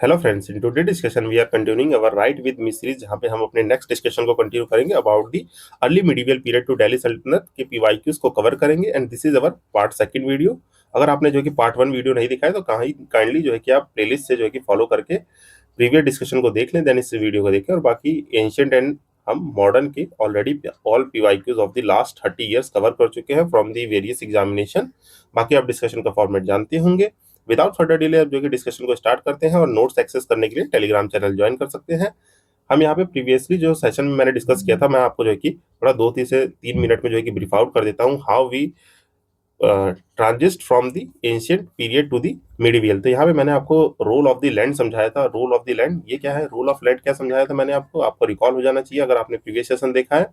Hello friends, in today discussion we are continuing our write with me series, जहाँ पे हम अपने next discussion को कंटिन्यू करेंगे about the early medieval period to Delhi सल्तनत के पीवाईक्यूज को कवर करेंगे। And this is our part second video. अगर आपने जो कि पार्ट वन वीडियो नहीं दिखा है तो काइंडली जो है कि आप प्लेलिस्ट से जो है कि फॉलो करके प्रीवियस डिस्कशन को देख लें, देन इस वीडियो को देखें। और बाकी एंशियंट एंड हम मॉडर्न के already all PYQs of the last 30 years cover कर चुके हैं फ्रॉम दी वेरियस एग्जामिनेशन। बाकी आप डिस्कशन का फॉर्मेट जानते होंगे। विदाउट फर्दर डिले अब जो कि डिस्कशन को स्टार्ट करते हैं, और नोट्स एक्सेस करने के लिए टेलीग्राम चैनल ज्वाइन कर सकते हैं। हम यहाँ पे प्रीवियसली जो सेशन में मैंने डिस्कस किया था, मैं आपको जो है कि थोड़ा 2 से 3 मिनट में जो है कि ब्रीफ आउट कर देता हूँ, how we transit from the ancient period to the medieval. तो यहाँ पे मैंने आपको रोल ऑफ द लैंड समझाया था। रोल ऑफ द लैंड ये क्या है, रोल ऑफ लैंड क्या समझाया था मैंने आपको रिकॉल हो जाना चाहिए अगर आपने प्रीवियस सेशन देखा है,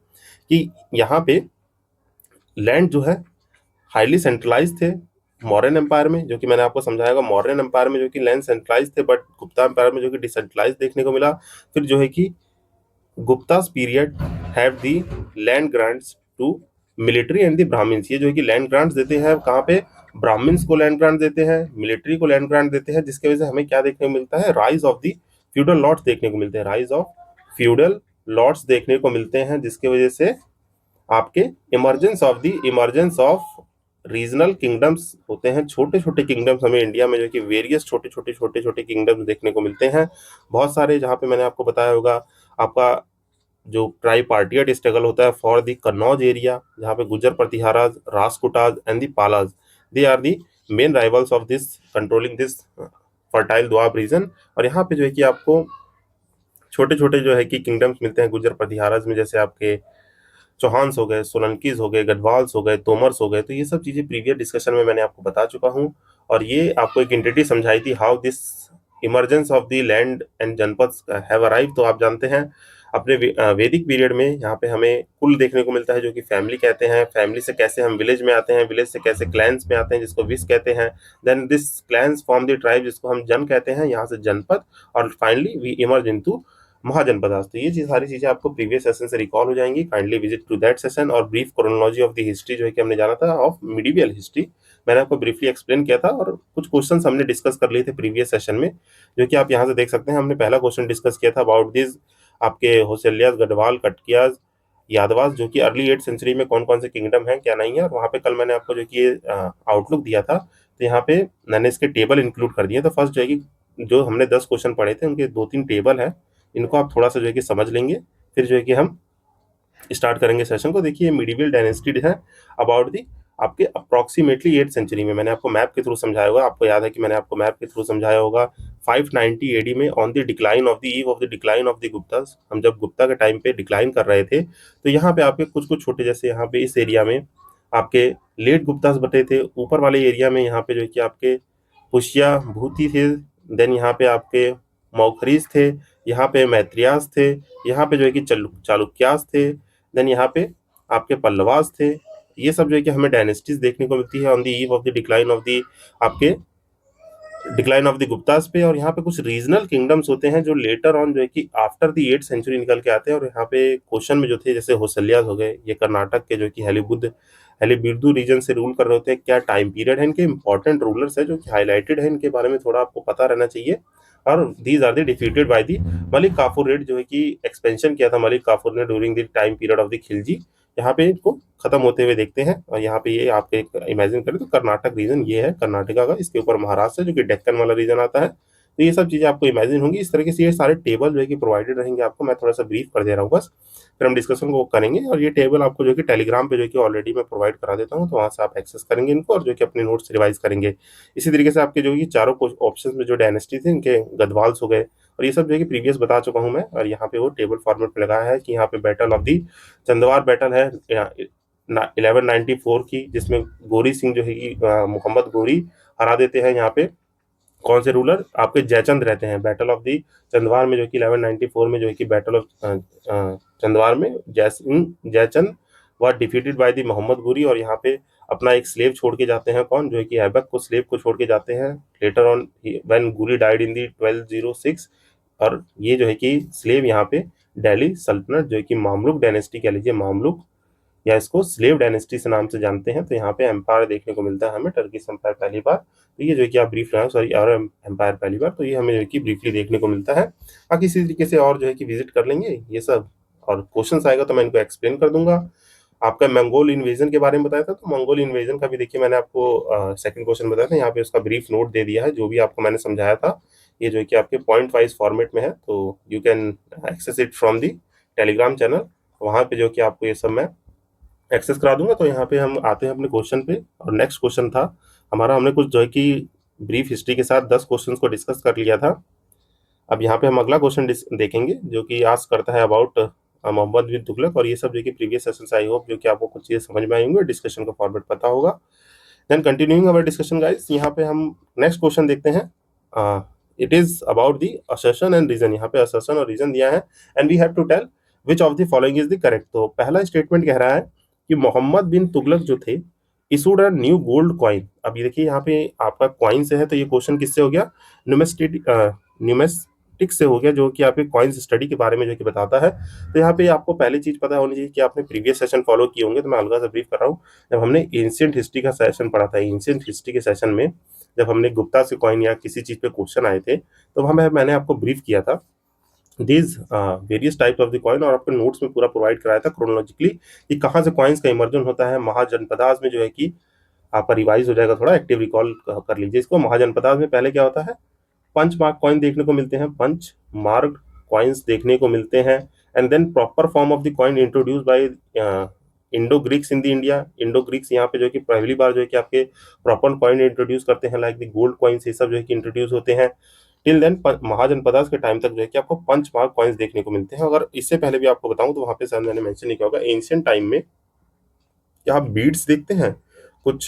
कि यहाँ पे लैंड जो है हाईली सेंट्रलाइज थे मौर्यन एम्पायर में, जो कि मैंने आपको समझाया होगा। मौर्यन एम्पायर में जो कि लैंड सेंट्रलाइज थे, बट गुप्ता एम्पायर में जो कि डिसेंट्रलाइज देखने को मिला। फिर जो है कि Guptas period have the land grants to military and the Brahmans. ये जो है कि लैंड ग्रांट्स देते हैं कहाँ पे, ब्राह्मण्स को लैंड ग्रांट देते हैं, मिलिट्री को लैंड ग्रांट देते हैं, जिसकी वजह से हमें क्या देखने को मिलता है, rise of the feudal lords देखने को मिलते हैं। राइज ऑफ फ्यूडल लॉर्ड्स देखने को मिलते हैं, जिसकी वजह से आपके इमरजेंस ऑफ रीजनल किंगडम्स होते हैं। छोटे छोटे किंगडम्स हमें इंडिया में जो कि वेरियस छोटे छोटे किंगडम्स देखने को मिलते हैं बहुत सारे, जहाँ पे मैंने आपको बताया होगा आपका जो ट्राई पार्टियट स्ट्रगल होता है फॉर द कन्नौज एरिया, जहाँ पे Gurjara Pratiharas, Rashtrakutas and the Palas, they are the main rivals of this controlling this fertile Doab region. और यहाँ पे जो है कि आपको छोटे छोटे जो है कि किंगडम्स मिलते हैं गुजर प्रतिहाराज में, जैसे आपके चौहान्स हो गए, सोलंकीज हो गए, गढ़वाल्स हो गए, तोमर्स हो गए। तो ये सब चीजें प्रीवियस डिस्कशन में मैंने आपको बता चुका हूँ। और ये आपको एक एंटिटी समझाई थी, how this emergence of the land and जनपद हैव अराइव। तो आप जानते हैं अपने वैदिक पीरियड में यहाँ पे हमें कुल देखने को मिलता है, जो कि फैमिली कहते हैं। फैमिली से कैसे हम विलेज में आते हैं, विलेज से कैसे क्लैंस में आते हैं, जिसको विस कहते हैं। Then this clans form the tribe, जिसको हम जन कहते हैं, यहाँ से जनपद। और finally we emerge into Mahajanapadas. तो ये सारी चीजें आपको प्रीवियस सेशन से रिकॉल हो जाएंगी। Kindly visit to that session. और brief chronology of the history जो है कि हमने जाना था ऑफ मिडिवियल हिस्ट्री, मैंने आपको ब्रीफली एक्सप्लेन किया था। और कुछ क्वेश्चंस हमने डिस्कस कर लिए थे प्रीवियस सेशन में, जो कि आप यहाँ से देख सकते हैं। हमने पहला क्वेश्चन डिस्कस किया था अबाउट दिस आपके होसेलियास, गढ़वाल, कटकियाज, यादवास, जो कि अर्ली 8th सेंचुरी में कौन कौन से किंगडम है क्या नहीं है। और वहाँ पे कल मैंने आपको जो कि आउटलुक दिया था, तो यहाँ पे मैंने इसके टेबल इंक्लूड कर दिए। तो फर्स्ट जो है कि जो हमने 10 क्वेश्चन पढ़े थे उनके 2-3 टेबल है, इनको आप थोड़ा सा जो है कि समझ लेंगे, फिर जो है कि हम स्टार्ट करेंगे सेशन को। देखिए मिडिवल डायनेस्टी है अबाउट दी आपके अप्रोक्सीमेटली 8th सेंचुरी में। मैंने आपको मैप के थ्रू समझाया होगा, आपको याद है कि मैंने आपको मैप के थ्रू समझाया होगा 590 एडी में on the decline of the eve of the decline of the Guptas. हम जब गुप्ता के टाइम पे डिक्लाइन कर रहे थे, तो यहाँ पे आपके कुछ कुछ छोटे, जैसे यहाँ पे इस एरिया में आपके लेट गुप्तास बटे थे। ऊपर वाले एरिया में यहाँ पे जो है कि आपके पुष्या भूति थे। देन यहाँ पे आपके मौखरीज थे, यहाँ पे मैत्रियास थे, यहाँ पे जो है कि चालुक्यास थे। देन यहाँ पे आपके पल्लवास थे। ये सब जो है कि हमें डायनेस्टीज देखने को मिलती है on the eve of the decline of the आपके डिक्लाइन ऑफ द गुप्तास पे। और यहाँ पे कुछ रीजनल किंगडम्स होते हैं जो लेटर ऑन जो है कि आफ्टर द 8th सेंचुरी निकल के आते हैं। और यहाँ पे क्वेश्चन में जो थे, जैसे होसल्यास हो गए, ये कर्नाटक के जो कि हेलीबिर्दू रीजन से रूल कर रहे होते हैं। क्या टाइम पीरियड है, इनके इंपॉर्टेंट रूलर्स है जो कि हाईलाइटेड है, इनके बारे में थोड़ा आपको पता रहना चाहिए। और these are the defeated by the Malik Kafur raid, जो है कि एक्सपेंशन किया था मलिक काफूर ने during the time period of the Khilji. यहाँ पे इनको खत्म होते हुए देखते हैं। और यहाँ पे ये आपके इमेजिन करें तो कर्नाटक रीजन ये है कर्नाटका का, इसके ऊपर महाराष्ट्र है जो कि डेक्कन वाला रीजन आता है। तो ये सब चीजें आपको इमेजिन होंगी। इस तरीके से ये सारे टेबल जो है कि प्रोवाइडेड रहेंगे आपको। मैं थोड़ा सा ब्रीफ कर दे रहा हूँ बस, फिर हम डिस्कशन को करेंगे। और ये टेबल आपको जो कि टेलीग्राम पे जो कि ऑलरेडी मैं प्रोवाइड करा देता हूँ, तो वहाँ से आप एक्सेस करेंगे इनको, और जो कि अपने नोट्स रिवाइज करेंगे। इसी तरीके से आपके जो कि चारों ऑप्शन में जो डायनेस्टी थे, इनके गदवाल्स हो गए, और ये सब जो है कि प्रीवियस बता चुका हूँ मैं। और यहाँ पे वो टेबल फॉर्मेट में लगाया है कि यहाँ पे battle of the Chandwar battle है 1194 की, जिसमें गोरी सिंह जो है कि मोहम्मद गोरी हरा देते हैं। यहाँ पे कौन से रूलर आपके जयचंद रहते हैं। बैटल ऑफ दी चंदवार में जो कि 1194 में जो है कि बैटल ऑफ चंदवार में जयचंद वह डिफीटेड बाय दी मोहम्मद गोरी। और यहाँ पे अपना एक स्लेव छोड़ के जाते हैं, कौन, जो है कि ऐबक को स्लेव को छोड़ के जाते हैं लेटर ऑन व्हेन गोरी डाइड इन दी 1206। और ये जो है कि स्लेव यहाँ पे दिल्ली सल्तनत जो है कि मामलुक डायनेस्टी कह लीजिए, मामलुक या इसको स्लेव डायनेस्टी से नाम से जानते हैं। तो यहाँ पे एम्पायर देखने को मिलता है हमें, टर्किश एम्पायर पहली बार। तो ये जो है कि आप ब्रीफ सॉरी और एम्पायर पहली बार, तो ये हमें जो है कि ब्रीफली देखने को मिलता है। बाकी इसी तरीके से और जो है कि विजिट कर लेंगे ये सब, और क्वेश्चन आएगा तो मैं इनको एक्सप्लेन कर दूंगा। आपका मंगोल इन्वेजन के बारे में बताया था, तो मंगोल इन्वेजन का भी देखिए मैंने आपको सेकंड क्वेश्चन बताया था, यहाँ पे उसका ब्रीफ नोट दे दिया है जो भी आपको मैंने समझाया था। ये जो है कि आपके पॉइंट वाइज फॉर्मेट में है, तो you can access it from the Telegram channel. वहाँ पे जो कि आपको ये सब मैं एक्सेस करा दूंगा। तो यहाँ पे हम आते हैं अपने क्वेश्चन पे, और नेक्स्ट क्वेश्चन था हमारा, हमने कुछ जो है कि ब्रीफ हिस्ट्री के साथ 10 क्वेश्चन को डिस्कस कर लिया था। अब यहाँ पे हम अगला क्वेश्चन देखेंगे जो कि आस्क करता है अबाउट मोहम्मद बिन तुगलक, और ये सब जो कि प्रीवियस सेशन से आई होप जो कि आपको कुछ चीज़ें समझ में आई होंगी, डिस्कशन का फॉर्मेट पता होगा। Then continuing our discussion guys, यहाँ पे हम नेक्स्ट क्वेश्चन देखते हैं। It is about the assertion and reason. यहाँ पे असर्शन और रीजन दिया है, and we have to tell which of the following is the correct. तो पहला स्टेटमेंट कह रहा है कि मोहम्मद बिन तुगलक जो थे issued a new gold coin. अब ये देखिए यहाँ पे आपका कॉइन से है, तो ये क्वेश्चन किससे हो गया, न्यूमेस्टिक से हो गया, जो कि आपके कॉइन्स स्टडी के बारे में जो कि बताता है। तो यहाँ पे आपको पहली चीज पता होनी चाहिए कि आपने प्रीवियस सेशन फॉलो किए होंगे, तो मैं हल्का सा ब्रीफ कर रहा हूँ। जब हमने एंशियंट हिस्ट्री का सेशन पढ़ा था, एंशियंट हिस्ट्री के सेशन में जब हमने गुप्ता से कॉइन या किसी चीज पे क्वेश्चन आए थे, तो हमें मैंने आपको ब्रीफ किया था these various type of the coin, और आपके नोट्स में पूरा प्रोवाइड कराया था क्रोनोलॉजिकली कि कहाँ से कॉइन्स का इमर्जन होता है। महाजनपदास में जो है कि आपका रिवाइज हो जाएगा, थोड़ा एक्टिव रिकॉल कर लीजिए इसको। महाजनपदास में पहले क्या होता है, पंच मार्क कॉइन देखने को मिलते हैं, पंच मार्क कॉइन्स देखने को मिलते हैं। And then proper form of the coin introduce by Indo Greeks in the India. Indo Greeks यहाँ पे जो है कि पहली बार जो है कि आपके प्रॉपर कॉइन इंट्रोड्यूस करते हैं, लाइक द गोल्ड कॉइन्स, ये सब जो है कि इंट्रोड्यूस होते हैं। टिल देन महाजनपदास के टाइम तक जो है कि आपको पंच मार्क कॉइन्स देखने को मिलते हैं। अगर इससे पहले भी आपको बताऊं तो वहां पे सर मैंने मेंशन नहीं किया होगा, एंशियंट टाइम में क्या आप बीड्स देखते हैं कुछ,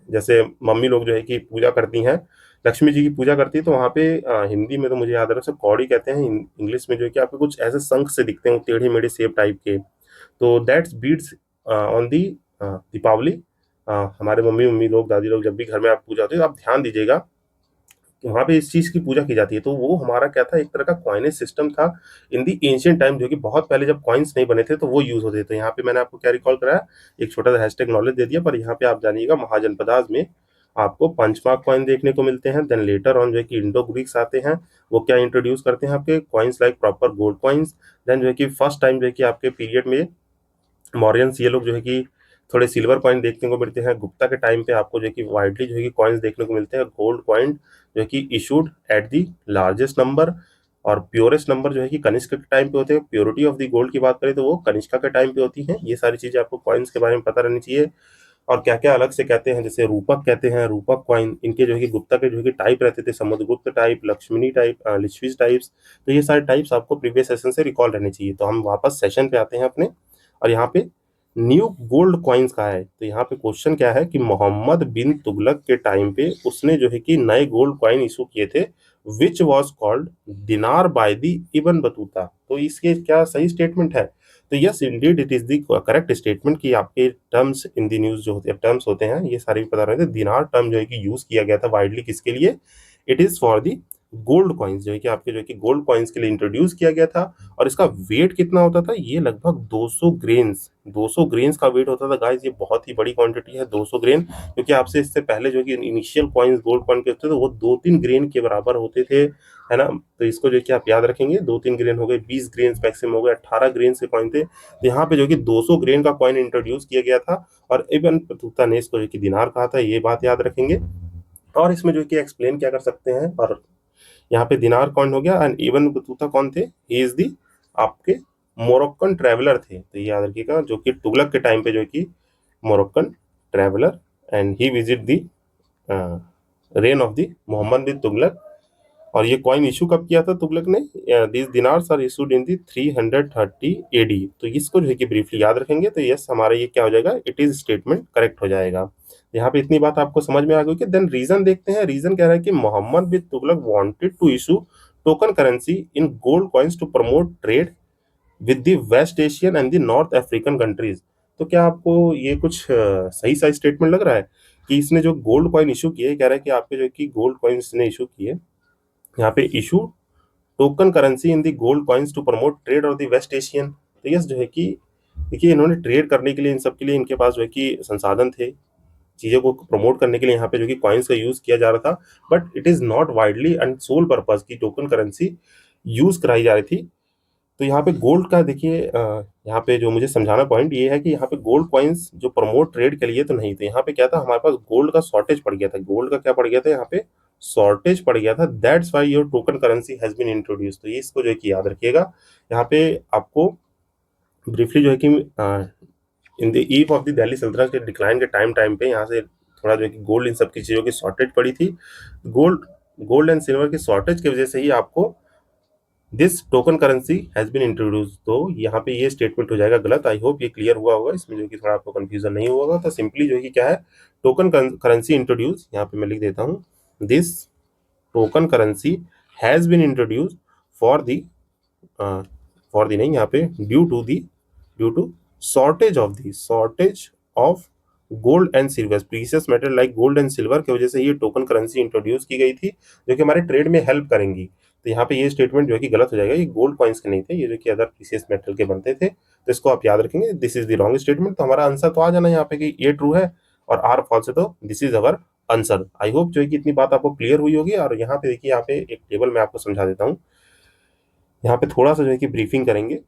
जैसे मम्मी लोग जो है कि पूजा करती हैं, लक्ष्मी जी की पूजा करती है, तो वहाँ पे हिंदी में तो मुझे याद आ रहा है कौड़ी कहते हैं, इंग्लिश में जो है कि आपको कुछ ऐसे शंख से दिखते हैं टेढ़े मेढ़े सेप टाइप के। तो that's beads on the Deepavali. हमारे मम्मी मम्मी लोग, दादी लोग, जब भी घर में आप पूजा होती है तो आप ध्यान दीजिएगा वहां पे इस चीज की पूजा की जाती है। तो वो हमारा क्या था, एक तरह का कॉइनेज सिस्टम था इन दी एंशियंट टाइम, जो कि बहुत पहले जब कॉइन्स नहीं बने थे तो वो यूज होते थे। तो यहाँ पे मैंने आपको क्या रिकॉल कराया, एक छोटा सा हैशटैग नॉलेज दे दिया, पर यहाँ पे आप जानिएगा महाजनपदास में आपको पंचमार्क कॉइन देखने को मिलते हैं। देन लेटर ऑन जो है कि इंडो ग्रीक्स आते हैं, वो क्या इंट्रोड्यूस करते हैं, आपके coins like proper gold coins. Then जो है कि फर्स्ट टाइम जो है कि आपके पीरियड में मॉरियंस ये लोग जो है कि थोड़े सिल्वर कॉइन देखने को मिलते हैं। गुप्ता के टाइम पे आपको जो है कि वाइडली जो है कि कॉइन्स देखने को मिलते हैं, गोल्ड कॉइन जो है कि issued at the largest number. और प्योरेस्ट नंबर जो है कि कनिष्क के टाइम पे होते हैं। प्योरिटी ऑफ द गोल्ड की बात करें तो वो कनिष्का के टाइम पे होती है। ये सारी चीजें आपको कॉइन्स के बारे में पता रहनी चाहिए। और क्या क्या अलग से कहते हैं, जैसे रूपक कहते हैं, रूपक कॉइन, इनके जो है कि गुप्ता के जो है कि टाइप रहते थे, Samudragupta type, Lakshmani type, Licchavi types. तो ये सारे टाइप्स आपको प्रीवियस सेशन से रिकॉल रहने चाहिए। तो हम वापस सेशन पे आते हैं अपने, और यहाँ पे न्यू गोल्ड कॉइन्स का है। तो यहाँ पे क्वेश्चन क्या है कि मोहम्मद बिन तुगलक के टाइम पे उसने जो है कि नए गोल्ड कॉइन इशू किए थे, विच वॉज कॉल्ड दिनार बाय दी इबन बतूता। तो इसके क्या सही स्टेटमेंट है, तो yes indeed it is the correct statement कि आपके टर्म्स इन द न्यूज जो होते हैं, टर्म्स होते हैं ये सारे भी पता रहे थे। दिनार टर्म जो है कि यूज किया गया था वाइडली किसके लिए, it is for the gold coins, जो है कि आपके जो है कि गोल्ड कॉइन्स के लिए इंट्रोड्यूस किया गया था। और इसका वेट कितना होता था, ये लगभग 200 ग्रेन्स, 200 ग्रेन्स का वेट होता था गाइस। ये बहुत ही बड़ी क्वांटिटी है 200 ग्रेन, क्योंकि आपसे इससे पहले जो कि इनिशियल कॉइन्स गोल्ड कॉइन के होते थे वो 2-3 ग्रेन के बराबर होते थे, है ना। तो इसको जो कि आप याद रखेंगे, 2-3 ग्रेन हो गए, 20 ग्रेन मैक्सिमम हो गए, 18 ग्रेन के कॉइन थे। तो यहाँ पे जो कि 200 ग्रेन का कॉइन इंट्रोड्यूस किया गया था, और इबन बतूता ने इसको जो कि दिनार कहा था, ये बात याद रखेंगे। और इसमें जो कि एक्सप्लेन क्या कर सकते हैं, और यहाँ पे दिनार कौन हो गया, एंड इबन बतूता कौन थे, ही इज दी आपके मोरक्कन ट्रैवलर थे। तो ये याद रखिएगा, जो कि तुगलक के टाइम पे जो कि Moroccan traveller, and he visit the reign of the Mohammad bin Tughlaq. और ये कॉइन इशू कब किया था तुगलक ने, this dinars are issued in the 330 AD. तो इसको जो है कि ब्रीफली याद रखेंगे, तो यस हमारा ये क्या हो जाएगा, इट इज स्टेटमेंट करेक्ट हो जाएगा। यहाँ पे इतनी बात आपको समझ में आ गई कि देन रीजन देखते हैं। रीजन कह रहा है कि Mohammad bin Tughlaq wanted to issue token currency in gold coins to promote trade with the West Asian and the North African countries. तो क्या आपको ये कुछ सही सही स्टेटमेंट लग रहा है कि इसने जो गोल्ड कॉइन इशू किए, कह रहा है कि आपके जो कि गोल्ड कॉइन्स ने इशू किए, यहाँ पे issue token currency in the gold coins to promote trade और दी वेस्ट एशियन। तो यस जो है कि देखिए इन्होंने ट्रेड करने के लिए इन सब के लिए इनके पास जो है कि संसाधन थे, चीज़ों को प्रमोट करने के लिए यहाँ पे जो कि कॉइन्स का यूज़ किया जा रहा था, but it is not widely and sole purpose की टोकन करेंसी यूज़ कराई जा रही थी। तो यहाँ पे गोल्ड का देखिए यहाँ पे जो मुझे समझाना पॉइंट ये है कि यहाँ पे गोल्ड कॉइन्स जो प्रमोट ट्रेड के लिए तो नहीं थे। यहाँ पे क्या था, हमारे पास गोल्ड का शॉर्टेज पड़ गया था। गोल्ड का क्या पड़ गया था, यहाँ पे शॉर्टेज पड़ गया था। That's why your token currency has been introduce. तो ये इसको जो है कि याद रखिएगा। यहाँ पे आपको ब्रीफली जो है कि in the eve of the Delhi सल्तनत के डिक्लाइन के टाइम पे यहाँ से थोड़ा जो है कि गोल्ड इन सब की चीज़ों की शॉर्टेज पड़ी थी। गोल्ड गोल्ड एंड सिल्वर की शॉर्टेज की वजह से ही आपको this token currency has been introduce. तो यहाँ पे ये स्टेटमेंट हो जाएगा गलत। आई होप ये क्लियर हुआ होगा, इसमें जो कि थोड़ा आपको कंफ्यूजन नहीं हुआ होगा। तो सिंपली जो है कि क्या है, टोकन करेंसी इंट्रोड्यूस, यहाँ पे मैं लिख देता हूँ, this token currency has been introduce for the for the नहीं, यहाँ पे due to shortage of gold and silver, precious metal like gold and silver की वजह से ये टोकन करेंसी इंट्रोड्यूस की गई थी, जो कि हमारे ट्रेड में हेल्प करेंगी। तो यहाँ पे ये स्टेटमेंट जो है कि गलत हो जाएगा। ये गोल्ड कॉइन्स के नहीं थे, ये जो कि अदर प्रीशियस मेटल के बनते थे। तो इसको आप याद रखेंगे, this is the wrong statement. तो हमारा आंसर तो आ जाना यहाँ पे कि ये ट्रू है और आर फॉल्स है, तो this is our answer. I hope जो है कि इतनी बात आपको क्लियर हुई होगी। और यहाँ पे देखिए, यहाँ पे एक टेबल मैं आपको समझा देता हूँ। यहाँ पे थोड़ा सा जो है कि ब्रीफिंग करेंगे,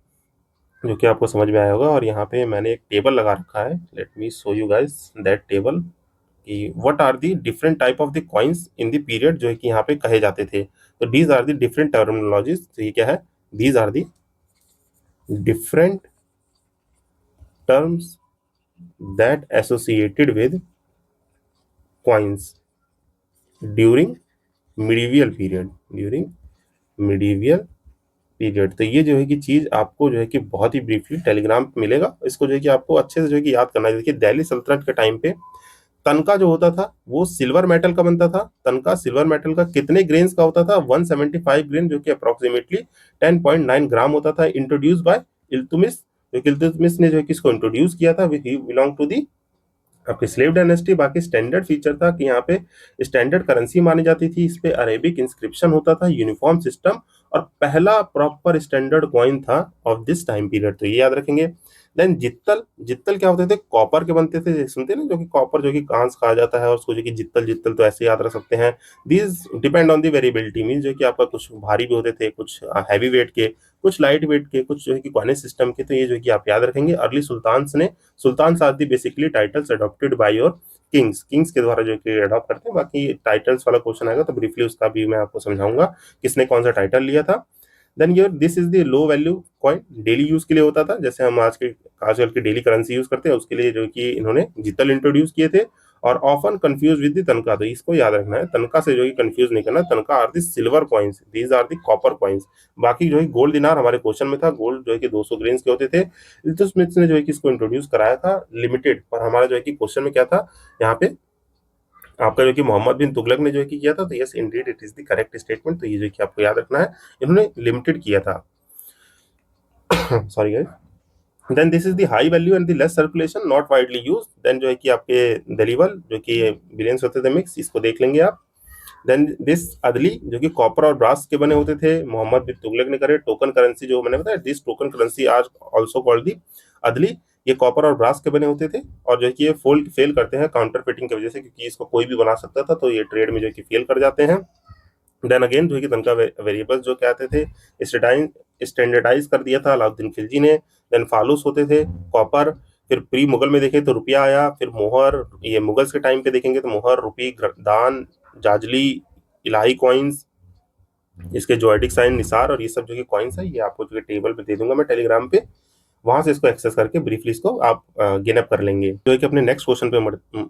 जो कि आपको समझ में आया होगा। और यहाँ पे मैंने एक टेबल लगा रखा है, let me show you guys that table, कि what are the different type of the coins in the period जो है कि यहाँ पे कहे जाते थे। तो these are the different terminologies. तो ये क्या है, these are the different terms that associated with coins during medieval period. तो ये जो है कि चीज आपको जो है कि बहुत ही ब्रीफली टेलीग्राम पे मिलेगा। इसको जो है कि आपको अच्छे से जो है कि याद करना है। देखिए दिल्ली सल्तनत के टाइम पे तनका जो होता था वो सिल्वर मेटल का बनता था। तनका सिल्वर मेटल का कितने ग्रेन्स का होता था, 175 ग्रेन, जो कि अप्रोक्सीमेटली 10.9 ग्राम होता था। इंट्रोड्यूस बाय इल्तुतमिश, जो कि इल्तुतमिश ने जो है कि इसको इंट्रोड्यूस किया था। ही बिलोंग टू दी आपकी स्लेव डायनेस्टी। बाकी स्टैंडर्ड फीचर था कि यहाँ पे स्टैंडर्ड करेंसी मानी जाती थी, इस पे अरेबिक इंस्क्रिप्शन होता था, यूनिफॉर्म सिस्टम, और पहला प्रॉपर स्टैंडर्ड कॉइन था ऑफ दिस टाइम पीरियड। तो ये याद रखेंगे। देन जित्तल, जित्तल क्या होते थे, कॉपर के बनते थे, सुनते हैं ना, जो कि कॉपर जो कि कांस कहा जाता है, और उसको जो कि जित्तल जित्तल तो ऐसे याद रख सकते हैं। These depend on the variability, mean जो कि आपका कुछ भारी भी होते थे, कुछ हैवी वेट के, कुछ लाइट वेट के, कुछ जो है कि कॉइनेज सिस्टम के। तो ये जो है कि आप याद रखेंगे। अर्ली सुल्तान्स ने, sultan are the basically titles adopted by your kings के द्वारा जो कि अडॉप्ट करते हैं। बाकी टाइटल्स वाला क्वेश्चन आएगा तो ब्रीफली उसका भी मैं आपको समझाऊंगा किसने कौन सा टाइटल लिया था। Then your this is the low value coin, daily use के लिए होता था, जैसे हम आजकल की डेली करेंसी यूज करते हैं, उसके लिए जो कि इन्होंने जितल इंट्रोड्यूस किए थे। और ऑफन कंफ्यूज विद द तनका, तो इसको याद रखना है, तनका से जो कि कंफ्यूज नहीं करना। Tanka are the silver coins, these are the copper coins. बाकी जो है गोल्ड दिनार हमारे क्वेश्चन में था, गोल्ड जो है कि 200 ग्रेन्स के होते थे। इल्तुतमिश ने जो है कि इसको इंट्रोड्यूस कराया था लिमिटेड, पर हमारा जो है कि क्वेश्चन में क्या था यहाँ पे, आपका जो कि मोहम्मद बिन तुगलक ने जो है कि किया था। तो yes indeed it is the correct statement. तो ये जो कि आपको याद रखना है, इन्होंने लिमिटेड किया था। Sorry guys. Then this is the high value and the less circulation, not widely use. Then जो है कि आपके दलीवल जो कि बिलियंस होते थे मिक्स, इसको देख लेंगे आप। देन दिस अदली, जो कि कॉपर और ब्रास के बने होते थे, मोहम्मद बिन तुगलक ने करे। टोकन करेंसी जो मैंने बताया, this token currency are also called the adli. ये कॉपर और ब्रास के बने होते थे, और जो है कि ये फेल करते हैं काउंटर फिटिंग की वजह से, क्योंकि इसको कोई भी बना सकता था, तो ये ट्रेड में जो है कि फेल कर जाते हैं। देन अगेन जो है कि तनका वेरिएबल्स जो कहते थे, स्टैंडर्डाइज कर दिया था अलाउद्दीन खिलजी ने। देन फालूस होते थे, कॉपर। फिर प्री मुगल में देखें तो रुपया आया, फिर मोहर। ये मुगल्स के टाइम पे देखेंगे तो मोहर, रुपी, दान, जाजली, इलाही कॉइन्स, इसके जोएटिक साइन, निसार, और ये सब जो कि कॉइन्स है, ये आपको जो टेबल पे दे दूंगा मैं टेलीग्राम पे, वहां से इसको एक्सेस करके ब्रीफली इसको आप गेन अप कर लेंगे। जो है कि अपने नेक्स्ट क्वेश्चन पे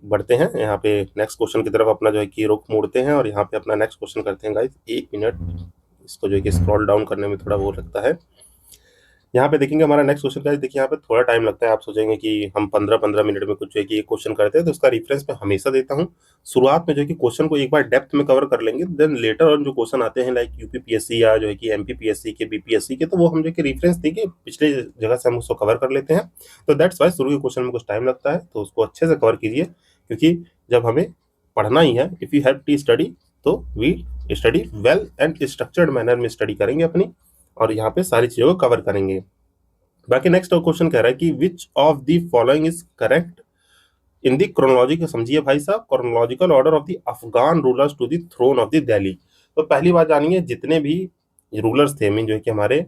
बढ़ते हैं। यहाँ पे नेक्स्ट क्वेश्चन की तरफ अपना जो है कि रुख मोड़ते हैं, और यहाँ पे अपना नेक्स्ट क्वेश्चन करते हैं गाइस। 1 मिनट, इसको जो है कि स्क्रॉल डाउन करने में थोड़ा वो लगता है। यहाँ पे देखेंगे हमारा नेक्स्ट क्वेश्चन का। देखिए यहाँ पे थोड़ा टाइम लगता है, आप सोचेंगे कि हम 15-15 मिनट में कुछ जो है कि ये क्वेश्चन करते हैं, तो उसका रेफरेंस मैं हमेशा देता हूँ। शुरुआत में जो है कि क्वेश्चन को एक बार डेप्थ में कवर कर लेंगे, देन लेटर ऑन जो क्वेश्चन आते हैं लाइक यूपीपीएससी या जो है कि एमपीपीएससी के, बीपीएससी के, तो वो हम जो है कि रेफरेंस देके पिछले जगह से हम उसको कवर कर लेते हैं। तो दैट्स वाई शुरू के क्वेश्चन में कुछ टाइम लगता है, तो उसको अच्छे से कवर कीजिए, क्योंकि जब हमें पढ़ना ही है, if you have to study, तो we study well and structured manner में स्टडी करेंगे अपनी, और यहाँ पे सारी चीज़ों को कवर करेंगे। बाकी नेक्स्ट क्वेश्चन कह रहा है कि which of the following is correct in the chronology को समझिए भाई साहब, chronological order of the Afghan rulers to the throne of the Delhi. तो पहली बात जानिए, जितने भी रूलर्स थे मीन जो है कि हमारे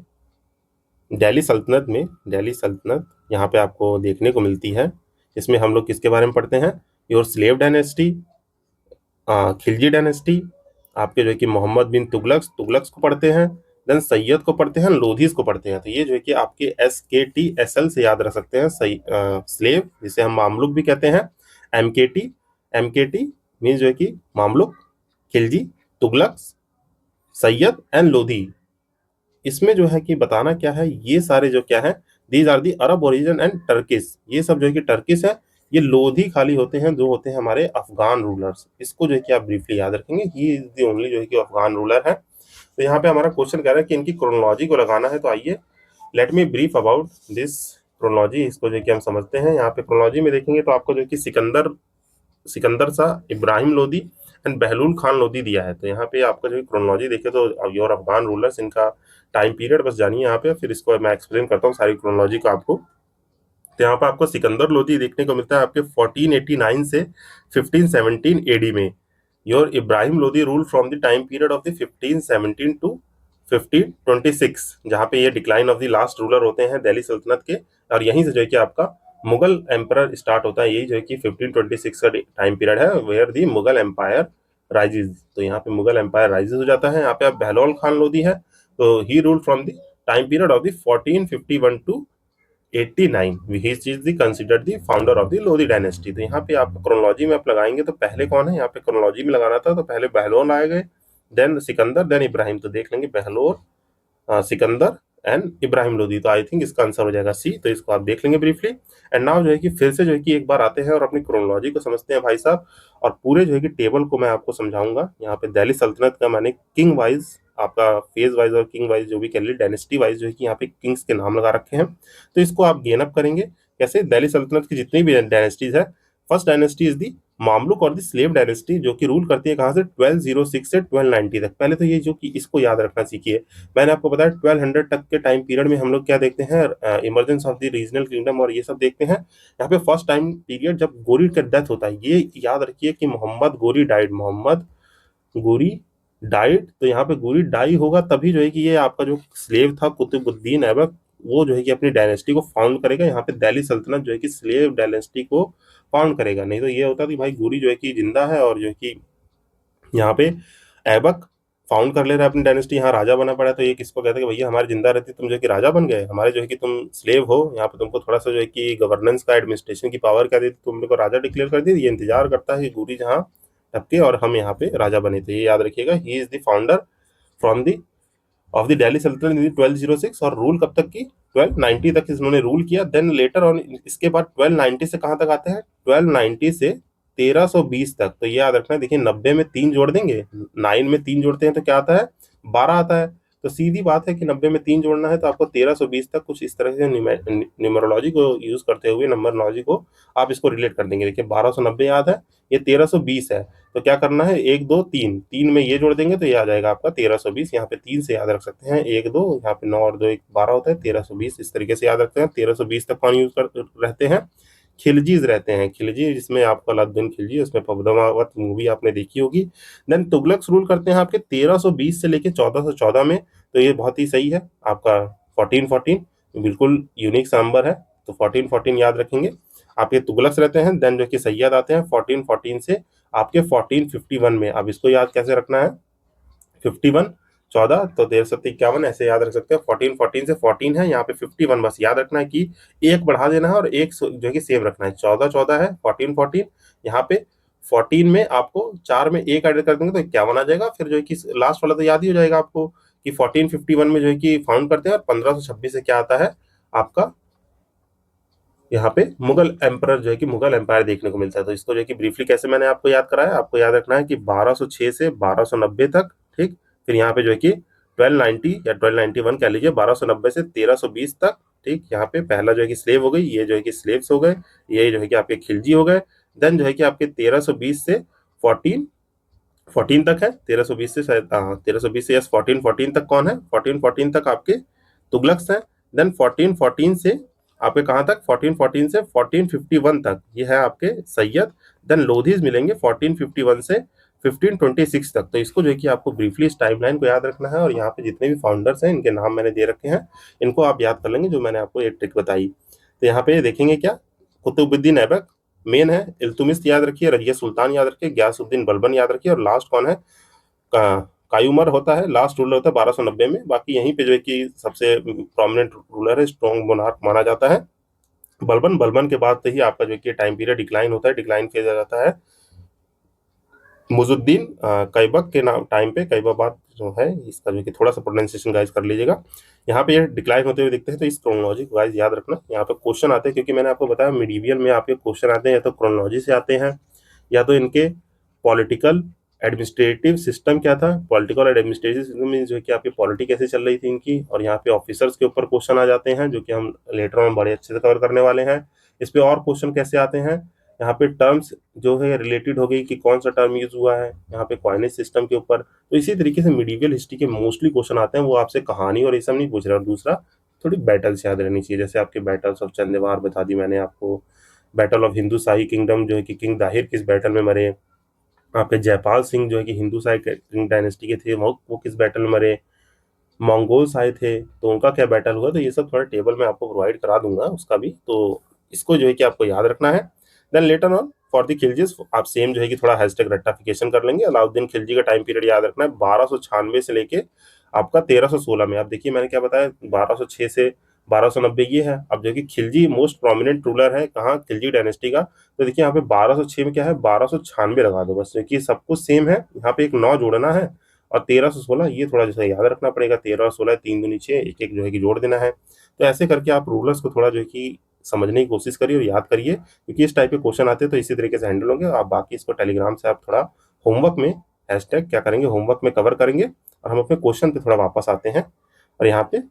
दिल्ली सल्तनत में, दिल्ली सल्तनत यहाँ पे आपको देखने को मिलती है। इसमें हम लोग किसके बारे में पढ़ते हैं? Your slave dynasty, Khilji dynasty, आपके जो है कि मोहम्मद बिन तुगलक, तुगलक्स को पढ़ते हैं, देन सैयद को पढ़ते हैं, लोधीज को पढ़ते हैं। तो ये जो है कि आपके SKT SL से याद रख सकते हैं। सही, स्लेव जिसे हम मामलुक भी कहते हैं, MKT, MKT मीन जो है कि मामलुक, खिलजी, तुगलक, सैयद एंड लोधी। इसमें जो है कि बताना क्या है, ये सारे जो क्या है, these are the Arab origin and Turkish, ये सब जो है कि टर्किस है। ये लोधी खाली होते हैं जो होते हैं हमारे अफगान रूलर्स। इसको जो है कि आप ब्रीफली याद रखेंगे, ही इज दी ओनली जो है कि अफगान रूलर है। तो यहाँ पे हमारा क्वेश्चन कह रहा है कि इनकी क्रोनोलॉजी को लगाना है। तो आइए let me brief about this chronology. इसको जो है कि हम समझते हैं। यहाँ पे क्रोनोलॉजी में देखेंगे तो आपको जो है कि सिकंदर सिकंदर शाह, इब्राहिम लोदी एंड बहलूल खान लोदी दिया है। तो यहाँ पे आपका जो क्रोनोलॉजी देखे तो योर अफगान रूलर्स, इनका टाइम पीरियड बस जानिए यहाँ पे, फिर इसको मैं एक्सप्लेन करता हूँ सारी क्रोनोलॉजी को आपको। तो यहाँ पे आपको सिकंदर लोदी देखने को मिलता है आपके 1489 से 1517 AD में। Your Ibrahim Lodi rule from the time period of the 1517 to 1526, जहाँ पे ये decline of the last ruler होते हैं दिल्ली सल्तनत के। और यहीं से जो है कि आपका मुगल एम्परर स्टार्ट होता है। यही जो है कि 1526 का टाइम पीरियड है, where the Mughal empire rises. तो यहाँ पे मुगल एम्पायर राइजेज हो जाता है। यहाँ पे आप बहलोल खान लोदी है, तो he rule from the time period of the 1451 to 89, he is the considered the founder of the Lodhi dynasty. तो यहाँ पे आप क्रोनोलॉजी में आप लगाएंगे तो पहले कौन है, यहाँ पे क्रोनोलॉजी में लगाना था तो पहले बहलोल आए गए, देन सिकंदर, देन इब्राहिम। तो देख लेंगे बहलोल, सिकंदर एंड इब्राहिम लोदी। तो आई थिंक इसका आंसर हो जाएगा सी। तो इसको आप देख लेंगे ब्रीफली। एंड नाउ जो है कि फिर से जो है कि एक बार आते हैं और अपनी क्रोनोलॉजी को समझते हैं भाई साहब। और पूरे जो है कि टेबल को मैं आपको समझाऊंगा। यहाँ पे दिल्ली सल्तनत का मैंने किंग वाइज, आपका फेज वाइज और किंग वाइज जो भी कह लीजिए, डायनेस्टी वाइज जो है कि यहाँ पे किंग्स के नाम लगा रखे हैं। तो इसको आप गेन अप करेंगे कैसे? दिल्ली सल्तनत की जितनी भी डायनेस्टीज है, first dynasty is the Mamluk और दी स्लेव डायनेस्टी, जो कि रूल करती है कहाँ से, 1206 से 1290 तक। पहले तो ये जो कि इसको याद रखना सीखिए। मैंने आपको बताया 1200 तक के टाइम पीरियड में हम लोग क्या देखते हैं, emergence of the regional kingdom और ये सब देखते हैं। यहाँ पे फर्स्ट टाइम पीरियड जब गोरी का डेथ होता है, ये याद रखिए कि मोहम्मद गोरी डाइड, मोहम्मद गोरी डाइड। तो यहाँ पे गोरी डाई होगा तभी जो है कि ये आपका जो स्लेव था कुतुबुद्दीन ऐबक, वो जो है कि अपनी डायनेस्टी को फाउंड करेगा। यहाँ पे दिल्ली सल्तनत जो है कि स्लेव डायनेस्टी को फाउंड करेगा। नहीं तो ये होता कि भाई गोरी जो है कि जिंदा है और जो है कि यहाँ पे ऐबक फाउंड कर ले रहा है अपनी डायनेस्टी, यहाँ राजा बना पड़ा है। तो ये किसको कहते हैं कि भैया हमारी जिंदा रहती तुम जो है कि राजा बन गए, हमारे जो है कि तुम स्लेव हो, यहाँ पे तुमको थोड़ा सा जो है कि गवर्नेंस का, एडमिनिस्ट्रेशन की पावर क्या देती, तुम मेरे को राजा डिक्लेयर कर दी। ये इंतजार करता है कि गोरी जहाँ टपके और हम यहाँ पे राजा बने थे। ये याद रखिएगा, ही is the founder from the of the Delhi सल्तनत इन 1206। और रूल कब तक की, 1290 तक इन्होंने रूल किया। देन लेटर ऑन, इसके बाद 1290 से कहाँ तक आते हैं, 1290 से 1320 तक। तो ये याद रखना है। देखिए 90 में 3 जोड़ देंगे, 9 में 3 जोड़ते हैं तो क्या आता है, 12 आता है। तो सीधी बात है कि 90 में 3 जोड़ना है तो आपको 1320 तक कुछ इस तरह से न्यूमरोलॉजी को यूज करते हुए, नंबरलॉजी को आप इसको रिलेट कर देंगे। देखिए 1290 याद है, ये 1320 है। तो क्या करना है, 1 2 3, 3 में ये जोड़ देंगे तो ये आ जाएगा आपका 1320। यहाँ पे 3 से याद रख सकते हैं, 1 2, यहाँ पे 9 और 2 1 12 होता है, 1320 इस तरीके से याद रखते हैं। 1320 तक कौन यूज कर रहते हैं, खिलजीज रहते हैं। खिलजी जिसमें आपका अलाउद्दीन खिलजी, उसमें पद्मावत मूवी आपने देखी होगी। देन तुगलक्स रूल करते हैं आपके 1320 से लेके 1414 में। तो ये बहुत ही सही है आपका 1414, बिल्कुल यूनिक सा नंबर है। तो 1414 याद रखेंगे। आपके तुगलक्स रहते हैं, देन जो कि सैयद आते हैं 1414 से आपके 1451 में। अब इसको याद कैसे रखना है, 51 14 तो 1351 ऐसे याद रख सकते हैं। 1414 से 14 है, यहाँ पे 51 बस याद रखना है कि एक बढ़ा देना है और एक जो है कि सेम रखना है। 14 14 है, 14 14, यहाँ पे 14 में आपको 4 में एक ऐड कर देंगे तो 51 आ जाएगा। फिर जो है कि लास्ट वाला तो याद ही हो जाएगा आपको कि 1451 में जो है कि फाउंड करते हैं। और 1526 से क्या आता है आपका, यहाँ पे मुगल एम्परर जो है कि मुगल एम्पायर देखने को मिलता है। तो इसको जो है कि ब्रीफली कैसे मैंने आपको याद कराया, आपको याद रखना है कि 1206 से 1290 तक, ठीक। फिर यहाँ पे जो है कि 1290 या 1291 कह लीजिए, 1290 से 1320 तक, ठीक। यहाँ पे पहला जो है कि स्लेव हो गई, ये जो है कि स्लेव्स हो गए, ये जो है कि आपके खिलजी हो गए। देन जो है कि आपके 1320 से 14 तक है, 1320 से शायद, हाँ 1320 से यस 14 तक कौन है, 14 तक आपके तुगलक्स हैं। देन 1414 से आपके कहाँ तक, 1414 से 1451 तक ये है आपके सैयद। देन लोधीज मिलेंगे 1451 से 1526 तक। तो इसको जो है कि आपको ब्रीफली इस टाइमलाइन को याद रखना है, और यहाँ पे जितने भी फाउंडर्स हैं इनके नाम मैंने दे रखे हैं, इनको आप याद कर लेंगे जो मैंने आपको एक ट्रिक बताई। तो यहाँ पे देखेंगे क्या, कुतुबुद्दीन ऐबक मेन है, इल्तुमिश याद रखिए, रजिया सुल्तान याद रखिए, गयासुद्दीन बलबन याद रखिए, और लास्ट कौन है, कायूमर होता है, लास्ट रूलर होता है 1290 में। बाकी यहीं पे जो है कि सबसे प्रोमिनेंट रूलर है, स्ट्रॉन्ग मोनार्क माना जाता है बलबन। बलबन के बाद से ही आपका जो है कि टाइम पीरियड डिक्लाइन होता है, डिक्लाइन फेज आ जाता है मुजुद्दीन कैबक के नाम टाइम पे। कैबाबाद जो है इसका जो कि थोड़ा सा प्रोनाउंसिएशन गाइज कर लीजिएगा। यहाँ पे ये डिक्लाइन होते हुए दिखते हैं, तो इस क्रोनोलॉजी को गाइज याद रखना। यहाँ पे क्वेश्चन आते हैं, क्योंकि मैंने आपको बताया मीडिवियल में आपके क्वेश्चन आते हैं या तो क्रोनोलॉजी से आते हैं, या तो इनके पॉलिटिकल एडमिनिस्ट्रेटिव सिस्टम क्या था, पॉलिटिकल एंड एडमिनिस्ट्रेटिव सिस्टम में जो है कि आपकी पॉलिटी कैसे चल रही थी इनकी, और यहाँ पे ऑफिसर्स के ऊपर क्वेश्चन आ जाते हैं जो कि हम लेटर ऑन बड़े अच्छे से कवर करने वाले हैं। इस पे और क्वेश्चन कैसे आते हैं, यहाँ पे टर्म्स जो है रिलेटेड हो गई कि कौन सा टर्म यूज हुआ है, यहाँ पे कॉइनेज सिस्टम के ऊपर। तो इसी तरीके से मिडिवियल हिस्ट्री के मोस्टली क्वेश्चन आते हैं, वो आपसे कहानी और ये सब नहीं पूछ रहे। और दूसरा थोड़ी बैटल्स याद रहनी चाहिए, जैसे आपके बैटल्स ऑफ चंदेवार बता दी मैंने आपको, battle of Hindu shahi kingdom जो है कि किंग दाहिर किस बैटल में मरे, आपके जयपाल सिंह जो है कि हिंदू शाही किंग डायनेस्टी के थे वो किस बैटल में मरे, मंगोल्स आए थे तो उनका क्या बैटल हुआ। तो ये सब थोड़ा टेबल में आपको प्रोवाइड करा दूंगा उसका भी, तो इसको जो है कि आपको याद रखना है। Then later on for the Khiljis आप सेम जो है कि थोड़ा हैशटैग रट्टाफिकेशन कर लेंगे। अलाउद्दीन खिलजी का टाइम पीरियड याद रखना है 1296 से लेके आपका 1316 में। आप देखिए मैंने क्या बताया, 1206 से 1290 ये है। अब जो कि खिलजी मोस्ट प्रोमिनेंट रूलर है कहाँ, खिलजी डायनेस्टी का। तो देखिए यहाँ पे 1206 में क्या है, 1296 लगा दो बस, क्योंकि सब कुछ सेम है। यहाँ पे एक 9 जोड़ना है, और 1316 ये थोड़ा जैसे याद रखना पड़ेगा, 13 16 3 दूनी 6, एक एक जो है कि जोड़ देना है। तो ऐसे करके आप रूलर्स को थोड़ा जो है कि समझने की कोशिश करिए और याद करिए, क्योंकि इस टाइप के क्वेश्चन आते हैं तो इसी तरीके से हैंडल होंगे। आप बाकी इसको टेलीग्राम से आप थोड़ा होमवर्क में हैशटैग क्या करेंगे, होमवर्क में कवर करेंगे, और हम अपने क्वेश्चन पे थोड़ा वापस आते हैं। और यहाँ पे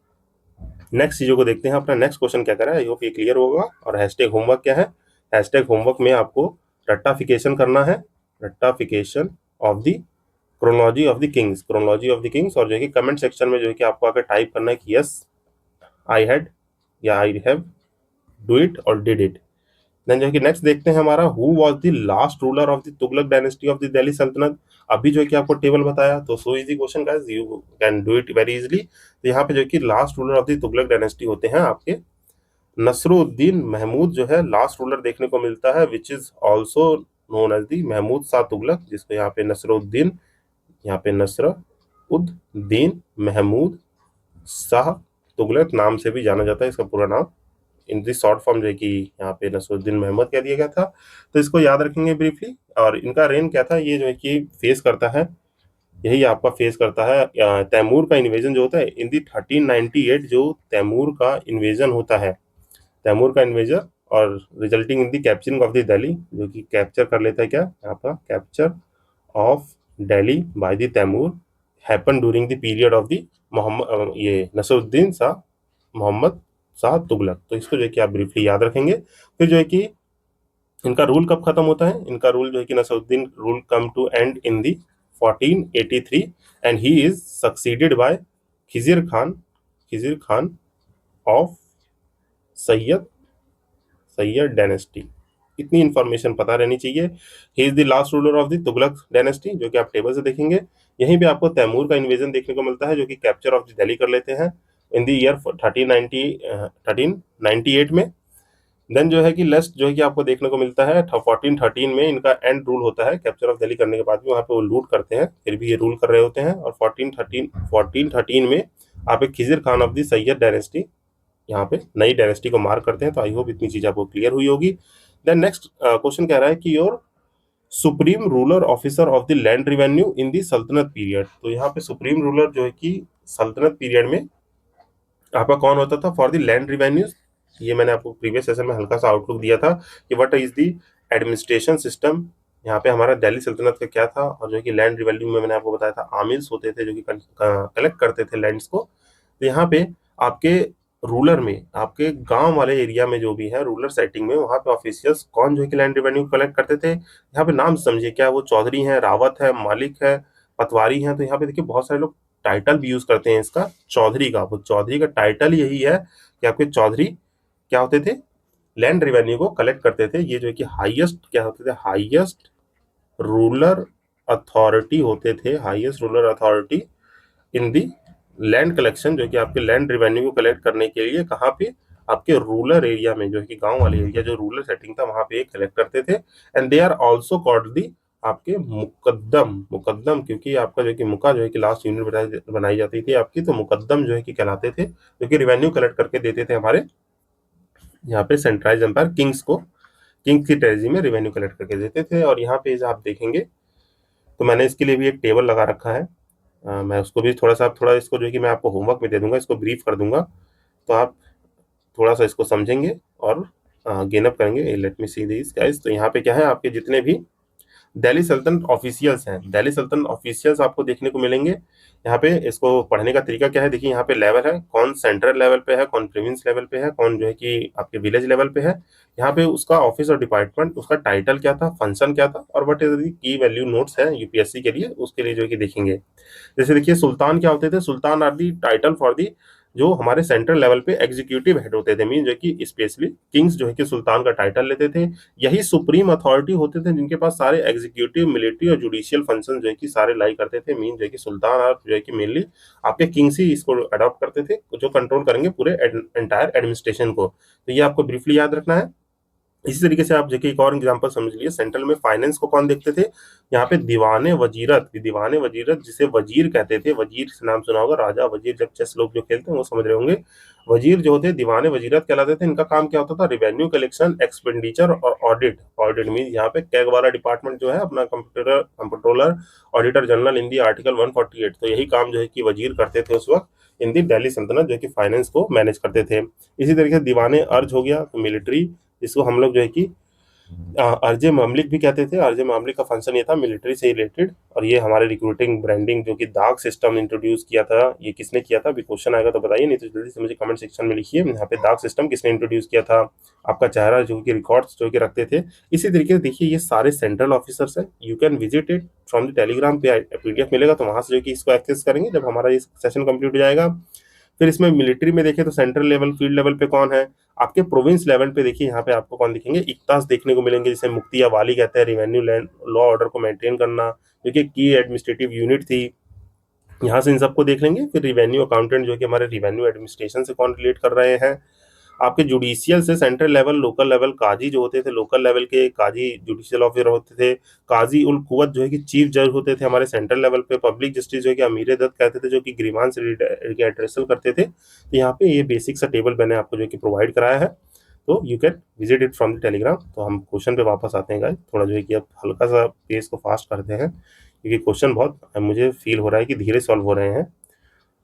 नेक्स्ट चीजों को देखते हैं, अपना नेक्स्ट क्वेश्चन क्या करा है, आई होप ये क्लियर होगा। और हैशटैग होमवर्क क्या है, हैशटैग होमवर्क में आपको रट्टाफिकेशन करना है, रट्टाफिकेशन of the chronology of the kings, chronology of the kings. और जो है कि कमेंट सेक्शन में जो है कि आपको आकर टाइप करना है कि यस आई हैड या आई हैव डू इट और डिड इट। देन जो है कि नेक्स्ट देखते हैं हमारा, who was the last ruler of the Tughlaq dynasty of the Delhi सल्तनत। अभी जो है कि आपको टेबल बताया, तो so easy question guys, you can do it very easily. तो यहाँ पे जो है कि last ruler of the Tughlaq dynasty होते हैं आपके नसरुद्दीन महमूद जो है लास्ट रूलर देखने को मिलता है, which is also known as the Mahmud Shah Tughlaq, जिसको यहाँ पे नसरुद्दीन, यहाँ पे नसरुद्दीन महमूद शाह तुगलक नाम से भी जाना जाता है, इसका पूरा नाम इन दी शॉर्ट फॉर्म जो है कि यहाँ पे नसरुद्दीन महमूद कह दिया गया था। तो इसको याद रखेंगे ब्रीफली। और इनका रेन क्या था, ये जो है कि फेस करता है, यही आपका फेस करता है तैमूर का इन्वेजन जो होता है इन दी 1398, जो तैमूर का इन्वेजन होता है, तैमूर का इन्वेजन, और resulting in the capturing of the Delhi, जो कि कैप्चर कर लेता है क्या, यहाँ पर capture of Delhi by the Timur happen during the period of the Mohammad ये नसरुद्दीन शाह मोहम्मद शाह तुगलक। तो इसको जो है कि आप ब्रीफली याद रखेंगे। फिर जो है कि इनका रूल कब खत्म होता है, इनका रूल जो है कि Nasruddin rule come to end in the 1483, and he is succeeded by Khizr Khan, Khizr Khan of Sayyid Sayyid dynasty. इतनी इंफॉर्मेशन पता रहनी चाहिए। He is the last ruler of the Tughlaq dynasty, जो कि आप टेबल से देखेंगे। यहीं पे आपको तैमूर का इन्वेजन देखने को मिलता है, जो कि कैप्चर ऑफ द दिल्ली कर लेते हैं इन द ईयर 1398 में। देन जो है कि लेस्ट जो है कि आपको देखने को मिलता है 1413 में इनका एंड रूल होता है, कैप्चर ऑफ दिल्ली करने के बाद भी वहाँ पे वो लूट करते हैं, फिर भी ये रूल कर रहे होते हैं। और 1413 में आप एक Khizr Khan of the Syed dynasty यहाँ पे नई डायनेस्टी को मार्क करते हैं। तो आई होप इतनी चीज आपको क्लियर हुई होगी। देन नेक्स्ट क्वेश्चन कह रहा है कि your supreme ruler officer of the land revenue in the सल्तनत पीरियड। तो यहाँ पे सुप्रीम रूलर जो है कि सल्तनत पीरियड में आपका कौन होता था फॉर द लैंड रिवेन्यूज। ये मैंने आपको प्रीवियस सेशन में हल्का सा आउटलुक दिया था कि what is the administration system यहाँ पे हमारा दिल्ली सल्तनत का क्या था। और जो है कि लैंड रिवेन्यू में मैंने आपको बताया था आमिल्स होते थे जो कि कलेक्ट करते थे लैंड्स को। तो यहाँ पे आपके रूलर में, आपके गांव वाले एरिया में जो भी है रूलर सेटिंग में, वहाँ पे ऑफिशियल्स कौन जो है कि लैंड रेवेन्यू कलेक्ट करते थे। यहाँ पे नाम समझिए, क्या वो चौधरी हैं, रावत है, मालिक है, पटवारी हैं। तो यहाँ पे देखिए बहुत सारे लोग टाइटल भी यूज करते हैं इसका चौधरी का। वो चौधरी का टाइटल यही है कि आपके चौधरी क्या होते थे, लैंड रेवेन्यू को कलेक्ट करते थे। ये जो है कि हाईएस्ट क्या होते थे, हाईएस्ट रूरल अथॉरिटी होते थे, highest rural authority in the land collection, जो कि आपके लैंड रेवेन्यू को कलेक्ट करने के लिए कहाँ पे, आपके रूरल एरिया में, जो है कि गांव वाले एरिया, जो रूरल सेटिंग था वहां पे कलेक्ट करते थे। And they are also called the आपके मुकद्दम। मुकद्दम क्योंकि आपका जो कि मुका जो है कि लास्ट यूनिट बनाई जाती थी आपकी, तो मुकद्दम जो है कि कहलाते थे, जो कि रेवेन्यू कलेक्ट करके देते थे हमारे यहाँ पे सेंट्रलाइज एम्पायर किंग्स को, किंग्स की टेरिटरी में रेवेन्यू कलेक्ट करके देते थे। और यहाँ पे आप देखेंगे तो मैंने इसके लिए भी एक टेबल लगा रखा है। मैं उसको भी थोड़ा इसको जो है कि मैं आपको होमवर्क में दे दूंगा, इसको ब्रीफ कर दूंगा, तो आप थोड़ा सा इसको समझेंगे और गेन अप करेंगे। Late me see this guys. तो यहाँ पे क्या है, आपके जितने भी दिल्ली सल्तनत ऑफिशियल्स हैं, दिल्ली सल्तनत ऑफिशियल्स आपको देखने को मिलेंगे। यहाँ पे इसको पढ़ने का तरीका क्या है, देखिए यहाँ पे लेवल है, कौन सेंट्रल लेवल पे है, कौन प्रोविंस लेवल पे है, कौन जो है कि आपके विलेज लेवल पे है। यहाँ पे उसका ऑफिस और डिपार्टमेंट, उसका टाइटल क्या था, फंक्शन क्या था, और what is the key value notes है यूपीएससी के लिए, उसके लिए जो है कि देखेंगे। जैसे देखिए सुल्तान क्या होते थे, sultan are the title for the, जो हमारे सेंट्रल लेवल पे एग्जीक्यूटिव हेड होते थे, मीन जो कि स्पेशली किंग्स जो है कि सुल्तान का टाइटल लेते थे। यही सुप्रीम अथॉरिटी होते थे जिनके पास सारे एग्जीक्यूटिव, मिलिट्री और जुडिशियल फंक्शन जो है कि सारे लाई करते थे। मीन जो है कि सुल्तान और जो है कि मेनली आपके किंग्स ही इसको अडॉप्ट करते थे, जो कंट्रोल करेंगे पूरे एंटायर एडमिनिस्ट्रेशन को। तो ये आपको ब्रीफली याद रखना है। इसी तरीके से आप देखिए एक और एग्जांपल समझ लीजिए, सेंट्रल में फाइनेंस को कौन देखते थे, यहाँ पे दीवाने वजीरत, दीवाने वजीरत जिसे वजीर कहते थे, वजीर से नाम सुना होगा, राजा वजीर, जब चेस लोग जो खेलते हैं वो समझ रहे होंगे। वजीर जो होते दीवाने वजीरत कहलाते थे। इनका काम क्या होता था, रेवेन्यू कलेक्शन, एक्सपेंडिचर और ऑडिट। ऑडिट मीन यहाँ पे कैग वाला डिपार्टमेंट जो है अपना, comptroller auditor general in the article 148, तो यही काम जो है कि वजीर करते थे उस वक्त इन दी दिल्ली सल्तनत, जो कि फाइनेंस को मैनेज करते थे। इसी तरीके से दीवाने अर्ज हो गया, मिलिट्री, जिसको हम लोग जो है कि अर्जे मामलिक भी कहते थे। अर्जे मामलिक का फंक्शन ये था मिलिट्री से रिलेटेड, और ये हमारे रिक्रूटिंग, ब्रांडिंग, जो कि दाग सिस्टम इंट्रोड्यूस किया था, ये किसने किया था, अभी क्वेश्चन आएगा तो बताइए, नहीं तो जल्दी से मुझे कमेंट सेक्शन में लिखिए। यहाँ पे दाग सिस्टम किसने इंट्रोड्यूस किया था, आपका चेहरा जो कि रिकॉर्ड्स जो कि रखते थे। इसी तरीके से देखिए ये सारे सेंट्रल ऑफिसर्स हैं, you can visit it from the Telegram पे, पीडीएफ मिलेगा तो वहां से जो कि इसको एक्सेस करेंगे जब हमारा ये सेशन कंप्लीट हो जाएगा। फिर इसमें मिलिट्री में देखें तो सेंट्रल लेवल, फील्ड लेवल पे कौन है, आपके प्रोविंस लेवल पे देखिए यहाँ पे आपको कौन दिखेंगे, इक्तास देखने को मिलेंगे, जिसे मुक्ति या वाली कहते हैं, रिवेन्यू लैंड लॉ ऑर्डर को मेंटेन करना, जो कि की एडमिनिस्ट्रेटिव यूनिट थी। यहाँ से इन सबको देख लेंगे। फिर रिवेन्यू अकाउंटेंट जो कि हमारे रिवेन्यू एडमिनिस्ट्रेशन से कौन रिलेट कर रहे हैं। आपके जुडिशियल से सेंट्रल लेवल, लोकल लेवल, काजी जो होते थे लोकल लेवल के, काजी जुडिशियल ऑफिसर होते थे। काजी उल कुवत जो है कि चीफ जज होते थे हमारे सेंट्रल लेवल पे। पब्लिक जस्टिस जो है कि अमीर दत्त कहते थे, जो कि ग्रीवांस एड्रेसल करते थे। तो यहाँ पे ये बेसिक सा टेबल मैंने आपको जो कि प्रोवाइड कराया है, तो you can visit it from the Telegram. तो हम क्वेश्चन पे वापस आते हैं गाइस, थोड़ा जो है कि अब हल्का सा पेस को फास्ट करते हैं, क्योंकि क्वेश्चन बहुत मुझे फील हो रहा है कि धीरे सॉल्व हो रहे हैं।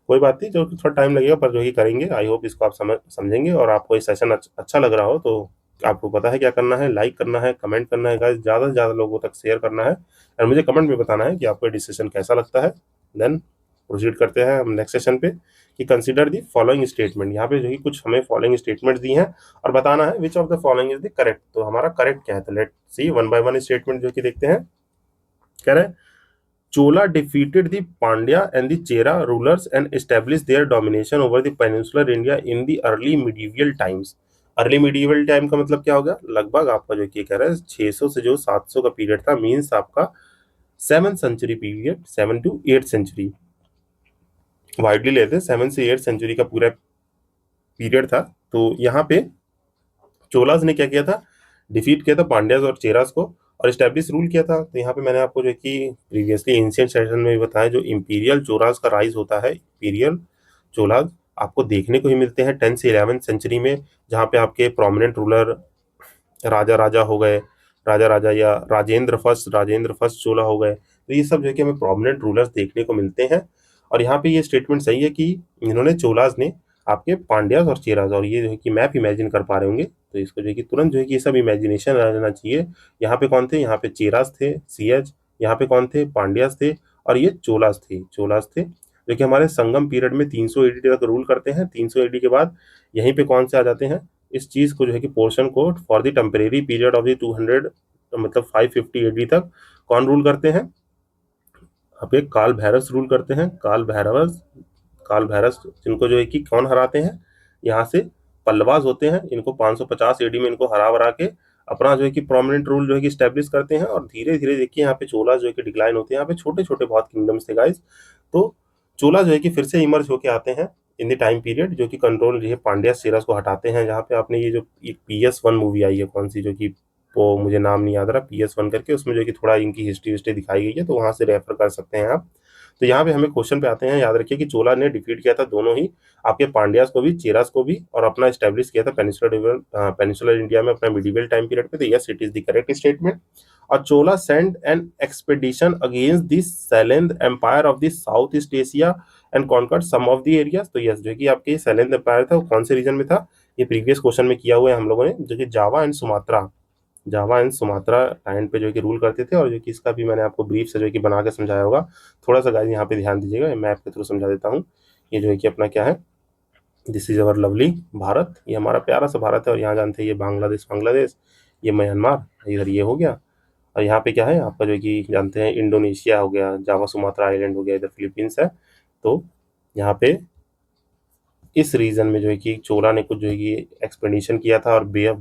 कोई बात नहीं, जो कि थोड़ा टाइम लगेगा पर जो ही करेंगे। आई होप इसको आप समझेंगे, और आपको ये सेशन अच्छा लग रहा हो तो आपको पता है क्या करना है, लाइक करना है, कमेंट करना है गाइस, ज़्यादा से ज़्यादा लोगों तक शेयर करना है, और मुझे कमेंट में बताना है कि आपको ये डिसीजन कैसा लगता है। देन प्रोसीड करते हैं हम नेक्स्ट सेशन पे, कि कंसीडर दी फॉलोइंग स्टेटमेंट। यहाँ पे जो कि कुछ हमें फॉलोइंग स्टेटमेंट दी हैं और बताना है विच of the following is the correct. तो हमारा करेक्ट क्या है, तो let see one by one statement जो कि देखते हैं। कह रहे हैं Chola defeated the Pandya and the Chera rulers and established their domination over the peninsular India in the early medieval times। Early medieval time का मतलब क्या होगा, लगभग आपका जो कि कह रहा है 600 से जो 700 का पीरियड था, मीन्स आपका 7th century period, 7 to 8 century widely लेते हैं, 7 से 8 सेंचुरी का पूरा पीरियड था। तो यहाँ पे चोलास ने क्या किया था, डिफीट किया था पांड्याज और चेरास को, और स्टैब्लिश रूल किया था। तो यहाँ पे मैंने आपको जो कि प्रीवियसली एंशिएंट सेशन में भी बताया, जो इंपीरियल चोलास का राइज होता है, इंपीरियल चोलास आपको देखने को ही मिलते हैं 10 से 11 सेंचुरी में, जहाँ पे आपके प्रोमिनेंट रूलर राजा राजा हो गए, राजा राजा या राजेंद्र फर्स्ट चोला हो गए। तो ये सब जो है कि हमें प्रोमिनेंट रूलर्स देखने को मिलते हैं। और यहाँ पे ये स्टेटमेंट सही है कि इन्होंने चोलास ने आपके पांड्यास और चेरास, और ये जो है कि मैप इमेजिन कर पा रहे होंगे, तो इसको जो है कि तुरंत जो है कि ये सब इमेजिनेशन आ जाना चाहिए। यहाँ पे कौन थे, यहाँ पे चेरास थे सीएच, यहाँ पे कौन थे, पांड्यास थे, और ये चोलास थे जो कि हमारे संगम पीरियड में 300 एडी तक रूल करते हैं। 300 एडी के बाद यहीं पे कौन से आ जाते हैं, इस चीज को जो है कि पोर्शन को for the temporary period of the 200 मतलब 550 एडी तक कौन रूल करते हैं, यहाँ पे काल भैरव रूल करते हैं, काल भैरव जिनको जो है कि कौन हराते हैं, यहाँ से पल्लवाज होते हैं, इनको 550 एडी में इनको हरा भरा के अपना जो है कि प्रोमिनेंट रूल जो है कि स्टैब्लिश करते हैं। और धीरे धीरे देखिए यहाँ पे चोला जो है कि डिक्लाइन होते हैं, यहाँ पे छोटे छोटे बहुत किंगडम्स थे गाइस। तो चोला जो है कि फिर से इमर्ज होके आते हैं इन द टाइम पीरियड, जो कि कंट्रोल जो है पांड्या सीराज को हटाते हैं। जहाँ पे आपने ये जो एक PS1 मूवी आई है कौन सी, जो कि वो मुझे नाम नहीं याद रहा, PS1 करके, उसमें जो कि थोड़ा इनकी हिस्ट्री विस्ट्री दिखाई गई है, तो वहां से रेफर कर सकते हैं आप। तो यहाँ पे हमें क्वेश्चन पे आते हैं, याद रखिए कि चोला ने डिफीट किया था दोनों ही, आपके पांड्यास को भी, चेरास को भी, और अपना स्टैब्लिश किया था पेनिसुलर इंडिया में अपना मिडिवल टाइम पीरियड पे। तो yes, it is the correct statement. और Chola send an expedition against the Sailendra empire of the South East Asia and conquered some of the areas. तो यस, जो कि आपके सैलेंद एम्पायर था वो कौन से रीजन में था, ये प्रीवियस क्वेश्चन में किया हुआ है हम लोगों ने, जो कि जावा एंड सुमात्रा लैंड पे जो कि रूल करते थे। और जो कि इसका भी मैंने आपको ब्रीफ से जो कि बना के समझाया होगा। थोड़ा सा गाइस यहाँ पे ध्यान दीजिएगा, मैप के थ्रू समझा देता हूँ। ये जो है कि अपना क्या है, this is our lovely Bharat, ये हमारा प्यारा सा भारत है। और यहाँ जानते हैं ये बांग्लादेश, ये म्यांमार, इधर ये हो गया। और यहाँ पे क्या है आपका, जो कि जानते हैं इंडोनेशिया हो गया, जावा सुमात्रा आइलैंड हो गया, इधर फिलीपींस है। तो यहाँ पे इस रीजन में जो है कि चोला ने कुछ जो है कि एक्सपेडिशन किया था, और बे ऑफ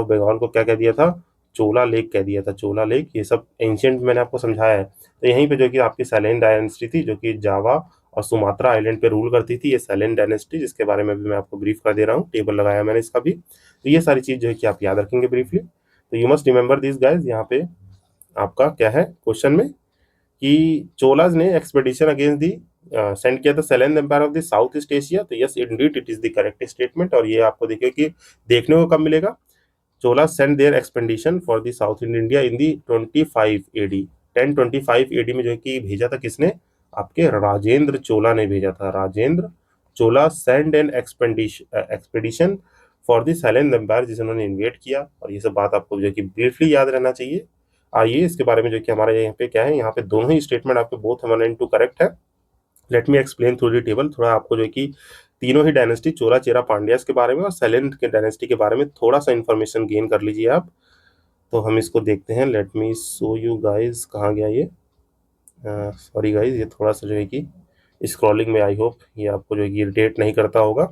बंगाल को क्या कह दिया था, चोला लेक कह दिया था, चोला लेक। ये सब एंशियंट मैंने आपको समझाया है। तो यहीं पे जो कि आपकी सैलेन डायनेस्टी थी, जो कि जावा और सुमात्रा आइलैंड पे रूल करती थी, ये सैलेन डायनेस्टी, जिसके बारे में भी मैं आपको ब्रीफ कर दे रहा हूँ, टेबल लगाया मैंने इसका भी। तो ये सारी चीज जो है कि आप याद रखेंगे ब्रीफली। तो you must remember this guys. यहाँ पे आपका क्या है क्वेश्चन में, कि चोलाज ने एक्सपेडिशन अगेंस्ट दी सेंड किया था Sailendra empire of the South East Asia. तो yes, indeed it is the correct statement. और ये आपको देखिए कि देखने को कब मिलेगा, Chola send their expedition for the south in India in the 25 AD, 1025 AD में जो है कि भेजा था किसने, आपके राजेंद्र चोला ने भेजा था। Rajendra Chola send an expedition for the Sailendra empire, जिसे उन्होंने इन्वेट किया। और ये सब बात आपको जो है कि ब्रीफली याद रहना चाहिए। आइए इसके बारे में जो कि हमारे यहाँ पे क्या है, यहाँ पे दोनों ही स्टेटमेंट आपके बोथ 1 and 2 करेक्ट है। Let me explain through the table, थोड़ा आपको जो है कि तीनों ही डायनेस्टी चोला चेरा पांड्यास के बारे में और सैलेंड के डायनेस्टी के बारे में थोड़ा सा इन्फॉर्मेशन गेन कर लीजिए आप। तो हम इसको देखते हैं, late me show you guys, कहाँ गया ये, सॉरी गाइस, ये थोड़ा सा जो है कि स्क्रॉलिंग में, आई होप ये आपको जो है कि इरिटेट नहीं करता होगा।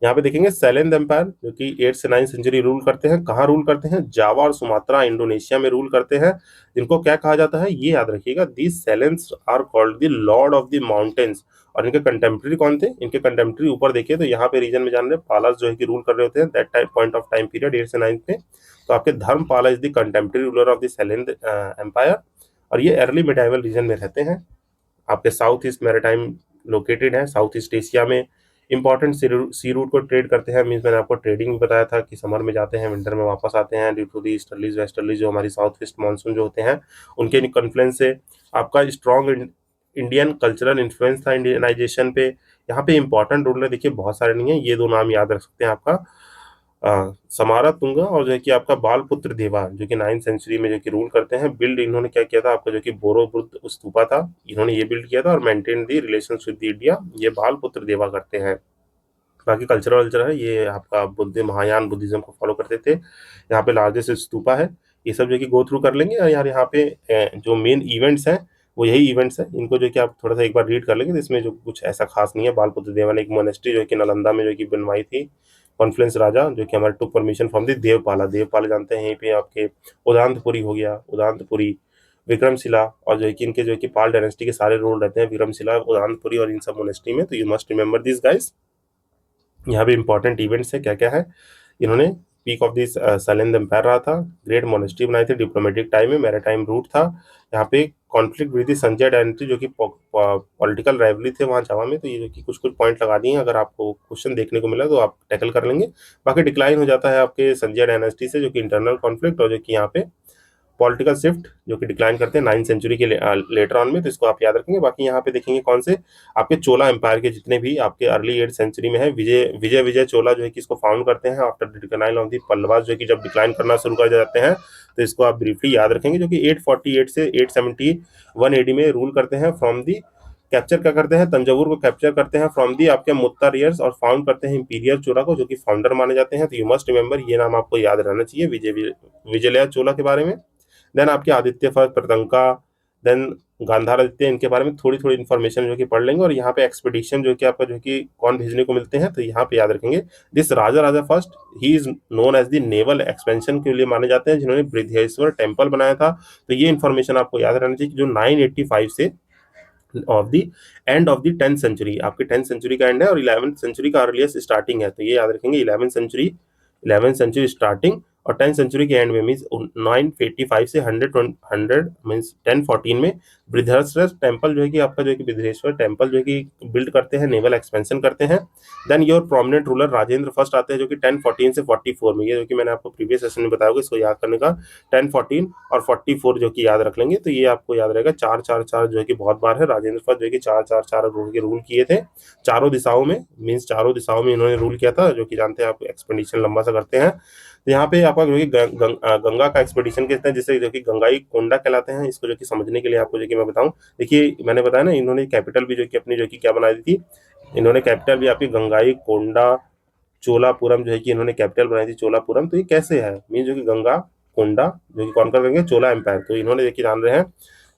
यहाँ पे देखेंगे सैलेंद एम्पायर जो कि 8 से 9 सेंचुरी रूल करते हैं, कहाँ रूल करते हैं, जावा और सुमात्रा इंडोनेशिया में रूल करते हैं। जिनको क्या कहा जाता है, ये याद रखिएगा, these Shailendras are called the lord of the mountains. और इनके कंटेम्प्रेरी कौन थे, इनके कंटेम्प्रेरी ऊपर देखिए तो यहाँ पे रीजन में जान रहे पालास जो है कि रूल कर रहे होते हैं that time point of time period 8 से 9 में। तो आपके Dharmapala is the contemporary ruler of the Sailendra empire. और ये अर्ली मिडाइवल रीजन में रहते हैं, आपके साउथ ईस्ट मैरिटाइम लोकेटेड है, साउथ ईस्ट एशिया में। इंपॉर्टेंट सी रूट को ट्रेड करते हैं, मीन्स मैंने आपको ट्रेडिंग भी बताया था कि समर में जाते हैं, विंटर में वापस आते हैं, due to the easterlies westerlies जो हमारी साउथ वेस्ट मानसून जो होते हैं उनके कन्फ्लुएंस से। आपका स्ट्रॉन्ग इंडियन कल्चरल इन्फ्लुएंस था इंडियनाइजेशन पे। यहाँ पे इंपॉर्टेंट रूलर देखिए बहुत सारे नहीं है, ये दो नाम याद रख सकते हैं आपका, समारा तुंगा और जो है कि आपका बालपुत्र देवा, जो कि 9th सेंचुरी में जो कि रूल करते हैं। बिल्ड इन्होंने क्या किया था, आपका जो कि बोरो बुद्ध स्तूपा था, इन्होंने ये बिल्ड किया था और maintain the relation with India, ये बालपुत्र देवा करते हैं। बाकी कल्चर है, ये आपका बुद्ध महायान बुद्धिज्म को फॉलो करते थे। यहाँ पे लार्जेस्ट स्तूपा है, ये सब जो कि गो थ्रू कर लेंगे। और यार यहाँ पे जो मेन इवेंट्स हैं वो यही इवेंट्स हैं, इनको जो कि आप थोड़ा सा एक बार रीड कर लेंगे, तो इसमें जो कुछ ऐसा खास नहीं है। बालपुत्र देवा ने एक मोनेस्ट्री जो कि नालंदा में जो कि बनवाई थी, कॉन्फ्लुएंस राजा जो कि हमारे टुक परमिशन फ्रॉम द देवपाला जानते हैं। यहीं पे आपके उदांतपुरी हो गया, उदांतपुरी, विक्रमशिला, और जो है कि इनके जो है कि पाल डायनेस्टी के सारे रूल रहते हैं विक्रमशिला, उदांतपुरी और इन सब मोनेस्ट्री में। तो you must remember this guys. यहाँ पे इंपॉर्टेंट इवेंट्स है, क्या क्या है, इन्होंने पीक ऑफ दिस सैलेंद एम्पायर रहा था, ग्रेट मोनेस्ट्री बनाई थी, डिप्लोमेटिक टाइम में मैरीटाइम रूट था। यहाँ पे कॉन्फ्लिक्ट हुई थी संजय डायनेस्टी, जो कि पॉलिटिकल राइवली थे वहाँ जावा में। तो ये जो कि कुछ कुछ पॉइंट लगा दिए हैं, अगर आपको क्वेश्चन देखने को मिला तो आप टैकल कर लेंगे। बाकी डिक्लाइन हो जाता है आपके संजय डायनेस्टी से, जो कि इंटरनल कॉन्फ्लिक्ट, और जो कि यहाँ पे पॉलिटिकल शिफ्ट जो कि डिक्लाइन करते हैं 9th सेंचुरी के लेटर ऑन में। तो इसको आप याद रखेंगे। बाकी यहाँ पे देखेंगे कौन से आपके चोला एम्पायर के जितने भी आपके अर्ली 8th सेंचुरी में है, विजय चोला जो है कि इसको फाउंड करते हैं after the decline of the Pallavas, जो कि जब डिक्लाइन करना शुरू कर जाते हैं। तो इसको आप ब्रीफली याद रखेंगे, जो कि 848 से 871 एडी में रूल करते हैं फ्रॉम दी, कैप्चर क्या करते हैं, तंजावुर को कैप्चर करते हैं फ्रॉम दी आपके मुत्तर ईयर्स, और फाउंड करते हैं इंपीरियल चोला को, जो कि फाउंडर माने जाते हैं। तो यू मस्ट रिमेंबर, ये नाम आपको याद रहना चाहिए विजयलया चोला के बारे में। देन आपके आदित्य फर्स्ट प्रतंका, देन गांधारादित्य, इनके बारे में थोड़ी थोड़ी इन्फॉर्मेशन जो कि पढ़ लेंगे। और यहाँ पे एक्सपेडिशन जो कि आपका जो कि कौन भेजने को मिलते हैं, तो यहाँ पे याद रखेंगे this Raja Raja first, he is known as the naval expansion के लिए माने जाते हैं, जिन्होंने बृहदेश्वर टेम्पल बनाया था। तो ये इन्फॉर्मेशन आपको याद रहना चाहिए कि जो 985 से of the end of the 10th century, आपके 10th सेंचुरी का एंड है और 11th सेंचुरी का अर्लीस्ट स्टार्टिंग है। तो ये याद रखेंगे 11th सेंचुरी स्टार्टिंग और 10th सेंचुरी के एंड में मीन्स 985 से 100 मीन्स 1014 में बृहदेश्वर टेम्पल जो है कि आपका जो है कि बृहदेश्वर टेम्पल जो है कि बिल्ड करते हैं, नेवल एक्सपेंशन करते हैं। Then your prominent ruler Rajendra first आते हैं जो कि 1014 से 44 में, ये जो कि मैंने आपको प्रीवियस सेशन में बताया होगा, इसको याद करने का 1014 और 44 जो कि याद रख लेंगे। तो ये आपको याद रहेगा, 444 जो है कि बहुत बार है, राजेंद्र फर्स्ट जो है कि 444 रूल किए थे चारों दिशाओं में, मीन्स चारों दिशाओं में इन्होंने रूल किया था, जो कि जानते हैं आप एक्सपेडिशन लंबा सा करते हैं। तो यहाँ पे आपका जो कि गंगा का एक्सपेडिशन कहते हैं, जिसे जो कि गंगाई कोंडा कहलाते हैं। इसको जो कि समझने के लिए आपको जो कि मैं बताऊं, देखिए मैंने बताया ना, इन्होंने कैपिटल भी जो कि अपनी जो कि क्या बनाई थी, इन्होंने कैपिटल भी आपकी गंगाई कोंडा चोलापुरम जो है कि इन्होंने कैपिटल बनाई थी चोलापुरम। तो ये कैसे है, मीन जो कि गंगा कोंडा जो कि कॉन्कर करेंगे चोला एम्पायर, तो इन्होंने देखिए जान रहे हैं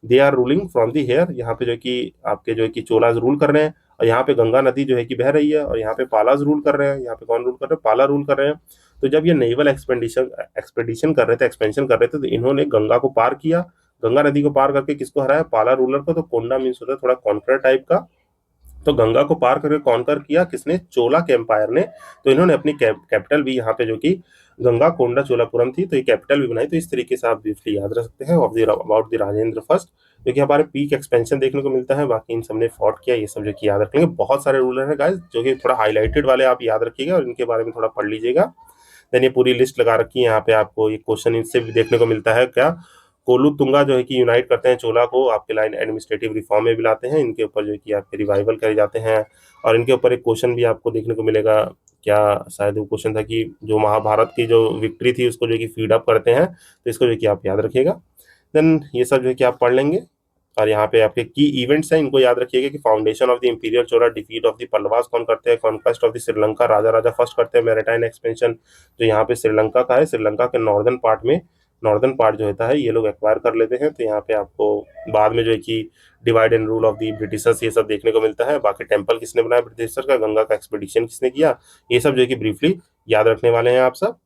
they are ruling from the here, यहाँ पे जो कि आपके जो है कि चोलाज रूल कर रहे हैं, और यहाँ पे गंगा नदी जो है कि बह रही है, और यहाँ पे पालाज रूल कर रहे हैं। यहाँ पे कौन रूल कर रहे हैं, पाला रूल कर रहे हैं। तो जब ये नेवल एक्सपेडिशन कर रहे थे, एक्सपेंशन कर रहे थे, तो इन्होंने गंगा को पार किया, गंगा नदी को पार करके किसको हराया, पाला रूलर को। तो कोंडा मीन्स होता है थोड़ा कॉन्कर टाइप का। तो गंगा को पार करके कॉन्कर किया किसने, चोला के एम्पायर ने। तो इन्होंने अपनी कैपिटल भी यहाँ पे जो कि गंगा कोंडा चोलापुरम थी, तो ये कैपिटल भी बनाई। तो इस तरीके से आप ब्रीफली याद रख सकते हैं of the about the Rajendra first, जो कि हमारे पीक एक्सपेंशन देखने को मिलता है। बाकी इन सबने फॉट किया, ये सब जो कि याद रखेंगे। बहुत सारे रूलर हैं गाइस जो कि थोड़ा हाईलाइटेड वाले आप याद रखिएगा और इनके बारे में थोड़ा पढ़ लीजिएगा। देन ये पूरी लिस्ट लगा रखी है यहाँ पे, आपको ये क्वेश्चन इनसे भी देखने को मिलता है क्या, कोलुतुंगा जो है कि यूनाइट करते हैं चोला को, आपके लाइन एडमिनिस्ट्रेटिव रिफॉर्म में भी लाते हैं, इनके ऊपर जो है कि आपके रिवाइवल करे जाते हैं। और इनके ऊपर एक क्वेश्चन भी आपको देखने को मिलेगा, क्या शायद वो क्वेश्चन था कि जो महाभारत की जो विक्ट्री थी उसको जो है कि फीड अप करते हैं, तो इसको जो है कि आप याद रखिएगा। देन ये सब जो है कि आप पढ़ लेंगे। और यहाँ पे आपके की इवेंट्स हैं, इनको याद रखिएगा कि foundation of the imperial Chola, defeat of the Pallavas कौन करते हैं, conquest of the Sri Lanka Raja Raja first करते हैं, मैरिटाइम एक्सपेंशन जो यहाँ पे श्रीलंका का है, श्रीलंका के नॉर्दर्न पार्ट में, नॉर्दर्न पार्ट जो होता है ये लोग एक्वायर कर लेते हैं। तो यहाँ पे आपको बाद में जो है कि divide and rule of the Britishers ये सब देखने को मिलता है। बाकी टेम्पल किसने बनाया ब्रिटिशर्स का, गंगा का एक्सपेडिशन किसने किया, ये सब जो है कि ब्रीफली याद रखने वाले हैं आप सब।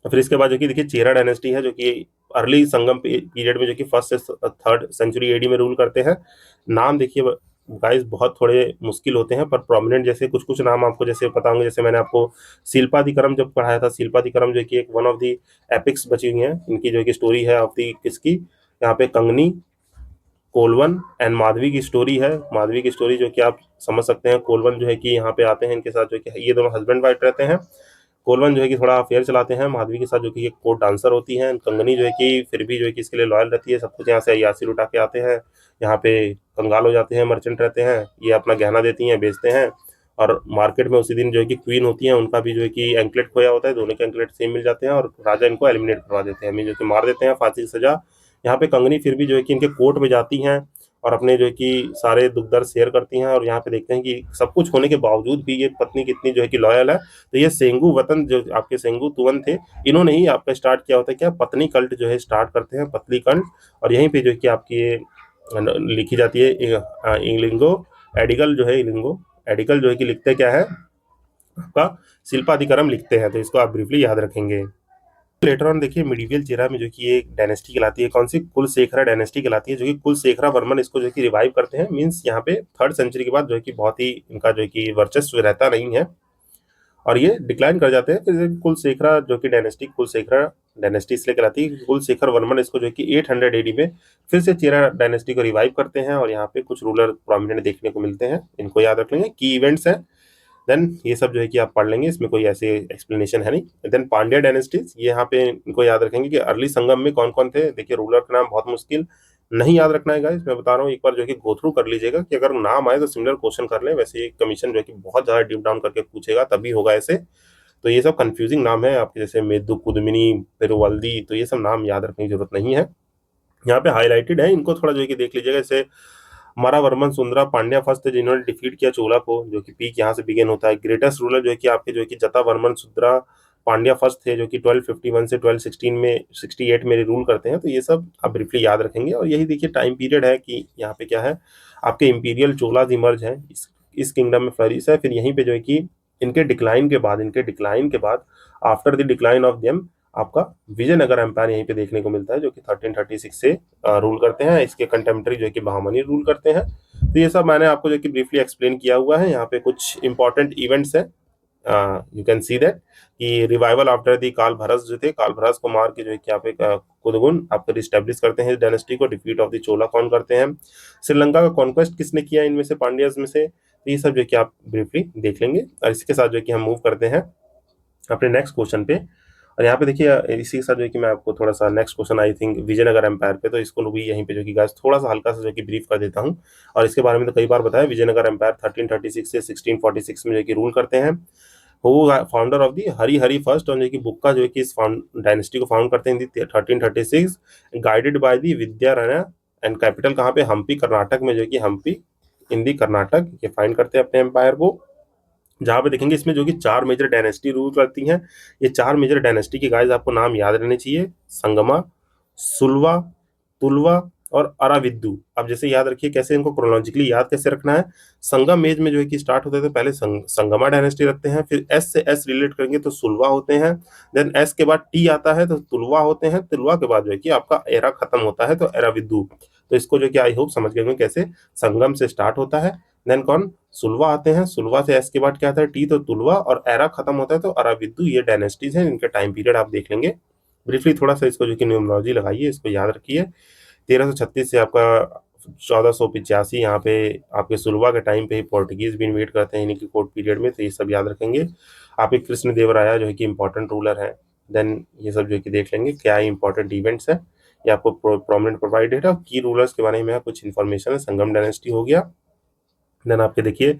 फिर इसके बाद जो कि देखिए चेरा डायनेस्टी है, जो कि अर्ली संगम पीरियड में जो कि फर्स्ट से 3rd सेंचुरी एडी में रूल करते हैं। नाम देखिए गाइस बहुत थोड़े मुश्किल होते हैं, पर प्रोमिनेंट जैसे कुछ कुछ नाम आपको जैसे पता होंगे। जैसे मैंने आपको शिल्पादिकरम जब पढ़ाया था, शिल्पादिकरम जो कि एक वन ऑफ दी एपिक्स बची हुई है, इनकी जो कि स्टोरी है ऑफ दी किसकी, यहाँ पे कंगनी, कोलवन एंड माधवी की स्टोरी है। माधवी की स्टोरी जो कि आप समझ सकते हैं, कोलवन जो है कि यहाँ पे आते हैं, इनके साथ जो कि ये दोनों हस्बैंड वाइफ रहते हैं। कोलवन जो है कि थोड़ा अफेयर चलाते हैं माधवी के साथ, जो कि एक कोर्ट डांसर होती हैं। कंगनी जो है कि फिर भी जो है कि इसके लिए लॉयल रहती है, सब कुछ यहाँ से अय्यासी लुटा के आते हैं, यहाँ पे कंगाल हो जाते हैं, मर्चेंट रहते हैं, ये अपना गहना देती हैं, बेचते हैं। और मार्केट में उसी दिन जो है कि क्वीन होती है, उनका भी जो है कि एंकलेट खोया होता है, दोनों के एंकलेट सेम मिल जाते हैं, और राजा इनको एलिमिनेट करवा देते हैं, जो कि मार देते हैं, फांसी की सजा। यहाँ पे कंगनी फिर भी जो है कि इनके कोर्ट में जाती हैं और अपने जो है कि सारे दुख दर्द शेयर करती हैं। और यहाँ पे देखते हैं कि सब कुछ होने के बावजूद भी ये पत्नी कितनी जो है कि लॉयल है। तो ये सेंगू वतन जो आपके सेंगू तुवन थे, इन्होंने ही आपका स्टार्ट किया होता है क्या, पत्नी कल्ट जो है स्टार्ट करते हैं, पतली कल्ट। और यहीं पे जो है कि आपकी ये लिखी जाती है इंग्लिंगो एडिकल जो है, इंग्लिंगो एडिकल जो है कि लिखते क्या है आपका शिल्पाधिकरम लिखते हैं। तो इसको आप ब्रीफली याद रखेंगे। लेटर ऑन देखिए मिडिवियल चेरा में जो कि एक डायनेस्टी कहलाती है, कौन सी, कुलशेखरा डायनेस्टी कहलाती है, जो कि कुलशेखरा वर्मन इसको जो कि रिवाइव करते हैं। मींस यहाँ पे 3rd सेंचुरी के बाद जो है कि बहुत ही इनका जो है कि वर्चस्व रहता नहीं है और ये डिक्लाइन कर जाते हैं। फिर कुलशेखरा जो कि डायनेस्टी, कुलशेखरा डायनेस्टी इसलिए कहलाती है कि कुलशेखर वर्मन इसको जो है कि 800 एडी में फिर से चेरा डायनेस्टी को रिवाइव करते हैं। और यहाँ पे कुछ रूलर प्रोमिनेंट देखने को मिलते हैं, इनको याद रख लेंगे, की इवेंट्स हैं। देन ये सब जो है कि आप पढ़ लेंगे, इसमें कोई ऐसे एक्सप्लेनेशन है नहीं। देन पांड्या डायनेस्टीज, ये यहाँ पे इनको याद रखेंगे कि अर्ली संगम में कौन कौन थे। देखिए रूलर का नाम बहुत मुश्किल नहीं याद रखना है गाइस, मैं बता रहा हूँ, एक बार जो है कि गो थ्रू कर लीजिएगा कि अगर नाम आए तो सिमिलर क्वेश्चन कर लें। वैसे ये कमीशन जो है कि बहुत ज्यादा डीप डाउन करके पूछेगा तभी होगा ऐसे। तो ये सब कंफ्यूजिंग नाम है आपके, जैसे मेदु कुदमिनी पेरुवल्दी, तो ये सब नाम याद रखने की जरूरत नहीं है। यहाँ पे हाईलाइटेड है, इनको थोड़ा जो है कि देख लीजिएगा। जैसे मरावर्मन सुंदरा पांड्या फर्स्ट थे जिन्होंने डिफीट किया चोला को, जो कि पीक यहाँ से बिगेन होता है। ग्रेटेस्ट रूलर जो है कि आपके जो है कि जता वर्मन सुंदरा पांड्या फर्स्ट थे जो कि 1251 से 1216 में 68 में रूल करते हैं। तो ये सब आप ब्रीफली याद रखेंगे। और यही देखिए टाइम पीरियड है कि यहाँ पे क्या है, आपके इंपीरियल चोलाज इमर्ज हैं, इस किंगडम में फ्लरिश है। फिर यहीं पे जो है कि इनके डिक्लाइन के बाद after the decline of them आपका विजयनगर एम्पायर यहीं पे देखने को मिलता है, जो कि 1336 से रूल करते हैं। इसके कंटेम्प्रेरी जो है कि बहामनी रूल करते हैं। तो ये सब मैंने आपको जो कि ब्रीफली एक्सप्लेन किया हुआ है। यहाँ पे कुछ इंपॉर्टेंट इवेंट्स हैं, यू कैन सी दैट कि रिवाइवल आफ्टर दी काल भरस जो थे, काल भरस को मार के जो है कि यहाँ पे कुदगुन आपको रिस्टेब्लिश करते हैं डायनेस्टी को, डिफीट ऑफ द चोला कौन करते हैं, श्रीलंका का कॉन्क्वेस्ट किसने किया इनमें से, पांड्याज में से। तो ये सब जो है कि आप ब्रीफली देख लेंगे। और इसके साथ जो है कि हम मूव करते हैं अपने नेक्स्ट क्वेश्चन पे। और यहाँ पे देखिए इसी के साथ जो है कि मैं आपको थोड़ा सा next question I think Vijayanagar empire पे, तो इसको भी यहीं पे जो कि गाइस थोड़ा सा हल्का सा जो कि ब्रीफ कर देता हूँ। और इसके बारे में तो कई बार बताया, विजयनगर एम्पायर 1336 से 1646 में जो कि रूल करते हैं। वो founder of the Hari Hari first, और जो कि बुक्का जो है कि इस डायनेस्टी को फाउंड करते हैं 1336, guided by the Vidya Rana. And capital कहाँ पे, हम्पी कर्नाटक में, जो कि हम्पी इन दी कर्नाटक ये फाइंड करते हैं अपने एम्पायर को। जहां पे देखेंगे इसमें जो कि 4 मेजर डायनेस्टी रूल करती हैं। ये 4 मेजर डायनेस्टी के गाइस आपको नाम याद रहने चाहिए, संगमा, सुलवा, तुलवा और अराविद्दु। अब जैसे याद रखिए कैसे इनको क्रोनोलॉजिकली याद कैसे रखना है। संगम एज में जो है कि स्टार्ट होते थे पहले संगमा डायनेस्टी रखते हैं, फिर एस से एस रिलेट करेंगे तो सुलवा होते हैं, देन एस के बाद टी आता है तो तुलवा होते हैं, तुलवा के बाद जो है कि आपका एरा खत्म होता है तो एराविद्दु। तो इसको जो कि आई होप समझ गए होंगे कैसे संगम से स्टार्ट होता है, देन कौन, सुलवा आते हैं, सुलवा से एस के बाद क्या आता है, टी तो तुलवा, और एरा खत्म होता है तो अराविद्दु। ये डायनेस्टीज हैं, इनके टाइम पीरियड आप देख लेंगे ब्रीफली। थोड़ा सा इसको जो कि न्यूमरोलॉजी लगाइए, इसको याद रखिए। 1336 से आपका 1485 यहाँ पे आपके सुलवा के टाइम पे ही पोर्टुगीज भी इन्वेट करते हैं इन्हीं के कोर्ट पीरियड में, तो ये सब याद रखेंगे। आपके कृष्ण देवराया जो है कि इंपॉर्टेंट रूलर है, देन ये सब जो है कि देख लेंगे क्या इंपॉर्टेंट इवेंट्स है, ये आपको प्रोमिनेंट प्रोवाइडेड है। की रूलर्स के बारे में कुछ इन्फॉर्मेशन है, संगम डायनेस्टी हो गया। देन आपके देखिए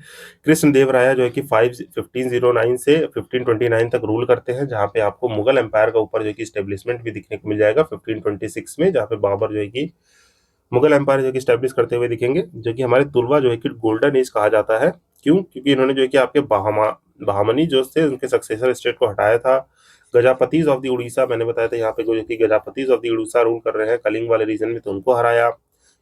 कृष्ण देव राया जो है कि 1509 से 1529 तक रूल करते हैं, जहाँ पे आपको मुगल एम्पायर का ऊपर जो है कि स्टेब्लिशमेंट भी दिखने को मिल जाएगा 1526 में, जहाँ पे बाबर जो है कि मुगल एम्पायर जो है कि स्टेब्लिश करते हुए दिखेंगे। जो कि हमारे तुलवा जो है कि गोल्डन एज कहा जाता है, क्यों, क्योंकि इन्होंने जो है कि आपके बहामनी जो थे उनके सक्सेसर स्टेट को हटाया था। गजापतिज ऑफ द उड़ीसा मैंने बताया था, यहाँ पे जो है कि गजापतिज ऑफ द उड़ीसा रूल कर रहे हैं कलिंग वाले रीजन में, तो उनको हराया।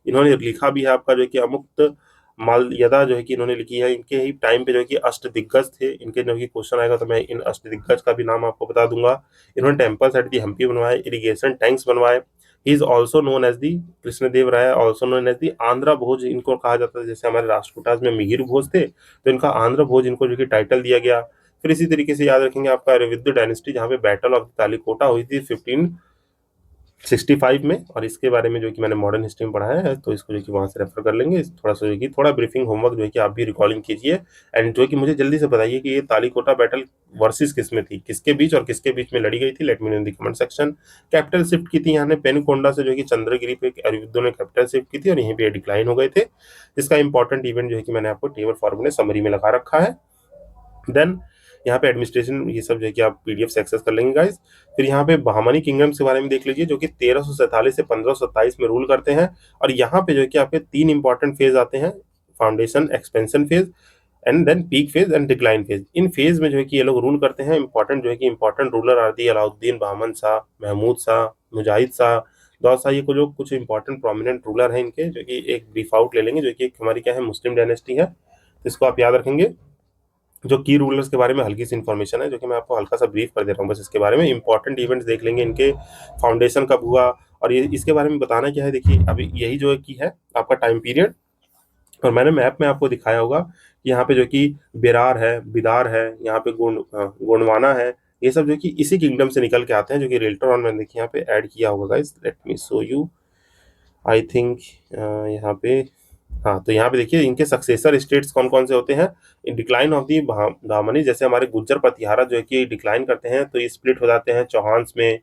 इन्होंने लिखा भी है आपका जो है कि अमुक्त माल्यदा जो है कि इन्होंने लिखी है। इनके ही टाइम पे जो है कि अष्ट दिग्गज थे, इनके जो कि क्वेश्चन आएगा तो मैं इन अष्ट दिग्गज का भी नाम आपको बता दूंगा। इन्होंने टेम्पल्स एट दी हम्पी बनवाए, इरिगेशन टैंक्स बनवाए। He is also known as the Krishnadeva Raya, also known as the Andhra Bhoja इनको कहा जाता है। जैसे हमारे राष्ट्रकूटाज में मिहिर भोज थे, तो इनका आंध्र भोज इनको जो कि टाइटल दिया गया। फिर इसी तरीके से याद रखेंगे आपका अरविंद डायनेस्टी, जहाँ पे बैटल ऑफ तालिकोटा हुई थी 1565 में, और इसके बारे में जो कि मैंने मॉडर्न हिस्ट्री में पढ़ाया है, तो इसको जो कि वहां से रेफर कर लेंगे। थोड़ा सा जो कि थोड़ा ब्रीफिंग होमवर्क जो है कि आप भी रिकॉर्डिंग कीजिए, एंड जो कि मुझे जल्दी से बताइए कि ये तालिकोटा बैटल वर्सेस किस में थी, किसके बीच और किसके बीच में लड़ी गई थी। Late me know in the comment section. Capital shift की थी यहाँ ने पेनुकोंडा से, जो कि चंद्रगिरी पे अरविंदो ने कैपिटल शिफ्ट की थी, और यहीं पे डिक्लाइन हो गए थे। इसका इंपॉर्टेंट इवेंट जो है कि मैंने आपको टेबल फॉर्म में समरी में लगा रखा है। देन यहाँ पे एडमिनिस्ट्रेशन ये सब जो है कि आप पीडीएफ से एक्सेस कर लेंगे गाइस। फिर यहाँ पे बहामनी किंगडम्स के बारे में देख लीजिए, जो कि 1347 से 1527 में रूल करते हैं। और यहाँ पे जो है कि आपके 3 इंपॉर्टेंट फेज आते हैं, foundation, expansion phase and then peak phase and decline phase. इन फेज में जो है कि ये लोग रूल करते हैं। इंपॉर्टेंट जो है कि important ruler are the Alauddin, Bahman Shah, Mahmud Shah, Mujahid Shah, Daud Shah. ये को जो कुछ इंपॉर्टेंट प्रोमिनेंट रूलर हैं इनके, जो कि एक ब्रीफ आउट ले लेंगे, जो कि हमारी क्या है, मुस्लिम डायनेस्टी है, तो इसको आप याद रखेंगे। जो की रूलर्स के बारे में हल्की सी इन्फॉर्मेशन है, जो कि मैं आपको हल्का सा ब्रीफ कर दे रहा हूँ बस इसके बारे में। इंपॉर्टेंट इवेंट्स देख लेंगे इनके, फाउंडेशन कब हुआ, और ये इसके बारे में बताना क्या है। देखिए अभी यही जो है कि है आपका टाइम पीरियड, और मैंने मैप में आपको दिखाया होगा कि यहाँ पे जो कि बेरार है, बिदार है, यहाँ पे गोंडवाना है, ये सब जो कि इसी किंगडम से निकल के आते हैं, जो कि रेल्टर ऑन मैंने देखिए यहाँ पे ऐड किया होगा guys. Late me show you, I think यहाँ पे, हाँ, तो यहाँ पे देखिए इनके सक्सेसर स्टेट्स कौन कौन से होते हैं। डिक्लाइन ऑफ दी बहामनी, जैसे हमारे गुज्जर पतिहारा जो है कि डिक्लाइन करते हैं, तो ये स्प्लिट हो जाते हैं चौहान्स में,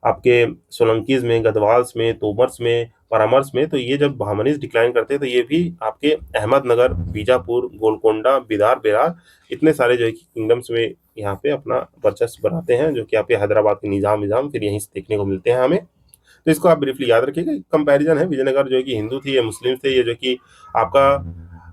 आपके सोलंकीज में, गढ़वाल्स में, तोमर्स में, परामर्स में। तो ये जब बहामनीज डिक्लाइन करते हैं तो ये भी आपके अहमदनगर, बीजापुर, गोलकोंडा, बिदार, बेरार, इतने सारे जो है कि किंगडम्स में यहाँ पे अपना वर्चस्व बनाते हैं, जो कि आपके हैदराबाद के निजाम फिर यहीं से देखने को मिलते हैं हमें। तो इसको आप ब्रीफली याद रखिएगा। कंपैरिजन है, विजयनगर जो है कि हिंदू थी, ये मुस्लिम थे, ये जो कि आपका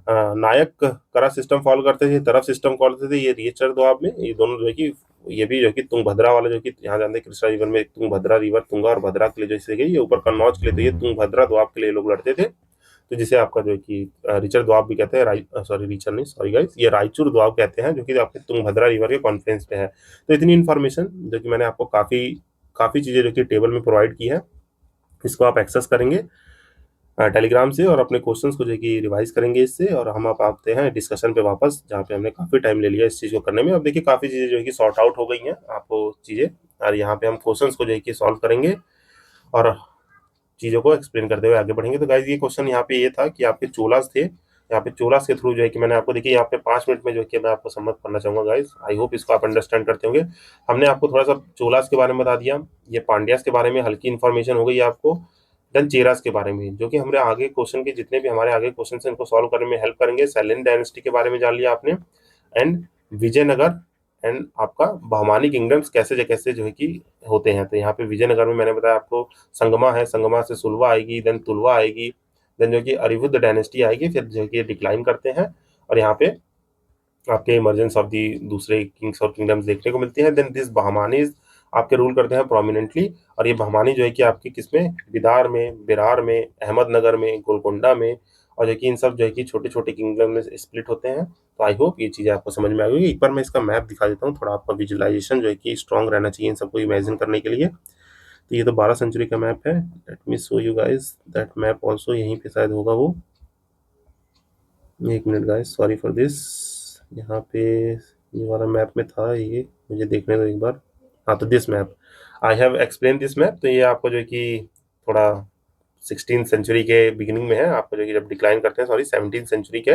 नायक करा सिस्टम फॉलो करते थे, तरफ सिस्टम फॉलो करते थे, ये रिचर दोआब में ये दोनों जो है कि ये भी जो है कि तुंगभद्रा वाला जो कि यहाँ जानते हैं कृष्णा रिवर में तुंगभद्रा रिवर, तुंगा और भद्रा के लिए जैसे गई, ये ऊपर कन्नौज के लिए, तो ये तुंगभद्रा दोआब के लिए लोग लड़ते थे। तो जिसे आपका जो है कि रिचर दोआब भी कहते हैं, सॉरी रिचर नहीं, सॉरी गाइस, ये रायचूर दोआब कहते हैं, जो कि आपके तुंगभद्रा रिवर के कॉन्फ्रेंस पे है। तो इतनी इन्फॉर्मेशन जो कि मैंने आपको काफी काफी चीजें जो कि टेबल में प्रोवाइड की है, इसको आप एक्सेस करेंगे टेलीग्राम से और अपने क्वेश्चंस को जो है कि रिवाइज करेंगे इससे, और हम आप आते हैं डिस्कशन पे वापस, जहाँ पे हमने काफी टाइम ले लिया इस चीज को करने में। अब देखिए काफी चीजें जो है कि सॉर्ट आउट हो गई हैं आपको चीजें, और यहाँ पे हम क्वेश्चंस को जो है कि सॉल्व करेंगे और चीजों को एक्सप्लेन करते हुए आगे बढ़ेंगे। तो गाइज ये क्वेश्चन यहाँ पे ये था कि आपके चोलास थे, यहाँ पे चोलास के थ्रू जो है कि मैंने आपको, देखिए यहाँ पे 5 मिनट में जो है कि मैं आपको सम्मत करना चाहूंगा गाइज, आई होप इसको आप अंडरस्टैंड करते होंगे। हमने आपको थोड़ा सा चोलास के बारे में बता दिया, ये पांड्यास के बारे में हल्की इन्फॉर्मेशन हो गई आपको, देन चेरास के बारे में, जो कि हमारे आगे क्वेश्चन के जितने भी हमारे आगे क्वेश्चन है इनको सॉल्व करने में हेल्प करेंगे। सैलिन डायनेस्टी के बारे में जान लिया आपने, एंड विजयनगर, एंड आपका बहमानी किंगडम्स कैसे कैसे जो है कि होते हैं। तो यहाँ पे विजयनगर में मैंने बताया आपको संगमा है, संगमा से सुलवा आएगी, देन तुलवा आएगी, देन जो कि अरिवुद्ध डायनेस्टी आएगी, फिर जो है कि डिक्लाइन करते हैं, और यहाँ पे आपके इमर्जेंस ऑफ दी दूसरे किंग्स और किंगडम्स देखने को मिलती हैं। देन दिस बहमानीज आपके रूल करते हैं प्रोमिनेंटली, और ये बहमानी जो है कि आपके किसमें, बिदार में, बिरार में, अहमदनगर में, गोलकोंडा में, और जो कि इन सब जो है कि छोटे छोटे किंगडम में स्प्लिट होते हैं। तो आई होप ये चीज़ें आपको समझ में आ गई। एक बार मैं इसका मैप दिखा देता हूँ, थोड़ा आपका विजुअलाइजेशन जो है कि स्ट्रॉन्ग रहना चाहिए इन सबको इमेजिन करने के लिए। तो ये तो 12 सेंचुरी का मैप है, let me show you guys that map also, यहीं पे शायद होगा वो, एक minute guys, sorry for this, यहाँ पे ये वाला मैप में था, ये मुझे देखने दो एक बार। हाँ, तो this map, I have explain this map. तो ये आपको जो है कि थोड़ा 16 सेंचुरी के बिगिनिंग में है, आपको जो कि जब डिक्लाइन करते हैं, सॉरी 17 सेंचुरी के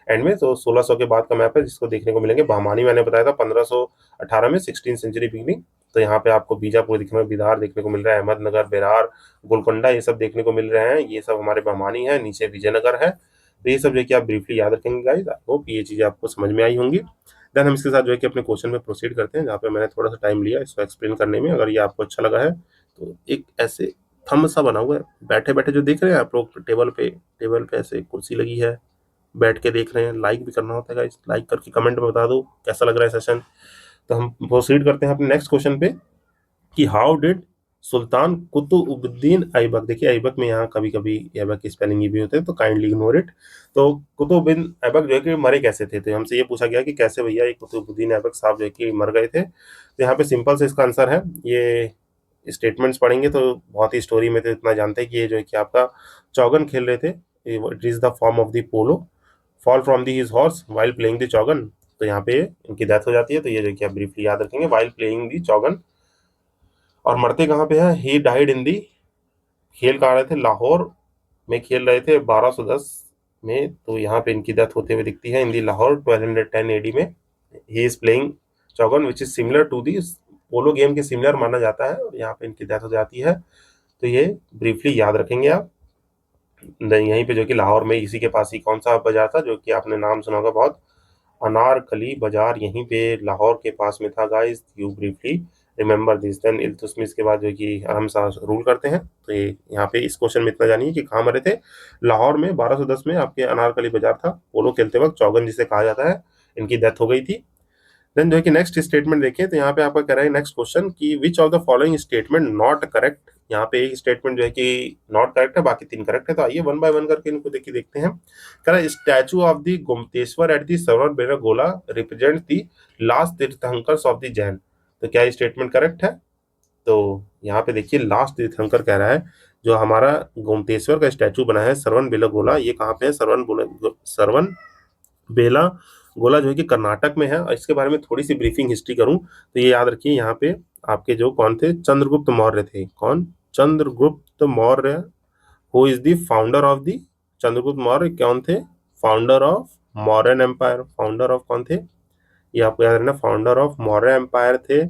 एंड में, तो 1600 के बाद का मैप है जिसको देखने को मिलेंगे। बहमानी मैंने बताया था 1518 में, 16 सेंचुरी बिगिनिंग। तो यहाँ पे आपको बीजापुर दिखने में, बिदार देखने को मिल रहा है, अहमदनगर, बेरार, गोलकोंडा ये सब देखने को मिल रहे हैं, ये सब हमारे बहमानी है, नीचे विजयनगर है। तो ये सब जो है कि आप ब्रीफली याद रखेंगे गाइस, आई होप ये चीज़ें आपको समझ में आई होंगी। देन हम इसके साथ जो है कि अपने क्वेश्चन में प्रोसीड करते हैं, जहाँ पे मैंने थोड़ा सा टाइम लिया इसको एक्सप्लेन करने में। अगर ये आपको अच्छा लगा है तो एक ऐसे थंब सा बना हुआ है, बैठे बैठे जो देख रहे हैं आप लोग टेबल पे ऐसे कुर्सी लगी है, बैठ के देख रहे हैं, लाइक भी करना होता है गाइस, लाइक करके कमेंट में बता दो कैसा लग रहा है सेशन। तो हम प्रोसीड करते हैं अपने नेक्स्ट क्वेश्चन पे कि हाउ डिड सुल्तान कुतुबुद्दीन ऐबक, देखिए ऐबक में यहाँ कभी कभी ऐबक की स्पेलिंग ये भी होते हैं, तो काइंडली इग्नोर इट। तो कुतुबुद्दीन ऐबक जो है कि मरे कैसे थे, तो हमसे ये पूछा गया कि कैसे भैया ये कुतुबुद्दीन ऐबक साहब जो है कि मर गए थे। तो यहाँ पे सिंपल से इसका आंसर है, ये स्टेटमेंट्स पढ़ेंगे तो बहुत ही स्टोरी में तो इतना जानते हैं कि ये जो है कि आपका चौगन खेल रहे थे, it is the form of the polo, fall from the his horse while playing the chaugan. तो यहाँ पे इनकी डेथ हो जाती है, तो ये जो कि आप ब्रीफली याद रखेंगे, वाइल प्लेइंग दी चौगन। और मरते कहाँ पे है, ही डाइड इन दी, खेल कहाँ रहे थे, लाहौर में खेल रहे थे 1210 में, तो यहाँ पे इनकी डेथ होते हुए दिखती है इन दी लाहौर 1210 एडी में। He is playing chaugan which is similar to the polo game के सिमिलर माना जाता है, और यहाँ पे इनकी डेथ हो जाती है। तो ये ब्रीफली याद रखेंगे आप। यहीं पे जो कि लाहौर में इसी के पास ही कौन सा बाजार था जो कि आपने नाम सुना होगा बहुत, अनारकली बाजार, यहीं पे लाहौर के पास में था guys, you briefly remember this. Then Iltutmish के बाद जो कि आराम सा रूल करते हैं। तो ये यहाँ पे इस क्वेश्चन में इतना जानिए कि कहाँ मरे थे, लाहौर में 1210 में आपके अनारकली बाजार था, पोलो खेलते वक्त चौगन जिसे कहा जाता है, इनकी डेथ हो गई थी। देन जो है कि नेक्स्ट स्टेटमेंट देखिए, तो यहाँ पे आपका कह रहा है नेक्स्ट क्वेश्चन कि which of the following statement not correct. यहाँ पे एक स्टेटमेंट जो है कि नॉट करेक्ट है, बाकी 3 करेक्ट है। तो आइए वन बाय वन करके इनको देखिए देखते हैं। कह रहा है statue of the Gommateshwara at the Shravana Belagola represent the last Tirthankaras of the Jain. तो क्या ये स्टेटमेंट करेक्ट है? तो यहाँ पे देखिए लास्ट तीर्थंकर कह रहा है, जो हमारा गोमतेश्वर का स्टैचू बना है सरवन बेलागोला, ये कहाँ पे है, सरवन बेला गोला जो है कि कर्नाटक में है। और इसके बारे में थोड़ी सी ब्रीफिंग हिस्ट्री करूं तो ये याद रखिए, यहाँ पे आपके जो कौन थे, चंद्रगुप्त मौर्य थे। कौन? Chandragupta Maurya, who is the founder of the, Chandragupta Maurya कौन थे, founder of Mauryan empire. Founder of कौन थे, ये आपको याद रखना, फाउंडर ऑफ मौर्य एम्पायर थे।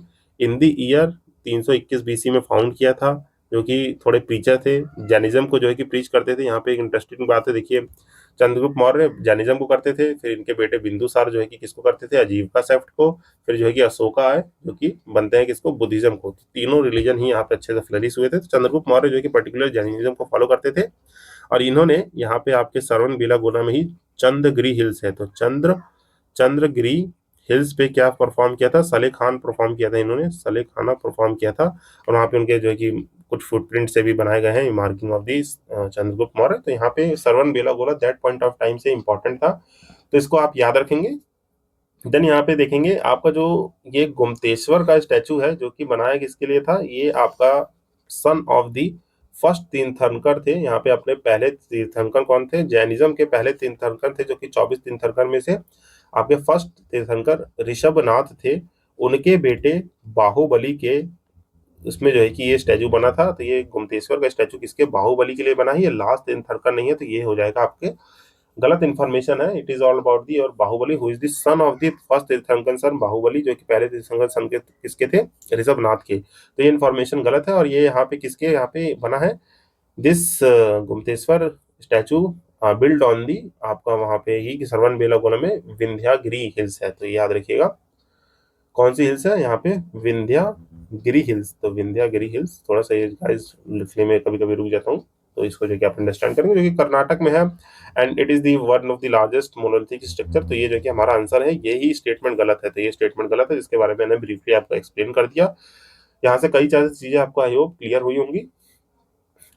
इन द ईयर 321 बीसी में फाउंड किया था, जो कि थोड़े प्रीचर थे, जैनिज्म को जो है कि प्रीच करते थे। यहाँ पे एक इंटरेस्टिंग बात है, देखिए चंद्रगुप्त मौर्य जैनिज्म को करते थे, फिर इनके बेटे बिंदुसार जो है कि किसको करते थे, अजीविका सेफ्ट को, फिर जो है कि अशोका आए जो कि बनते हैं किसको, बुद्धिज्म को। तीनों रिलीजन ही यहाँ पे अच्छे से फ्लरिश हुए थे। तो चंद्रगुप्त मौर्य जो है कि पर्टिकुलर जैनिज्म को फॉलो करते थे, और इन्होंने यहाँ पे आपके सरवन बेलागोला में ही चंद्रगिरी हिल्स है। तो चंद्रगिरी हिल्स पे क्या परफॉर्म किया था? सले खान परफॉर्म किया था, इन्होंने सले खाना परफॉर्म किया था। और वहाँ पे उनके जो है कि कुछ फुटप्रिंट से भी बनाए गए हैं marking of the Chandragupta Maurya. तो यहाँ पे श्रवण Belagola that point of time से इंपॉर्टेंट था, तो इसको आप याद रखेंगे। देन यहाँ पे देखेंगे आपका जो ये गोमतेश्वर का स्टैचू है जो कि बनाया किसके लिए था? ये आपका सन ऑफ दी फर्स्ट तीर्थंकर थे। यहाँ पे अपने पहले तीर्थंकर कौन थे? जैनिज्म के पहले तीर्थंकर थे, जो कि 24 तीर्थंकर में से आपके फर्स्ट तीर्थंकर ऋषभनाथ थे। उनके बेटे बाहुबली के उसमें जो है कि ये स्टैचू बना था। तो ये गोमतेश्वर का स्टैचू किसके? बाहुबली के लिए बना है। ये लास्ट तीर्थंकर नहीं है, तो ये हो जाएगा आपके गलत इन्फॉर्मेशन है। It is all about the और Bahubali who is the son of the first Tirthankara son Baahubali, जो कि पहले तीर्थंकर सन के किसके थे? ऋषभनाथ के। तो ये इन्फॉर्मेशन गलत है। और ये यहाँ पे किसके यहाँ पे बना है? This Gommateshwara statue build on the आपका वहां पे ही श्रवण बेलागोला में विंध्यागिरी हिल्स है। तो ये याद रखिएगा कौन सी हिल्स है यहाँ पे? विंध्यागिरी हिल्स। तो विंध्यागिरी हिल्स, थोड़ा सा ये गाइस लिखने में कभी कभी रुक जाता हूँ, तो इसको जो कि आप अंडरस्टैंड करेंगे, जो कि कर्नाटक में है। And it is the one of the largest monolithic structure. तो ये जो कि हमारा आंसर है, ये ही स्टेटमेंट गलत है। तो ये स्टेटमेंट गलत है, जिसके बारे में मैंने ब्रीफली आपको एक्सप्लेन कर दिया। यहाँ से कई सारी चीजें आपको आई होप क्लियर हुई होंगी।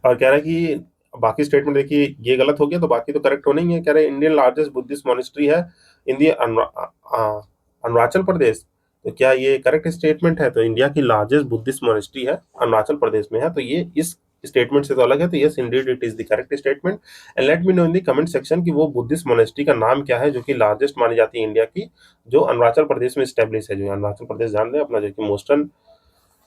और कह रहा है कि बाकी स्टेटमेंट देखिए ये गलत हो गया, तो बाकी तो करेक्ट होना ही है। कह रहे हैं इंडियन लार्जेस्ट बुद्धिस्ट मॉनेस्ट्री है इन दी अरुणाचल प्रदेश। तो क्या ये करेक्ट स्टेटमेंट है? तो इंडिया की लार्जेस्ट बुद्धिस्ट मॉनेस्ट्री है अरुणाचल प्रदेश में है। तो ये इस स्टेटमेंट से तो अलग है। तो yes indeed it is the correct statement. And let me know in the comment section कि वो बुद्धिस्ट मॉनेस्ट्री का नाम क्या है जो कि लार्जेस्ट मानी जाती है इंडिया की, जो अरुणाचल प्रदेश में स्टेब्लिश है। जो अरुणाचल प्रदेश जान रहे हैं अपना, जो कि मोस्टर्न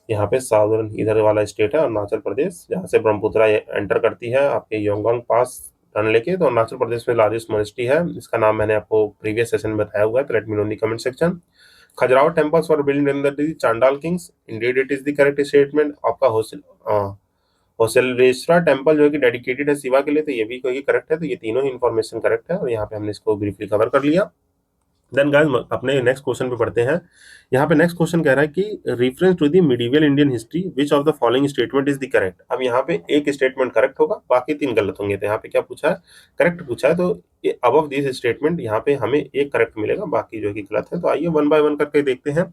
यहाँ पे साउदर्न इधर वाला स्टेट है अरुणाचल प्रदेश, जहाँ से ब्रह्मपुत्रा एंटर करती है आपके योंगोंग पास टर्न लेके। तो अरुणाचल प्रदेश में लार्जेस्ट मोनेस्ट्री है, इसका नाम मैंने आपको प्रीवियस सेशन में बताया हुआ है। तो let me know in the comment section. Khajuraho temples were build in the Chandela kings, indeed it is the correct statement. आपका होसलेश्वरा टेम्पल जो है कि डेडिकेटेड है शिवा के लिए, तो ये भी कोई करेक्ट है। तो ये तीनों ही इन्फॉर्मेशन करेक्ट है, और यहाँ पे हमने इसको ब्रीफली कवर कर लिया। देन गाइस अपने नेक्स्ट क्वेश्चन पे पढ़ते हैं। यहाँ पे नेक्स्ट क्वेश्चन कह रहा है कि reference to the medieval Indian history which of the following statement is the correct. अब यहाँ पे एक स्टेटमेंट करेक्ट होगा, बाकी तीन गलत होंगे। तो यहाँ पे क्या पूछा है? करेक्ट पूछा है। तो ये अबव दिस स्टेटमेंट यहाँ पे हमें एक करेक्ट मिलेगा, बाकी जो है कि गलत है। तो आइए वन बाय वन करके देखते हैं।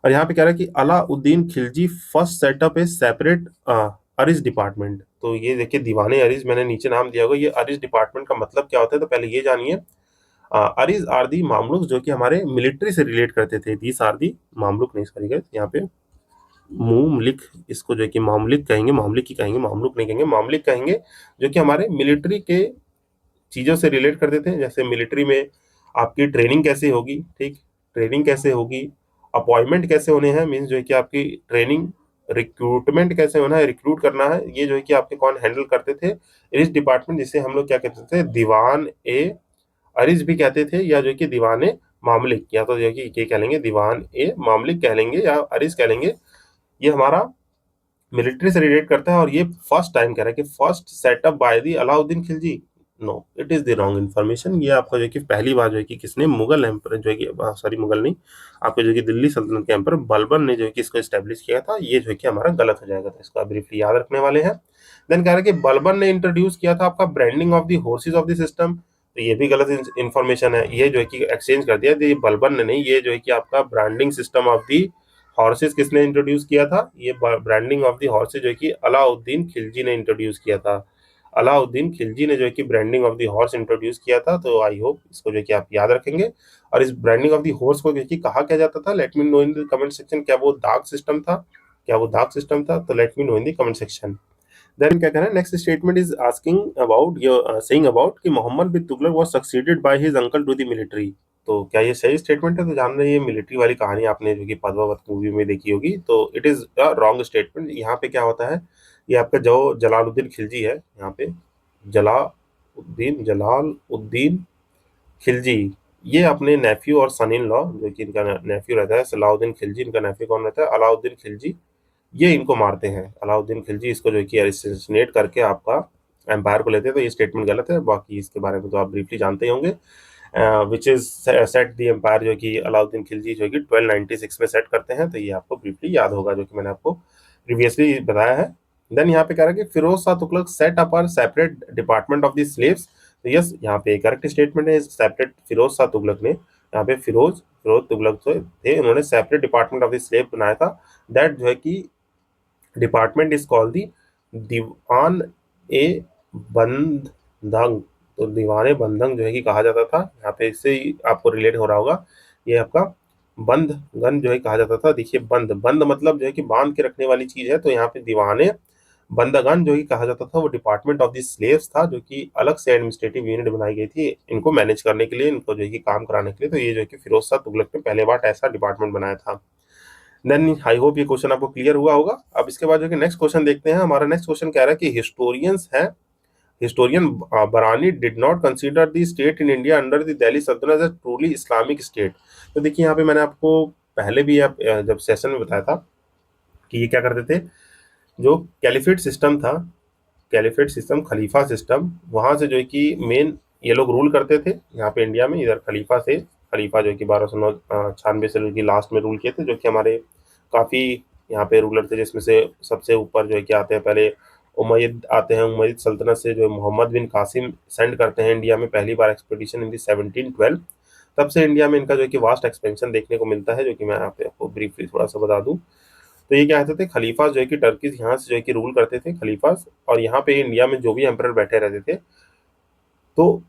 और यहाँ पे कह रहा है कि Alauddin Khilji first set up a separate Ariz department. तो ये देखिए दीवाने अरिज मैंने नीचे नाम दिया होगा। ये अरिज डिपार्टमेंट का मतलब क्या होता है? तो पहले ये जानिए। अरिज आर दी मामलुक, जो कि हमारे मिलिट्री से रिलेट करते थे। दीस आर दी मामलुक नहीं, सॉरी गाइस, यहाँ पे मुमलिक, इसको जो है कि मामलिक कहेंगे, मामलिक ही कहेंगे, मामलुक नहीं कहेंगे, मामलिक कहेंगे। जो कि हमारे मिलिट्री के चीजों से रिलेट करते थे। जैसे मिलिट्री में आपकी ट्रेनिंग कैसे होगी, ठीक, ट्रेनिंग कैसे होगी, अपॉइंटमेंट कैसे होने हैं, मीन्स जो है कि आपकी ट्रेनिंग, रिक्रूटमेंट कैसे होना है, रिक्रूट करना है, ये जो है कि आपके कौन हैंडल करते थे? इस डिपार्टमेंट, जिसे हम लोग क्या कहते थे? दीवान ए अरिज भी कहते थे, या जो कि दीवाने मामलिक, या तो जो कि ये कह लेंगे दीवान ए मामलिक कह लेंगे, या अरिज कह लेंगे। ये हमारा मिलिट्री से रिलेट करता है। और ये फर्स्ट टाइम कह रहा है कि first setup by the Alauddin Khilji. No, it is the wrong information. ये आपका जो कि पहली बार जो है कि किसने, मुगल एम्पर जो है कि, सॉरी मुगल नहीं, आपके जो कि दिल्ली सल्तनत के एम्पर बलबन ने जो है कि इसको स्टैब्लिश किया था। ये जो है कि हमारा गलत हो जाएगा, तो इसको आप ब्रीफली याद रखने वाले हैं। देन कह रहा है कि बलबन ने इंट्रोड्यूस किया था आपका branding of the horse's of the system. तो ये भी गलत इन्फॉर्मेशन है। ये जो है कि एक्सचेंज कर दिया, ये बलबन ने नहीं, ये जो है कि आपका branding system of the horses किसने इंट्रोड्यूस किया था? ये ब्रांडिंग ऑफ दी हॉर्सेस जो है कि अलाउद्दीन खिलजी ने इंट्रोड्यूस किया था। अलाउद्दीन खिलजी ने जो है कि branding of the horse introduce किया था। तो आई होप इसको जो है कि आप याद रखेंगे। और इस ब्रांडिंग ऑफ दी हॉर्स को जो है कि कहा क्या जाता था? Late me know in the comment section. क्या वो दाग सिस्टम था? क्या वो दाग सिस्टम था? तो let me know in the comment section. Then क्या कहना है? Next statement is asking about your saying about कि Mohammad bin Tughlaq was succeeded by his uncle to the military. तो क्या ये सही स्टेटमेंट है? तो जान रहे हैं ये मिलिट्री वाली कहानी आपने जो कि पद्मावत मूवी में देखी होगी। तो it is a wrong statement. यहाँ पे क्या होता है? ये आपका जो जलालुद्दीन खिलजी है, यहाँ पे जलालुद्दीन खिलजी, ये अपने नेफ्यू और सन इन लॉ, जो कि इनका नेफ्यू रहता है सलाउद्दीन खिलजी, इनका नेफ्यू कौन रहता है? अलाउद्दीन खिलजी, ये इनको मारते हैं। अलाउद्दीन खिलजी इसको जो कि असैसिनेट करके आपका एम्पायर को लेते हैं। तो ये स्टेटमेंट गलत है। बाकी इसके बारे में तो आप ब्रीफली जानते ही होंगे। Which is set the empire, जो कि अलाउद्दीन खिलजी जो कि 1296 में सेट करते हैं। तो ये आपको ब्रीफली याद होगा, जो कि मैंने आपको प्रीवियसली बताया है। देन यहाँ पे कह रहा है कि Firoz Shah Tughlaq set up a separate department of the slaves तो यस, यहाँ पे करेक्ट स्टेटमेंट है, सेपरेट फिरोज शाह तुगलक ने, यहाँ पे फिरोज फिरोज तुगलक थे, उन्होंने separate department of the slave बनाया था। दैट जो है कि डिपार्टमेंट इज कॉल्ड दी दीवान ए बंधंग। तो दीवाने बंधंग जो है कि कहा जाता था, यहाँ पे इससे ही आपको रिलेट हो रहा होगा, ये आपका बंधगन जो है कहा जाता था। देखिए बंद बंद मतलब जो है कि बांध के रखने वाली चीज है, तो यहाँ पे दीवाने बंदगन जो कि कहा जाता था वो डिपार्टमेंट ऑफ द स्लेव्स था, जो कि अलग से एडमिनिस्ट्रेटिव यूनिट बनाई गई थी इनको मैनेज करने के लिए, इनको जो है कि काम कराने के लिए। तो ये जो है कि फिरोज शाह तुगलक ने पहले बार ऐसा डिपार्टमेंट बनाया था। देन आई होप ये क्वेश्चन आपको क्लियर हुआ होगा। अब इसके बाद जो कि नेक्स्ट क्वेश्चन देखते हैं। हमारा नेक्स्ट क्वेश्चन कह रहा है कि हिस्टोरियंस है, हिस्टोरियन बरानी did not consider the state in India under the Delhi सल्तनत एज ट्रूली इस्लामिक स्टेट। तो देखिए यहाँ पे मैंने आपको पहले भी जब सेशन में बताया था कि ये क्या करते थे, जो कैलिफेट सिस्टम था, कैलिफेट सिस्टम, खलीफा सिस्टम, वहां से जो है कि मेन ये लोग रूल करते थे यहाँ पे इंडिया में। इधर खलीफा से, खलीफा जो कि 1296 से जो कि लास्ट में रूल किए थे, जो कि हमारे काफी यहाँ पे रूलर थे, जिसमें से सबसे ऊपर जो है कि आते हैं पहले उमैयद आते हैं। उमैयद सल्तनत से जो मोहम्मद बिन कासिम सेंड करते हैं इंडिया में पहली बार एक्सपेडिशन इन दी 1712। तब से इंडिया में इनका जो है कि वास्ट एक्सपेंशन देखने को मिलता है, जो कि मैं यहाँ पे आपको ब्रीफली थोड़ा सा बता दूं। तो ये क्या कहते थे, खलीफास जो है कि टर्की यहाँ से जो है कि रूल करते थे खलीफास, और यहाँ पे इंडिया में जो भी एम्परर बैठे रहते थे, तो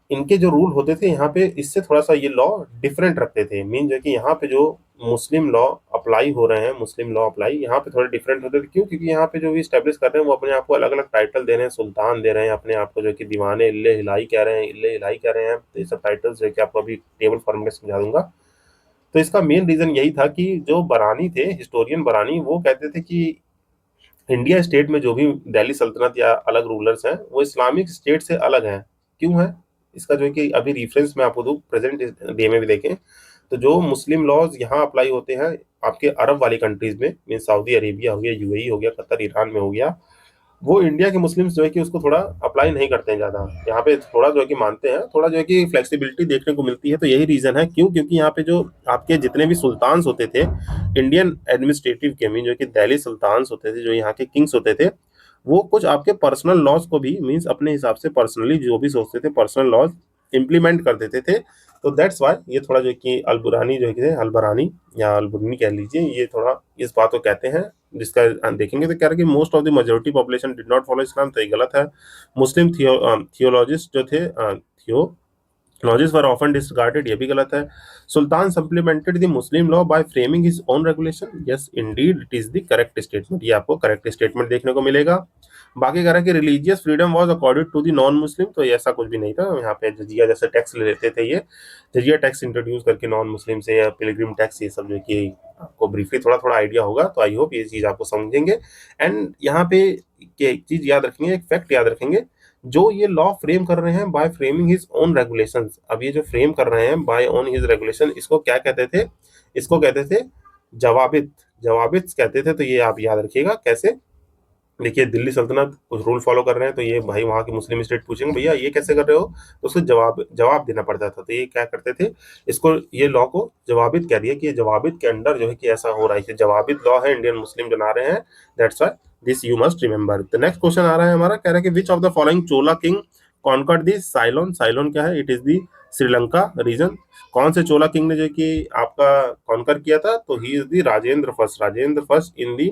इनके जो रूल होते थे यहाँ पे, इससे थोड़ा सा ये लॉ डिफरेंट रखते थे। मीन जो है कि यहाँ पे जो मुस्लिम लॉ अप्लाई हो रहे हैं, मुस्लिम लॉ अप्लाई यहाँ पे थोड़े डिफरेंट होते थे। क्यों? क्योंकि यहाँ पे जो भी स्टेब्लिश कर रहे हैं वो अपने आप को अलग अलग टाइटल दे रहे हैं, सुल्तान दे रहे हैं अपने आप को, जो कि दीवाने इल्ले हिलाई कह रहे हैं, इल्ले हिलाई कह रहे हैं। तो ये सब टाइटल्स जो है कि आपको अभी टेबल फॉर्म में समझा दूंगा। तो इसका मेन रीजन यही था कि जो बरानी थे, हिस्टोरियन बरानी, वो कहते थे कि इंडिया स्टेट में जो भी दिल्ली सल्तनत या अलग रूलर्स हैं वो इस्लामिक स्टेट से अलग हैं। क्यों है? इसका जो है कि अभी रेफरेंस मैं आपको दूं, प्रेजेंट डे में भी देखें तो जो मुस्लिम लॉज यहाँ अप्लाई होते हैं आपके अरब वाली कंट्रीज में, मीन सऊदी अरेबिया हो गया, यूएई हो गया, कतर, ईरान में हो गया, वो इंडिया के मुस्लिम्स जो है कि उसको थोड़ा अप्लाई नहीं करते हैं ज्यादा। यहाँ पे थोड़ा जो है कि मानते हैं, थोड़ा जो है कि फ्लेक्सिबिलिटी देखने को मिलती है। तो यही रीजन है। क्यों? क्योंकि यहाँ पे जो आपके जितने भी सुल्तान्स होते थे इंडियन एडमिनिस्ट्रेटिव के, मीन जो कि दिल्ली सुल्तान्स होते थे, जो यहाँ के किंग्स होते थे, वो कुछ आपके पर्सनल लॉज को भी मीन्स अपने हिसाब से पर्सनली जो भी सोचते थे पर्सनल लॉज इम्प्लीमेंट कर देते थे। तो दैट्स वाई ये थोड़ा जो है कि अलबुरानी जो है, अलबरानी या अलबुरनी कह लीजिए, ये थोड़ा इस बात को कहते हैं। जिसका देखेंगे तो क्या है कि most of the majority population did not follow Islam, तो ये गलत है। मुस्लिम थियोलॉजिस्ट जो थे, थियोलॉजिस्ट वर ऑफन डिसकार्डेड, ये भी गलत है। Sultan supplemented the Muslim law by framing his own regulation, yes indeed it is the correct statement, ये आपको करेक्ट स्टेटमेंट देखने को मिलेगा। बाकी कह रहा है कि religious freedom was accorded to the non Muslim, तो ऐसा कुछ भी नहीं था। यहाँ पे जजिया जैसे टैक्स ले लेते थे, ये जजिया टैक्स इंट्रोड्यूस करके नॉन मुस्लिम से, या पिलग्रिम टैक्स, ये सब जो कि आपको ब्रीफली थोड़ा थोड़ा आइडिया होगा। तो आई होप ये चीज आपको समझेंगे। एंड यहाँ पे एक चीज याद रखेंगे, एक फैक्ट याद रखेंगे, जो ये लॉ फ्रेम कर रहे हैं by framing his own regulations, अब ये जो फ्रेम कर रहे हैं बाय ओन हिज रेगुलेशन, इसको क्या कहते थे? इसको कहते थे जवाबित, जवाबित कहते थे। तो ये आप याद रखिएगा कैसे। देखिए दिल्ली सल्तनत कुछ रूल फॉलो कर रहे हैं, तो ये भाई वहाँ के मुस्लिम स्टेट पूछेंगे भैया ये कैसे कर रहे हो, तो उसको जवाब जवाब देना पड़ता था। तो ये क्या करते थे, इसको ये लॉ को जवाबित कह दिया कि ये जवाबित के अंडर जो है कि ऐसा हो रहा है, कि जवाबित लॉ है, इंडियन मुस्लिम बना रहे हैं। That's why this you must remember. The next question आ रहा है हमारा, कह रहा है कि which of the following Chola king conquered दी साइलोन। साइलोन क्या है? It is the Sri Lanka reason. कौन से चोला किंग ने जो कि आपका कॉन्कर किया था? तो he is the Rajendra first, Rajendra first in the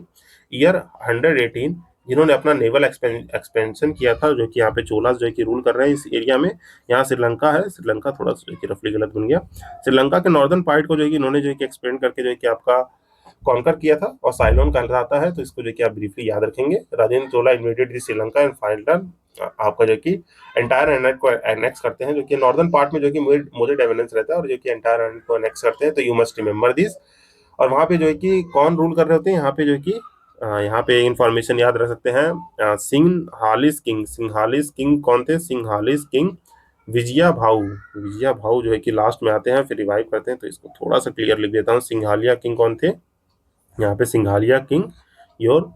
year 118, जिन्होंने अपना नेवल एक्सपेंशन किया था, जो कि यहाँ पे चोलास जो है कि रूल कर रहे हैं इस एरिया में। यहाँ श्रीलंका है, श्रीलंका थोड़ा सा जो है कि रफली गलत बन गया। श्रीलंका के नॉर्दर्न पार्ट को जो है कि इन्होंने जो है कि एक्सपेंड करके जो है कि आपका कॉन्कर किया था, और साइलोन कहलाता है। तो इसको जो कि आप ब्रीफली याद रखेंगे। राजेंद्र चोला इन्वेडेड श्रीलंका एंड फाइनल आपका जो कि एंटायर एनेक्ट को एनेक्स करते हैं, जो कि नॉर्दर्न पार्ट में जो कि मुझे डेमिनेंस रहता है, और जो कि एंटायर एनेक्ट को एनेक्स करते हैं। तो यू मस्ट रिमेंबर दिस। और वहाँ पे जो है कि कौन रूल कर रहे होते हैं यहाँ पे, जो है कि यहाँ पे इंफॉर्मेशन याद रख सकते हैं। सिंघालिस किंग, सिंघालिस किंग कौन थे? सिंघालिस किंग विजया भाऊ, विजया भाऊ जो है कि लास्ट में आते हैं, फिर रिवाइव करते हैं। तो इसको थोड़ा सा क्लियर लिख देता हूँ। सिंघालिया किंग कौन थे? यहाँ पे सिंघालिया किंग योर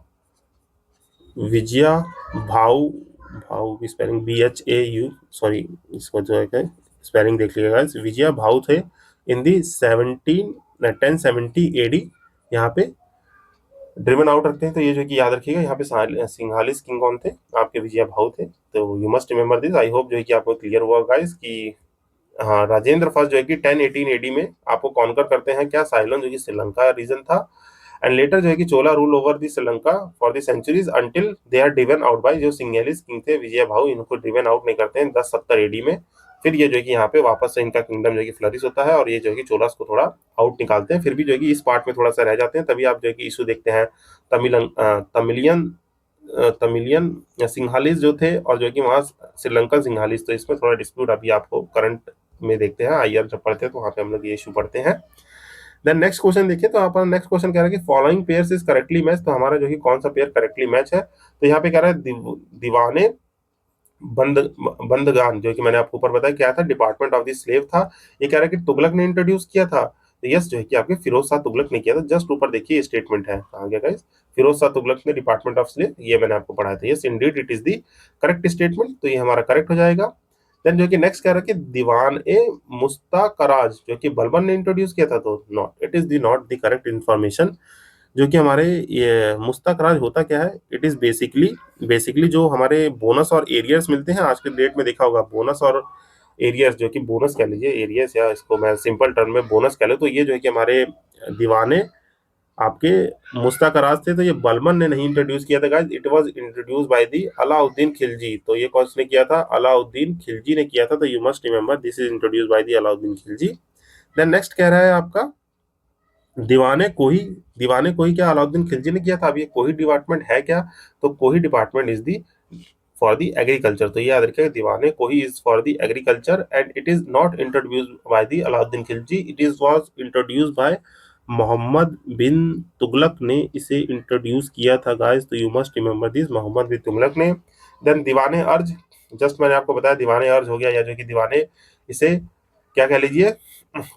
विजया भाऊ, भाऊ की स्पेलिंग BHAU, सॉरी इसको जो है स्पेलिंग देख लीजिएगा। विजया भाऊ थे इन दी 1070 AD, यहाँ पे ड्रिवन आउट रखते हैं। तो ये जो कि याद रखिएगा, यहाँ पे सिंघालिस किंग कौन थे? आपके विजया भाऊ थे। तो you must remember this. I hope जो है कि आपको क्लियर हुआ गाइस कि हाँ, राजेंद्र फर्स्ट जो है कि 1018 एडी में आपको कॉन्कर करते हैं क्या, साइलोन जो कि श्रीलंका रीजन था। एंड लेटर जो है कि चोला rule over the Sri Lanka for the centuries until they are driven out by जो सिंगेलिस किंग थे विजय भाऊ, इनको ड्रिवन आउट नहीं करते हैं 1070 एडी में। फिर ये जो है कि यहाँ पे वापस से इनका किंगडम जो है कि फ्लरिश होता है और ये जो है कि चोलास को थोड़ा आउट निकालते हैं। फिर भी जो है कि इस पार्ट में थोड़ा सा रह जाते हैं, तभी आप जो है कि इशू देखते हैं तमिलियन तमिलियन सिंघालीस जो थे और जो कि वहाँ श्रीलंकन सिंघालीस, तो इसमें थोड़ा डिस्प्यूट अभी आपको करंट में देखते हैं। आईआर जब पढ़ते हैं तो वहाँ पे हम लोग ये इशू पढ़ते हैं। देन नेक्स्ट क्वेश्चन देखिए, तो यहाँ पर नेक्स्ट क्वेश्चन कह रहा है कि following pairs is correctly match, तो हमारा जो कि कौन सा पेयर करेक्टली मैच है, तो यहाँ पे कह रहा है दीवाने बंद बंदगान, जो कि मैंने आपको ऊपर बताया क्या था, डिपार्टमेंट ऑफ द स्लेव था। ये कह रहा है कि तुगलक ने इंट्रोड्यूस किया था, तो यस जो है कि आपके फिरोज शाह तुगलक ने किया था। जस्ट ऊपर देखिए स्टेटमेंट है, कहा गया गाइस फिरोज शाह तुगलक ने डिपार्टमेंट ऑफ स्लेव, ये मैंने आपको पढ़ाया था। Yes indeed it is the correct statement, तो ये हमारा करेक्ट हो जाएगा। देन जो कि नेक्स्ट कह रहा है कि दीवान ए मुस्ताकराज जो कि बलबन ने इंट्रोड्यूस किया था, तो not, it is the not the correct information. जो कि हमारे ये मुश्ताक राज होता क्या है, इट इज बेसिकली जो हमारे बोनस और एरियर्स मिलते हैं आज के डेट में, देखा होगा बोनस और एरियर्स, जो कि बोनस कह लीजिए एरियर्स, या इसको मैं सिंपल टर्म में बोनस कह लूँ, तो ये जो है कि हमारे दीवाने आपके मुश्ताक राज थे, तो ये बलबन ने नहीं इंट्रोड्यूस किया था guys, it was introduce by the Alauddin Khilji. तो ये कौन ने किया था, अलाउद्दीन खिलजी ने किया था, तो you must remember this is introduce by the Alauddin Khilji. Then next कह रहा है आपका दीवाने कोही क्या अलाउद्दीन खिलजी ने किया था। अब ये कोही डिपार्टमेंट है क्या, तो Kohi department is the for the agriculture, तो ये याद रखिएगा Diwani Kohi is for the agriculture and it is not introduce by the Alauddin Khilji, it is was introduce by Mohammad bin Tughlaq ने इसे इंट्रोड्यूस किया था गाइस, तो you must remember this, Mohammad bin Tughlaq ने। देन दीवाने अर्ज, जस्ट मैंने आपको बताया दीवाने अर्ज हो गया, या जो कि दीवाने इसे क्या कह लीजिए,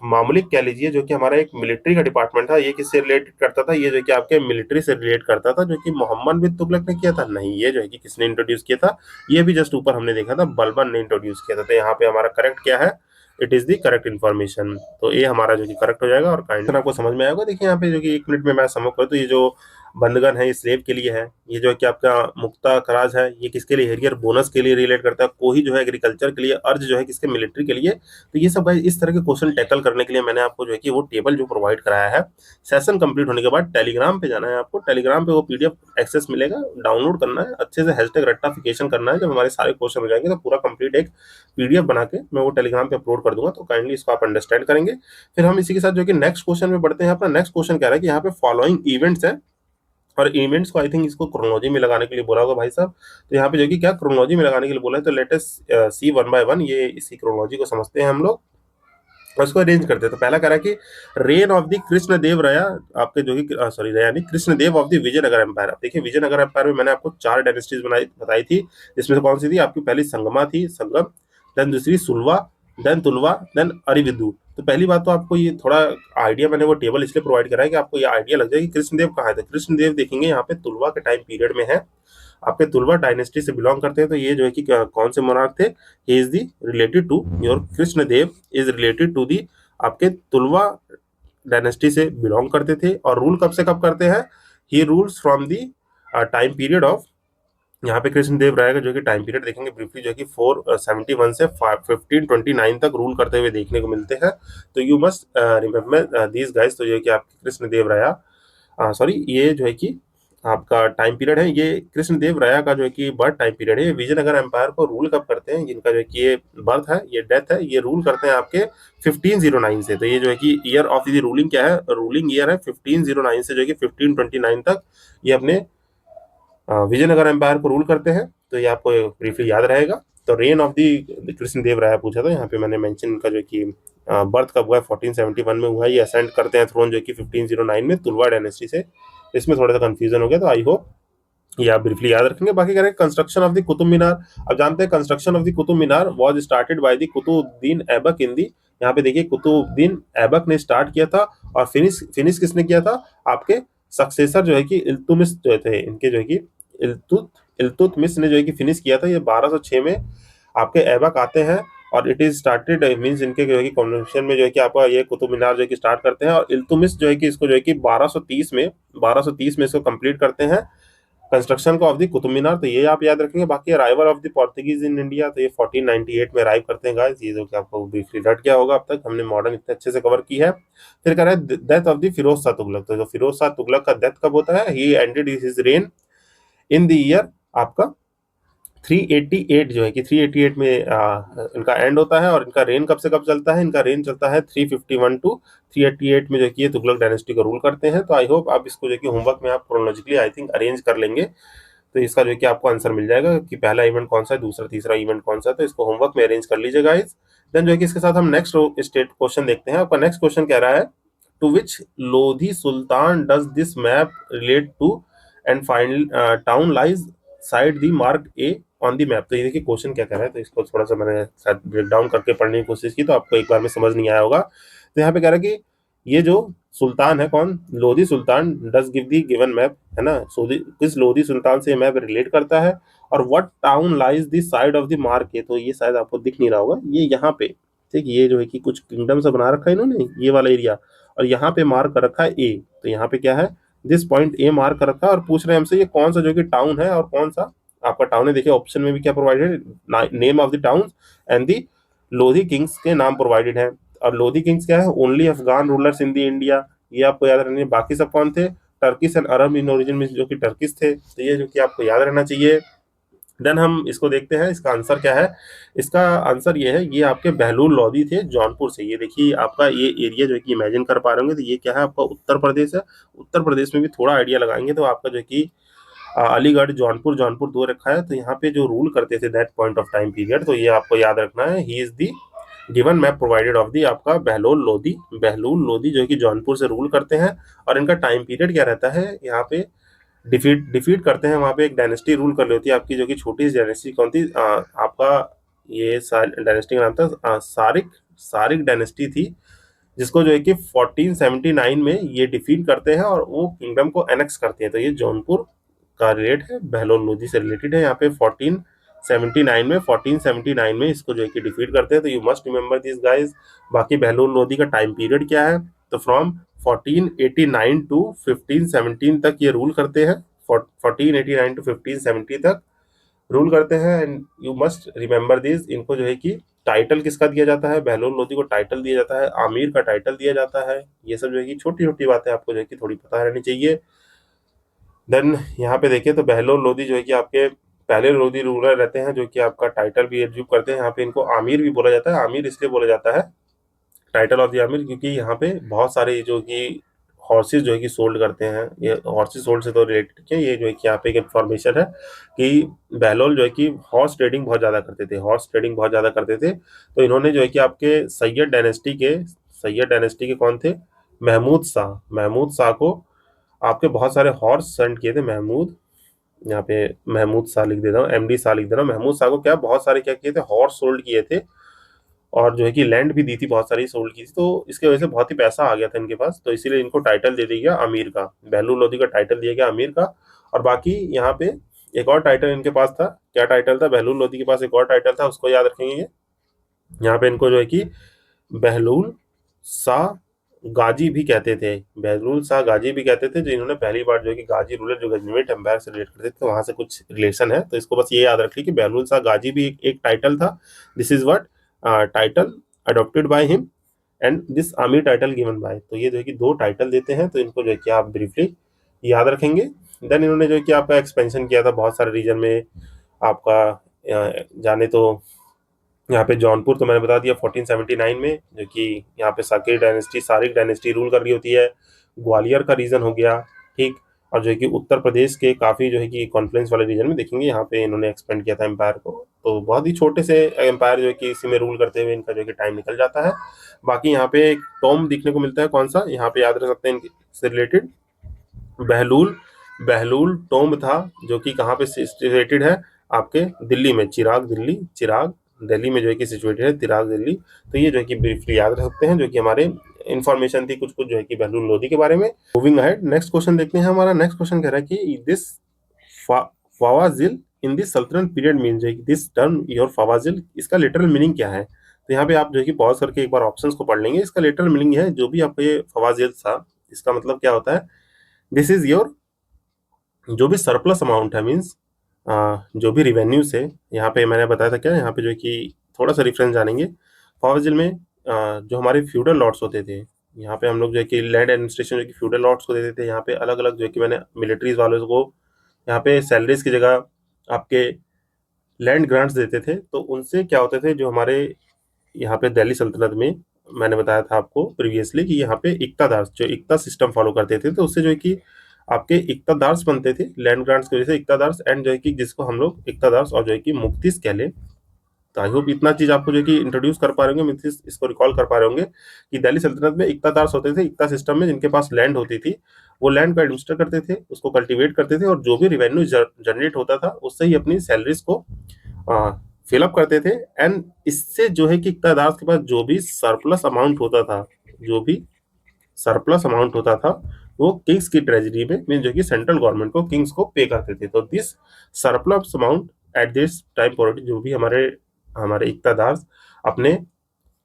मामलिक कह लीजिए, जो कि हमारा एक मिलिट्री का डिपार्टमेंट था। ये किससे रिलेटेड करता था, ये जो कि आपके मिलिट्री से रिलेट करता था, जो कि मोहम्मद बिन तुगलक ने किया था, नहीं, ये जो है कि किसने इंट्रोड्यूस किया था, ये भी जस्ट ऊपर हमने देखा था बलबन ने इंट्रोड्यूस किया था। तो यहाँ पे हमारा करेक्ट क्या है, it is the correct information, तो ये हमारा जो कि करेक्ट हो जाएगा। और काइंड आपको समझ में आएगा। देखिए यहाँ पे जो कि 1 मिनट में मैं समझ करूँ, तो ये जो बंदगन है ये स्लेव के लिए है, ये जो है कि आपका मुक्ता खराज है ये किसके लिए, हेरियर बोनस के लिए रिलेट करता है, कोही जो है एग्रीकल्चर के लिए, अर्ज जो है किसके, मिलिट्री के लिए। तो ये सब भाई इस तरह के क्वेश्चन टैकल करने के लिए मैंने आपको जो है कि वो टेबल जो प्रोवाइड कराया है। सेशन कंप्लीट होने के बाद टेलीग्राम पे जाना है आपको, टेलीग्राम पे वो पीडीएफ एक्सेस मिलेगा, डाउनलोड करना है, अच्छे से हैशटैग रट्टाफिकेशन करना है। जब हमारे सारे क्वेश्चन हो जाएंगे तो पूरा कंप्लीट एक पीडीएफ बना के मैं वो टेलीग्राम पे अपलोड कर दूंगा, तो काइंडली इसको आप अंडरस्टैंड करेंगे। फिर हम इसी के साथ जो कि नेक्स्ट क्वेश्चन में बढ़ते हैं। अपना नेक्स्ट क्वेश्चन कह रहा है कि यहाँ पे फॉलोइंग इवेंट्स है, और इवेंट्स को आई थिंक इसको क्रोनोलॉजी में लगाने के लिए बोला होगा भाई साहब, तो यहाँ पे जो कि क्या क्रोनोलॉजी में लगाने के लिए बोला है, तो let us see one by one, ये इसी क्रोनोलॉजी को समझते हैं हम लोग और इसको अरेंज करते हैं। तो पहला कह रहा है कि रेन ऑफ द कृष्ण देव राया, आपके जो कि सॉरी राया नहीं, कृष्ण देव ऑफ द विजयनगर एम्पायर। आप देखिए विजयनगर एम्पायर में मैंने आपको 4 डायनेस्टीज बताई थी, जिसमें से कौन सी थी आपकी, पहली संगमा थी, संगम, देन दूसरी सुलवा, देन तुलवा, देन अरिविदु। तो पहली बात तो आपको ये थोड़ा आइडिया, मैंने वो टेबल इसलिए प्रोवाइड करा है कि आपको ये आइडिया लग जाए कि कृष्णदेव कहाँ थे। कृष्णदेव देखेंगे यहाँ पे तुलवा के टाइम पीरियड में है, आपके तुलवा डायनेस्टी से बिलोंग करते हैं। तो ये जो है कि कौन से मोनार्क थे, he is the related to your Krishnadeva is related to the आपके तुलवा डायनेस्टी से बिलोंग करते थे। और रूल कब से कब करते हैं, he rules from the time period of, यहाँ पे कृष्णदेव राय का जो कि टाइम पीरियड देखेंगे ब्रीफली, जो कि 471 से 1529 तक रूल करते हुए देखने को मिलते हैं। तो you must remember these guys, तो जो है कि आपके कृष्णदेव राया सॉरी ये जो है कि आपका टाइम पीरियड है, ये कृष्णदेव राया का जो है कि बर्थ टाइम पीरियड है। ये विजयनगर एम्पायर को रूल कब करते हैं, जिनका जो है कि ये बर्थ है, ये डेथ है, ये रूल करते हैं आपके 1509 से। तो ये जो है कि ईयर ऑफ द रूलिंग क्या है, रूलिंग ईयर है 1509 से जो है कि 1529 तक ये अपने विजयनगर एम्पायर को रूल करते हैं। तो ये आपको ब्रीफली याद रहेगा। तो रेन ऑफ दी कृष्णदेव राय पूछा था, यहाँ पे मैंने मेंशन इनका जो कि बर्थ कब हुआ है, 1471 में हुआ है। ये असेंड करते हैं थ्रोन जो कि 1509 में तुलवा डायनेस्टी से। इसमें थोड़ा सा कंफ्यूजन हो गया, तो आई होप ये आप ब्रीफली याद रखेंगे। बाकी कह रहे हैं construction of the Qutub Minar. अब जानते हैं construction of the Qutub Minar was started by the Qutubuddin Aibak in the, यहाँ पे देखिए कुतुबुद्दीन ऐबक ने स्टार्ट किया था, और फिनिश किसने किया था, आपके सक्सेसर जो है कि इल्तुतमिश जो थे, इनके जो है कि इल्तुतमिश ने जो है कि फिनिश किया था। ये 1206 में आपके ऐबक आते हैं, और इट इज स्टार्टेड मींस इनके जो है कि कॉन्वेंशन में जो है कि आपका ये कुतुब मीनार जो है कि स्टार्ट करते हैं, और इल्तुतमिश जो है कि इसको जो है कि 1230 में इसको कंप्लीट करते हैं। कंस्ट्रक्शन ऑफ द कुतुब मीनार, तो ये आप याद रखेंगे। बाकी arrival of the Portuguese in India, तो ये 1498 में अराइव करते हैं गाइस, ये जो कि आपको ब्रीफली रट गया होगा, अब तक हमने मॉडर्न इतने अच्छे से कवर की है। फिर कह रहा है death of the Firoz Shah Tughlaq, तो जो फिरोज शाह तुगलक का डेथ कब होता है, he ended his reign in the year आपका 388, जो है कि 388 में इनका एंड होता है। और इनका रेन कब से कब चलता है, इनका रेन चलता है 351 टू 388 में, जो कि ये तुगलक डायनेस्टी को रूल करते हैं। तो आई होप आप इसको जो कि होमवर्क में आप क्रोनोलॉजिकली आई थिंक अरेंज कर लेंगे, तो इसका जो है कि आपको आंसर मिल जाएगा कि पहला इवेंट कौन सा है, दूसरा तीसरा इवेंट कौन सा है। तो इसको होमवर्क में अरेंज कर लीजिएगा गाइस। देन जो है कि इसके साथ हम नेक्स्ट स्टेट क्वेश्चन देखते हैं। आपका नेक्स्ट क्वेश्चन कह रहा है, to which Lodi sultan does this map relate to and final town lies side the mark A on the map. तो ये देखिए क्वेश्चन क्या कह रहा है, तो इसको थोड़ा सा मैंने शायद ब्रेक डाउन करके पढ़ने की कोशिश की, तो आपको एक बार में समझ नहीं आया होगा। तो यहाँ पे कह रहा है कि ये जो सुल्तान है कौन, Lodhi sultan, does give the given map, है ना, किस लोधी सुल्तान से मैप रिलेट करता है, और what town lies the side of the mark है। तो ये शायद आपको दिख नहीं रहा होगा, ये यहाँ पे ठीक, ये जो है कि कुछ किंगडम से बना रखा है इन्होंने ये वाला एरिया, और यहाँ पे मार्क कर रखा है ए। तो यहाँ पे क्या है, दिस पॉइंट ए मार्क कर रखा है, और पूछ रहे हैं हमसे ये कौन सा जो कि टाउन है और कौन सा आपका टाउन है। देखिए ऑप्शन में भी क्या provided, name of the town and the Lodhi Kings के नाम प्रोवाइडेड है। और लोधी किंग्स क्या है, ओनली अफगान रूलर्स इन दी इंडिया, ये आपको याद रखना है। बाकी सब कौन थे, Turkish and Arab in origin में, जो कि टर्किश थे। तो ये जो कि आपको याद रहना चाहिए। देन हम इसको देखते हैं, इसका आंसर क्या है। इसका आंसर ये है, ये आपके बहलूल लोधी थे जौनपुर से। ये देखिए आपका ये एरिया जो है कि इमेजिन कर पा रहे होंगे, तो ये क्या है आपका उत्तर प्रदेश है। उत्तर प्रदेश में भी थोड़ा आइडिया लगाएंगे तो आपका जो है कि अलीगढ़ जौनपुर, जौनपुर दो रखा है। तो यहाँ पे जो रूल करते थे that point of time period, तो ये आपको याद रखना है, ही is the given map provided of the आपका बहलोल लोधी। बहलूल लोधी जो है कि जौनपुर से रूल करते हैं, और इनका टाइम पीरियड क्या रहता है, यहाँ पे डिफीट डिफीट करते हैं। वहाँ पे एक डायनेस्टी रूल कर रही होती है आपकी, जो कि छोटी सी डायनेस्टी कौन थी, आपका ये डायनेस्टी का नाम था सारिक, सारिक डायनेस्टी थी, जिसको जो है कि 1479 में ये डिफीट करते हैं और वो किंगडम को एनेक्स करते हैं। तो ये जौनपुर का रिलेट है, बहलोल लोधी से रिलेटेड है। यहाँ पे 1479 में इसको जो है कि डिफीट करते हैं। तो you must remember this guys. बाकी बहलोल लोधी का टाइम पीरियड क्या है, तो फ्रॉम 1489 टू 1517 तक ये रूल करते हैं। 1489 टू 1570 तक रूल करते हैं। And you must remember this, इनको जो है कि टाइटल किसका दिया जाता है, बहलोल लोधी को टाइटल दिया जाता है, आमिर का टाइटल दिया जाता है। ये सब जो है कि छोटी छोटी बातें आपको जो है कि थोड़ी पता रहनी चाहिए। देन यहाँ पे देखिए, तो बहलोल लोधी जो है कि आपके पहले लोधी रूलर रहते हैं, जो कि आपका टाइटल भी एग्जीक्यूट करते हैं। यहाँ पे इनको आमिर भी बोला जाता है। आमिर इसलिए बोला जाता है टाइटल ऑफ द आमिर, क्योंकि यहाँ पे बहुत सारे जो कि हॉर्सेज जो है कि सोल्ड करते हैं। ये हॉर्सेज सोल्ड से तो रिलेटेड है, ये जो है कि यहाँ पे एक इन्फॉर्मेशन है कि बहलोल जो है कि हॉर्स ट्रेडिंग बहुत ज़्यादा करते थे, हॉर्स ट्रेडिंग बहुत ज़्यादा करते थे। तो इन्होंने जो है कि आपके सैयद डायनेस्टी के कौन थे, महमूद शाह, महमूद शाह को आपके बहुत सारे हॉर्स सेंड किए थे। महमूद, यहाँ पे महमूद शाह लिख दे रहा हूँ, एमडी शाह लिख दे रहा हूँ। महमूद शाह को क्या बहुत सारे क्या किए थे, हॉर्स सोल्ड किए थे, और जो है कि लैंड भी दी थी, बहुत सारी सोल्ड की थी। तो इसके वजह से बहुत ही पैसा आ गया था इनके पास, तो इसीलिए इनको टाइटल दे दिया गया अमीर का, बहलूल लोधी का टाइटल दिया गया अमीर का। और बाकी यहाँ पे एक और टाइटल इनके पास था, क्या टाइटल था, बहलूल लोधी के पास एक और टाइटल था, उसको याद रखेंगे। यहाँ पे इनको जो है कि बहलूल शाह गाजी भी कहते थे, बहलूल शाह गाजी भी कहते थे, जो इन्होंने पहली बार जो है कि गाजी रूलर जो गजनीमेट एम्पायर से रिलेट करते थे, तो वहां से कुछ रिलेशन है। तो इसको बस ये याद रखिए कि बहलूल शाह गाजी भी एक टाइटल था। This is what title adopted by him and this army title given by. तो ये जो है कि दो टाइटल देते हैं, तो इनको जो है कि आप ब्रीफली याद रखेंगे। देन इन्होंने जो है कि आपका एक्सपेंशन किया था बहुत सारे रीजन में आपका, जाने तो यहाँ पे जौनपुर तो मैंने बता दिया 1479 में, जो कि यहाँ पे सारिक डायनेस्टी रूल कर रही होती है। ग्वालियर का रीजन हो गया, ठीक। और जो है कि उत्तर प्रदेश के काफी जो है कि कॉन्फ्लुएंस वाले रीजन में देखेंगे, यहाँ पे इन्होंने एक्सपेंड किया था एम्पायर को। तो बहुत ही छोटे से एम्पायर जो है कि इसी में रूल करते हुए इनका जो है कि टाइम निकल जाता है। बाकी यहाँ पे एक टॉम देखने को मिलता है, कौन सा, यहाँ पे याद रख सकते हैं इनसे रिलेटेड, बहलूल, बहलूल टोम्ब था, जो कि कहाँ पे सिचुएटेड है, आपके दिल्ली में, चिराग दिल्ली में जो है कि सिचुएटेड है, चिराग दिल्ली। तो ये जो है कि ब्रीफली याद रख सकते हैं, जो कि हमारे इन्फॉर्मेशन थी कुछ कुछ जो है कि बहलूल लोधी के बारे में। मूविंग अहेड, नेक्स्ट क्वेश्चन देखते हैं। हमारा नेक्स्ट क्वेश्चन कह रहा है कि दिस फवाजिल इन दिस सल्तनत पीरियड मीन, जो है दिस टर्म योर फवाजिल, इसका लिटरल मीनिंग क्या है। तो यहाँ पे आप जो है कि पॉज करके एक बार ऑप्शंस को पढ़ लेंगे। इसका लिटरल मीनिंग है, जो भी आपको ये फवाजिल था, इसका मतलब क्या होता है, दिस इज योर जो भी सरप्लस अमाउंट है मीन्स जो भी रेवेन्यू से, यहाँ पे मैंने बताया था क्या, यहाँ पे जो है कि थोड़ा सा रेफरेंस जानेंगे। फाजिल में जो हमारे फ्यूडल लॉट्स होते थे, यहाँ पे हम लोग जो है कि लैंड एडमिनिस्ट्रेशन जो कि फ्यूडल लॉट्स को देते थे, यहाँ पे अलग अलग जो है कि मैंने मिलिट्रीज वालों को यहाँ पे सैलरीज की जगह आपके लैंड ग्रांट्स देते थे। तो उनसे क्या होते थे, जो हमारे यहाँ पे दिल्ली सल्तनत में मैंने बताया था आपको प्रीवियसली कि यहाँ पे इक्तादार्स जो इक्ता सिस्टम फॉलो करते थे, तो उससे जो है कि आपके इक्तादार्स बनते थे लैंड ग्रांट्स की वजह से, इक्तादार्स एंड जो है कि जिसको हम लोग इक्तादार्स और जो है कि मुफ्तिस कह ले। तो आई होप इतना चीज आपको जो है कि इंट्रोड्यूस कर पा रहे होंगे, मीन्स इसको रिकॉल कर पा रहे होंगे कि दिल्ली सल्तनत में इक्तादार्स होते थे, इक्ता सिस्टम में जिनके पास लैंड होती थी, वो लैंड को एडमिनिस्टर करते थे, उसको कल्टीवेट करते थे, और जो भी रेवेन्यू जनरेट होता था उससे ही अपनी सैलरीज को फिलअप करते थे। एंड इससे जो है कि इक्तादार के पास जो भी सरप्लस अमाउंट होता था, जो भी सरप्लस अमाउंट होता था, वो किंग्स की ट्रेजरी में मीन जो कि सेंट्रल गवर्नमेंट को, किंग्स को पे करते थे। तो this surplus amount at this time polity, जो भी हमारे हमारे इक्तादार अपने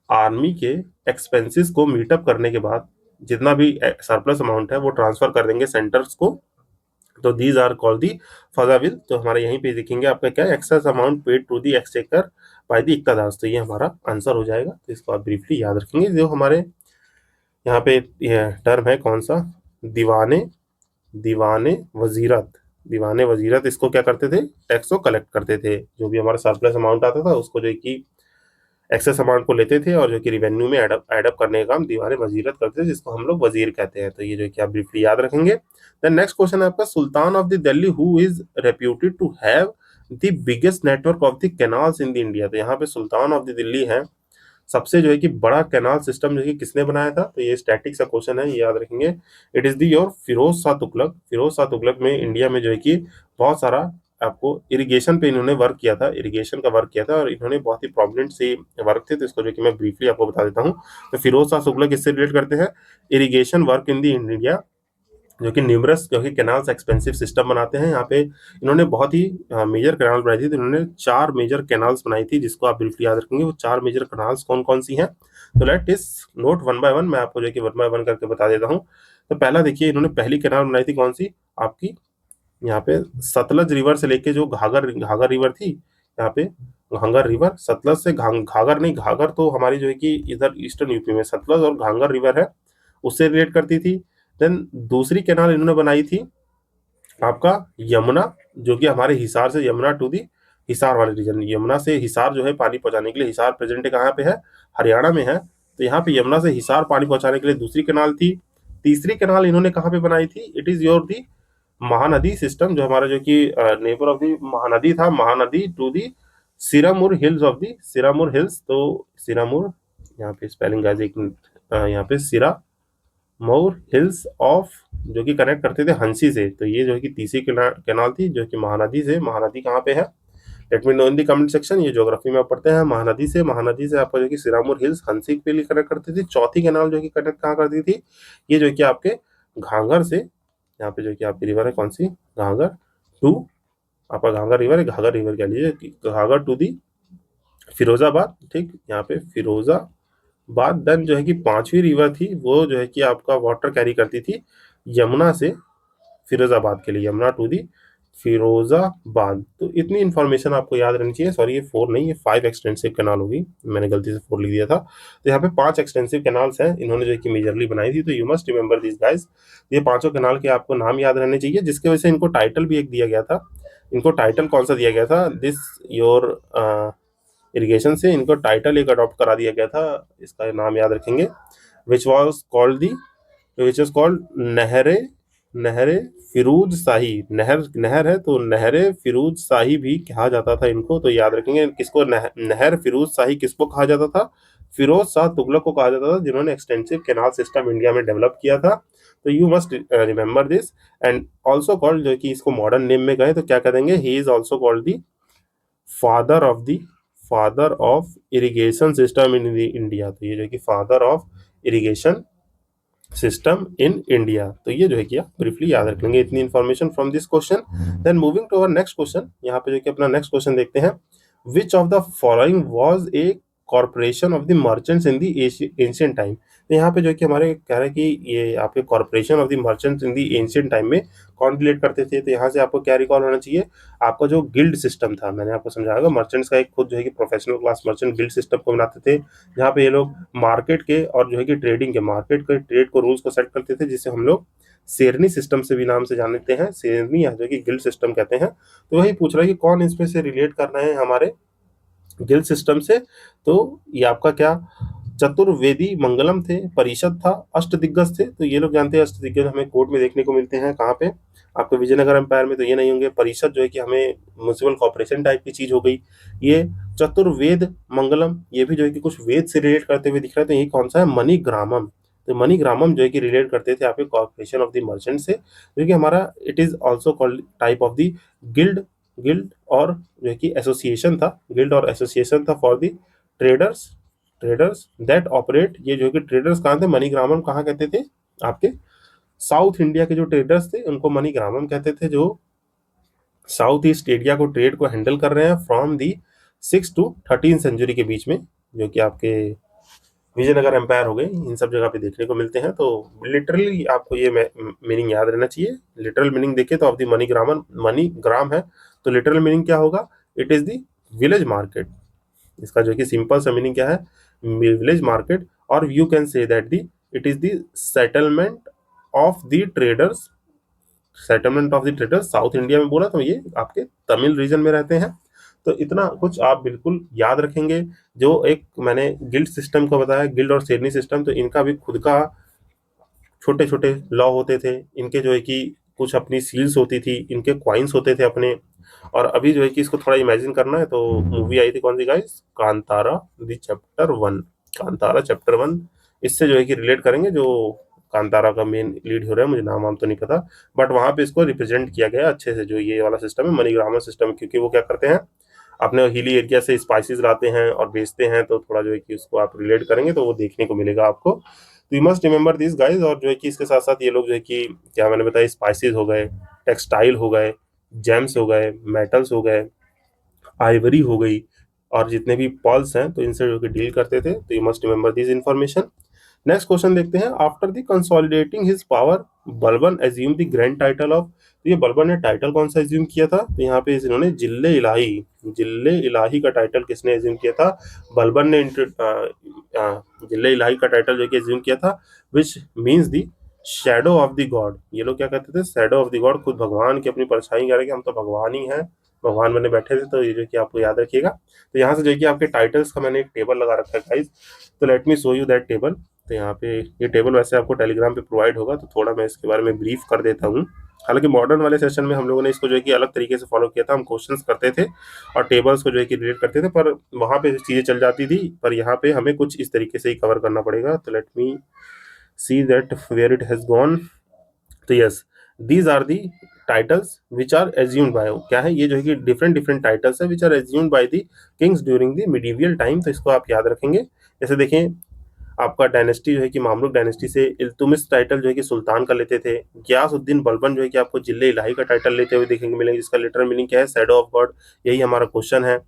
आर्मी के एक्सपेंसेस को मीटअप करने के बाद जितना भी सरप्लस अमाउंट है वो ट्रांसफर कर देंगे सेंटर्स को। तो these are called the Fawazil. तो हमारे यहीं पे देखेंगे आपका क्या, excess amount paid to the exchequer by the iqtadars. तो ये हमारा आंसर हो जाएगा। तो इसको आप ब्रीफली याद रखेंगे। जो हमारे यहाँ पे टर्म है कौन सा, दीवाने दीवाने वजीरत। दीवाने वजीरत इसको क्या करते थे, टैक्स को कलेक्ट करते थे। जो भी हमारा सरप्लस अमाउंट आता था उसको जो है कि एक्सेस अमाउंट को लेते थे और जो कि रिवेन्यू में एडअप करने का काम दीवाने वजीरत करते थे, जिसको हम लोग वजीर कहते हैं। तो ये जो कि आप ब्रीफली याद रखेंगे। देन नेक्स्ट क्वेश्चन है आपका, sultan of the Delhi who is reputed to have the biggest network of the canals in the India. तो यहाँ पे सुल्तान ऑफ द दिल्ली है, सबसे जो है कि बड़ा कैनाल सिस्टम जो है कि किसने बनाया था। तो ये स्टैटिक सा क्वेश्चन है, ये याद रखेंगे। It is the your Firoz Shah Tughlaq. Firoz Shah Tughlaq में इंडिया में जो है कि बहुत सारा आपको इरिगेशन पे इन्होंने वर्क किया था, इरिगेशन का वर्क किया था, और इन्होंने बहुत ही प्रोमिनेंट से वर्क थे। तो इसको जो कि मैं ब्रीफली आपको बता देता हूँ। तो फिरोज शाह तुगलक इससे रिलेट करते हैं, irrigation work in the India, जो कि न्यूमरस जो कि कैनाल्स एक्सपेंसिव सिस्टम बनाते हैं। यहाँ पे इन्होंने बहुत ही मेजर कैनाल बनाई थी। तो इन्होंने 4 मेजर कैनाल्स बनाई थी, जिसको आप बिल्कुल याद रखेंगे। वो 4 मेजर कैनाल्स कौन कौन सी हैं, तो लेट इस नोट वन बाय वन। मैं आपको जो कि वन बाय वन करके बता देता हूँ। तो पहला देखिए, इन्होंने पहली कैनाल बनाई थी कौन सी आपकी, यहाँ पे सतलज रिवर से लेके जो घाघर घाघर रिवर थी, यहाँ पे घाघर रिवर, सतलज से घाघर नहीं, घाघर तो हमारी जो है कि इधर ईस्टर्न यूपी में सतलज और घाघर रिवर है, उससे रिलेट करती थी। देन दूसरी कैनाल इन्होंने बनाई थी आपका यमुना, जो कि हमारे हिसार से यमुना टू दी हिसार वाले रीजन, यमुना से हिसार जो है पानी पहुंचाने के लिए, हिसार प्रेजेंट कहाँ पे है, हरियाणा में है। तो यहाँ पे यमुना से हिसार पानी पहुंचाने के लिए दूसरी कैनाल थी। तीसरी कैनाल इन्होंने कहाँ पे बनाई थी, it is your the Mahanadi system, जो हमारा जो कि नेबर ऑफ दी महानदी था, Mahanadi to the Sirmur hills of the Sirmur hills. तो सिरामुर, यहाँ पे स्पेलिंग गाइस एक यहाँ पे सिरा मऊर हिल्स ऑफ, जो कि कनेक्ट करते थे हंसी से। तो ये जो है कि तीसरी कैनाल थी, जो कि महानदी से, महानदी कहाँ पे है, लेट मी नो इन दी कमेंट सेक्शन। ये ज्योग्राफी में आप पढ़ते हैं। महानदी से आपका जो कि सिरामुर हिल्स हंसी पे लिए कनेक्ट करती थी। चौथी कैनाल जो कि कनेक्ट कहाँ करती थी, ये जो कि आपके घाघर से, यहाँ पे जो कि आपकी रिवर है कौन सी, घाघर टू, आपका घाघर रिवर है, घाघर रिवर कह लीजिए, घाघर टू दी फिरोजाबाद। ठीक, यहाँ पे फिरोजाबाद। देन जो है कि पांचवी रिवर थी, वो जो है कि आपका वाटर कैरी करती थी यमुना से फिरोजाबाद के लिए, यमुना टू दी फिरोजाबाद। तो इतनी इन्फॉर्मेशन आपको याद रहनी चाहिए। सॉरी, ये 4 नहीं, ये 5 एक्सटेंसिव कैनाल होगी, मैंने गलती से 4 लिख दिया था। तो यहाँ पे 5 एक्सटेंसिव कैनाल्स हैं, इन्होंने जो है कि मेजरली बनाई थी। तो you must remember this guys. ये पांचों कैनाल के आपको नाम याद रहने चाहिए, जिसकी वजह से इनको टाइटल भी एक दिया गया था। इनको टाइटल कौन सा दिया गया था, दिस योर इरिगेशन से इनको टाइटल एक अडॉप्ट करा दिया गया था, इसका नाम याद रखेंगे, which was called the, which is called Nahre Nahre Firoz Shahi. नहर है तो नहरे फिरोज शाही भी कहा जाता था इनको। तो याद रखेंगे किसको, नहर फिरोज शाही किसको कहा जाता था, फिरोज शाह तुगलक को कहा जाता था, जिन्होंने एक्सटेंसिव कैनाल सिस्टम इंडिया में डेवलप किया था। तो you must remember this. And also called, जो कि इसको मॉडर्न नेम में कहें तो क्या कहेंगे, ही is also called the father of the father of irrigation system in India. तो ये जो कि father of irrigation system in India. तो ये जो है कि आप ब्रीफली याद रख लेंगे इतनी information from this question. Then moving to our next question, यहाँ पे जो कि अपना नेक्स्ट क्वेश्चन देखते हैं। Which of the following was a corporation of the merchants in the ancient time. तो यहाँ पे जो है कि हमारे कह रहे हैं कि ये आपके corporation of the merchants in the ancient time में कौन रिलेट करते थे। तो यहाँ से आपको क्या रिकॉल होना चाहिए, आपका जो गिल्ड सिस्टम था, मैंने आपको समझाया मर्चेंट्स का एक खुद जो है कि professional class merchant guild system को बनाते थे, जहाँ पे ये लोग मार्केट के और जो है कि ट्रेडिंग के मार्केट के ट्रेड को रूल्स को सेट करते थे, जिसे हम लोग शेरनी सिस्टम से भी नाम से जानते हैं, शेरनी या जो कि गिल्ड सिस्टम कहते हैं। तो वही पूछ रहा है कि कौन इसमें से रिलेट कर रहे हैं हमारे गिल्ड सिस्टम से। तो ये आपका क्या चतुर्वेदी मंगलम थे, परिषद था, अष्टदिग्गज थे। तो ये लोग जानते हैं अष्टदिग्गज हमें कोर्ट में देखने को मिलते हैं कहाँ पे, आपके विजयनगर एम्पायर में तो ये नहीं होंगे। परिषद जो है कि हमें म्यूनिसिपल कॉर्पोरेशन टाइप की चीज हो गई। ये चतुर्वेद मंगलम, ये भी जो है कि कुछ वेद से रिलेट करते हुए दिख रहा है। तो ये कौन सा है, मणिग्रामम। तो मणिग्रामम जो है कि रिलेट करते थे आपके कॉर्पोरेशन ऑफ द मर्चेंट से, जो कि हमारा it is also called type of the guild. Guild और जो है कि एसोसिएशन था, गिल्ड और एसोसिएशन था for the traders, traders that operate. ये जो है कि ट्रेडर्स कहाँ थे, मणिग्रामम कहाँ कहते थे, आपके साउथ इंडिया के जो ट्रेडर्स थे उनको मणिग्रामम कहते थे, जो साउथ ईस्ट एरिया को ट्रेड को हैंडल कर रहे हैं फ्रॉम दी 6 to 13 सेंचुरी के बीच में, जो कि आपके विजयनगर एम्पायर हो गए, इन सब जगह पे देखने को मिलते हैं। तो लिटरली आपको ये मीनिंग याद रहना चाहिए। लिटरल मीनिंग देखे तो of the Manigramam, Manigram है तो लिटरल मीनिंग क्या होगा, it is the village market. इसका जो कि सिंपल सा मीनिंग क्या है, विलेज मार्केट। और you can say that the it is the settlement of the traders, settlement of the traders South India में बोला तो ये आपके तमिल रीजन में रहते हैं। तो इतना कुछ आप बिल्कुल याद रखेंगे। जो एक मैंने गिल्ड सिस्टम को बताया, गिल्ड और शेरनी सिस्टम, तो इनका भी खुद का छोटे छोटे लॉ होते थे। इनके जो है कि कुछ अपनी सील्स होती थी, इनके क्वाइंस होते थे अपने। और अभी जो है कि इसको थोड़ा इमेजिन करना है तो मूवी आई थी कौन see guys, Kantara the chapter 1, Kantara chapter 1। इससे जो है कि रिलेट करेंगे, जो कांतारा का मेन लीड हो रहा है, मुझे नाम वाम तो नहीं पता, बट वहां पे इसको रिप्रेजेंट किया गया अच्छे से। जो ये वाला सिस्टम है मनीग्रामर सिस्टम, क्योंकि वो क्या करते हैं, अपने हिली एरिया से स्पाइसेस लाते हैं और बेचते हैं। तो थोड़ा जो है कि उसको आप रिलेट करेंगे तो वो देखने को मिलेगा आपको। तो you must remember this guys. और जो है कि इसके साथ साथ ये लोग जो है कि क्या मैंने बताया, स्पाइसेस हो गए, टेक्सटाइल हो गए, जेम्स हो गए, मेटल्स हो गए, आइवरी हो गई, और जितने भी पॉल्स हैं तो इनसे जो कि डील करते थे। तो you must remember this information. Next question देखते हैं, after the consolidating his power Balban assume the grand title of. तो ये बलबन ने टाइटल कौन सा एज्यूम किया था, तो यहाँ पे इन्होंने जिले इलाही, जिले इलाही का टाइटल किसने एज्यूम किया था, बलबन ने जिले इलाही का टाइटल जो कि एज्यूम किया था, which means the shadow of the God. ये लोग क्या कहते थे, शैडो ऑफ द गॉड, खुद भगवान की अपनी परछाई कह रहे कि हम तो भगवान ही हैं, भगवान बने बैठे थे। तो ये जो कि आपको याद रखिएगा। तो यहाँ से जो कि आपके टाइटल्स का मैंने एक टेबल लगा रखा है गाइस, तो let me show you that table. तो यहाँ पे ये टेबल वैसे आपको टेलीग्राम पे प्रोवाइड होगा, तो थोड़ा मैं इसके बारे में ब्रीफ कर देता हूँ। हालांकि मॉडर्न वाले सेशन में हम लोगों ने इसको जो है कि अलग तरीके से फॉलो किया था, हम क्वेश्चंस करते थे और टेबल्स को जो है कि रिलेट करते थे, पर वहाँ पे चीज़ें चल जाती थी, पर यहाँ पे हमें कुछ इस तरीके से ही कवर करना पड़ेगा। तो let me see that where it has gone. तो yes, these are the titles which are assumed by, क्या है ये जो है कि डिफरेंट डिफरेंट टाइटल्स है which are assumed by the kings during the medieval time. तो इसको आप याद रखेंगे। जैसे देखें, आपका डायनेस्टी जो है कि मामलुक डायनेस्टी से इल्तुमिश टाइटल जो है कि सुल्तान का लेते थे। गियासुद्दीन बलबन जो है कि आपको जिले इलाही का टाइटल लेते हुए देखेंगे मिलेंगे, जिसका लिटरल मीनिंग क्या है, शैडो ऑफ गॉड। यही हमारा क्वेश्चन है।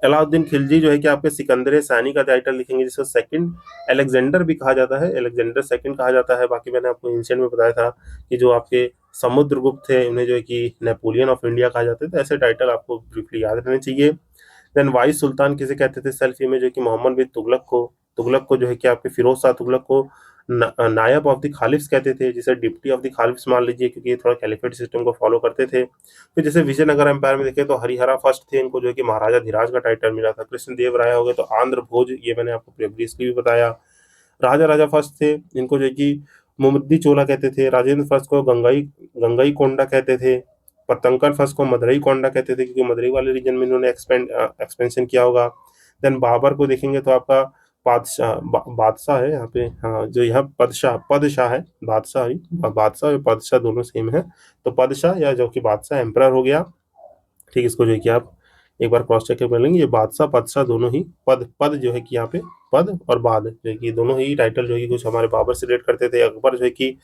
अलाउद्दीन खिलजी जो है कि आपके सिकंदर सानी का टाइटल लिखेंगे, जिसको सेकंड अलेक्जेंडर भी कहा जाता है, अलेक्जेंडर सेकंड कहा जाता है। बाकी मैंने आपको एंशिएंट में बताया था कि जो आपके समुद्रगुप्त थे उन्हें जो है कि नेपोलियन ऑफ इंडिया कहा जाता है। तो ऐसे टाइटल आपको ब्रीफली याद रहने चाहिए। देन वाइस सुल्तान किसे कहते थे, सेल्फ में जो कि मोहम्मद बिन तुगलक को, तुगलक को जो है कि आपके फिरोज शाह तुगलक को नायब ऑफ द खालिफ्स कहते थे, जिसे डिप्टी ऑफ द खालिफ्स मान लीजिए, क्योंकि ये थोड़ा कैलिफेट सिस्टम को फॉलो करते थे। फिर जैसे विजयनगर एम्पायर में देखें तो हरिहरा फर्स्ट थे, इनको जो है कि महाराजा धीराज का टाइटल मिला था। कृष्णदेव राय हो गए तो आंध्र भोज, ये मैंने आपको प्रीवियसली भी बताया। राजा राजा फर्स्ट थे, इनको जो है कि मुमद्दी चोला कहते थे। राजेंद्र फर्स्ट को गंगाई गंगाई कोंडा कहते थे। पतंकर फर्स्ट को मदरई कोंडा कहते थे, क्योंकि मदरई वाले रीजन में इन्होंने एक्सपेंशन किया होगा। देन बाबर को देखेंगे तो आपका बादशाह है यहाँ पे, हाँ जो यहाँ पदशाह, पदशाह है, बादशाह ही, बादशाह और पदशाह दोनों सेम है। तो पदशाह या जो कि बादशाह एम्परर हो गया। ठीक, इसको जो है कि आप एक बार क्रॉस चेक कर लेंगे, ये बादशाह पदशाह दोनों ही, पद पद जो है कि यहाँ पे पद और बाद जो है कि दोनों ही टाइटल जो है कि कुछ हमारे बाबर से रिलेट करते थे। अकबर जो है कि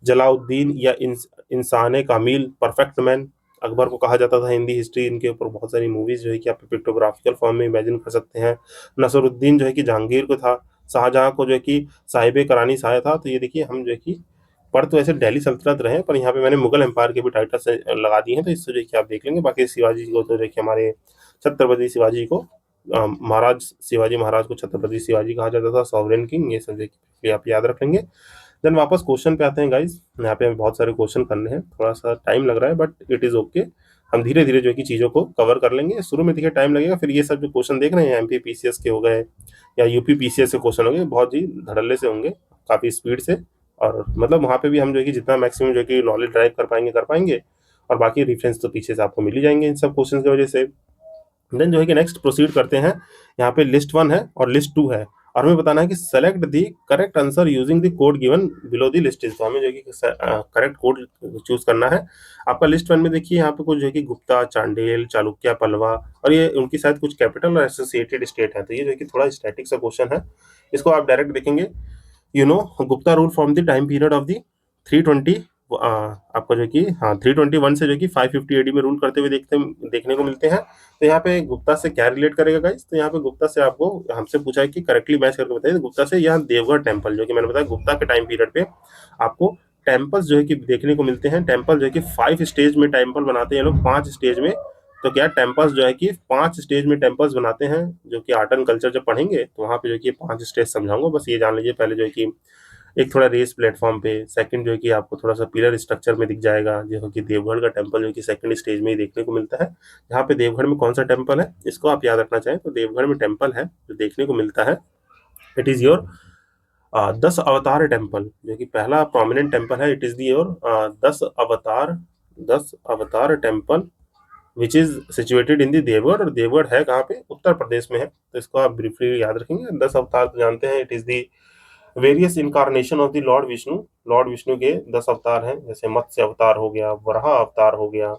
जलाउद्दीन या इंसान कामिल, परफेक्ट मैन। अकबर को कहा जाता था हिंदी हिस्ट्री, इनके ऊपर बहुत सारी मूवीज जो है कि आप पिक्टोग्राफिकल फॉर्म में इमेजिन कर सकते हैं। नसरुद्दीन जो है कि जहांगीर को था, शाहजहां को जो है कि साहिब करानी शाह था। तो ये देखिए हम जो है कि पर तो ऐसे दिल्ली सल्तनत रहे, पर यहाँ पे मैंने मुगल एम्पायर के भी टाइटल से लगा दिए हैं, तो इससे जो है कि आप देख लेंगे। बाकी शिवाजी को तो देखिए हमारे छत्रपति शिवाजी को महाराज शिवाजी महाराज को छत्रपति शिवाजी कहा जाता था, सॉवरेन किंग, ये सब देखिए आप याद रख लेंगे। देन वापस क्वेश्चन पे आते हैं गाइस। यहाँ पे हमें बहुत सारे क्वेश्चन करने हैं, थोड़ा सा टाइम लग रहा है बट इट इज ओके। हम धीरे धीरे जो है कि चीज़ों को कवर कर लेंगे। शुरू में देखिए टाइम लगेगा, फिर ये सब जो क्वेश्चन देख रहे हैं एमपी पीसीएस के हो गए या यूपी पीसीएस के क्वेश्चन हो गए, बहुत ही धड़ल्ले से होंगे, काफ़ी स्पीड से। और मतलब वहाँ पे भी हम जो है कि जितना मैक्सिमम जो है कि नॉलेज ड्राइव कर पाएंगे। और बाकी रेफरेंस तो पीछे से आपको मिल ही जाएंगे इन सब क्वेश्चन की वजह से। देन जो है कि नेक्स्ट प्रोसीड करते हैं। यहाँ पे लिस्ट 1 है और लिस्ट 2 है, और हमें बताना है कि select the correct answer using the code given below the list. तो हमें जो है कि करेक्ट कोड चूज करना है। आपका लिस्ट 1 में देखिए यहाँ पे कुछ जो है कि गुप्ता, चांडेल, चालुक्य, पल्लवा, और ये उनकी शायद कुछ कैपिटल और एसोसिएटेड स्टेट है। तो ये जो है कि थोड़ा स्टैटिक सा क्वेश्चन है, इसको आप डायरेक्ट देखेंगे। Gupta rule from the time period of the 320, आपका जो कि हाँ 321 से जो कि 550 एडी में रूल करते हुए देखने को मिलते हैं। तो यहाँ पे गुप्ता से क्या रिलेट करेगा गाइस? तो यहाँ पे गुप्ता से आपको हमसे पूछा है कि करेक्टली मैच करके बताइए। गुप्ता से यहाँ देवगढ़ टेम्पल, जो कि मैंने बताया गुप्ता के टाइम पीरियड पे आपको टेम्पल्स जो है कि देखने को मिलते हैं। टेम्पल जो है कि 5 स्टेज में टेम्पल बनाते हैं लोग, 5 स्टेज में। तो क्या टेम्पल्स जो है कि 5 स्टेज में टेम्पल्स बनाते हैं, जो कि आर्ट एंड कल्चर जब पढ़ेंगे तो वहाँ पे जो है कि 5 स्टेज समझाऊंगा। बस ये जान लीजिए पहले जो है कि एक थोड़ा रेस प्लेटफॉर्म पे, सेकंड जो है कि आपको थोड़ा सा पिलर स्ट्रक्चर में दिख जाएगा, जो कि देवगढ़ का टेम्पल जो कि सेकंड स्टेज में ही देखने को मिलता है। यहाँ पे देवगढ़ में कौन सा टेम्पल है इसको आप याद रखना चाहें तो देवगढ़ में टेम्पल है जो देखने को मिलता है, it is your 10 avatar temple, जो कि पहला प्रोमिनेंट टेम्पल है। It is the your 10 avatar temple which is situated in the Deogarh. और देवगढ़ है कहाँ पे? उत्तर प्रदेश में है। तो इसको आप ब्रीफली याद रखेंगे। 10 अवतार तो जानते हैं, it is the various incarnation of the Lord Vishnu. Lord Vishnu के 10 अवतार हैं, जैसे मत्स्य अवतार हो गया, वराह अवतार हो गया।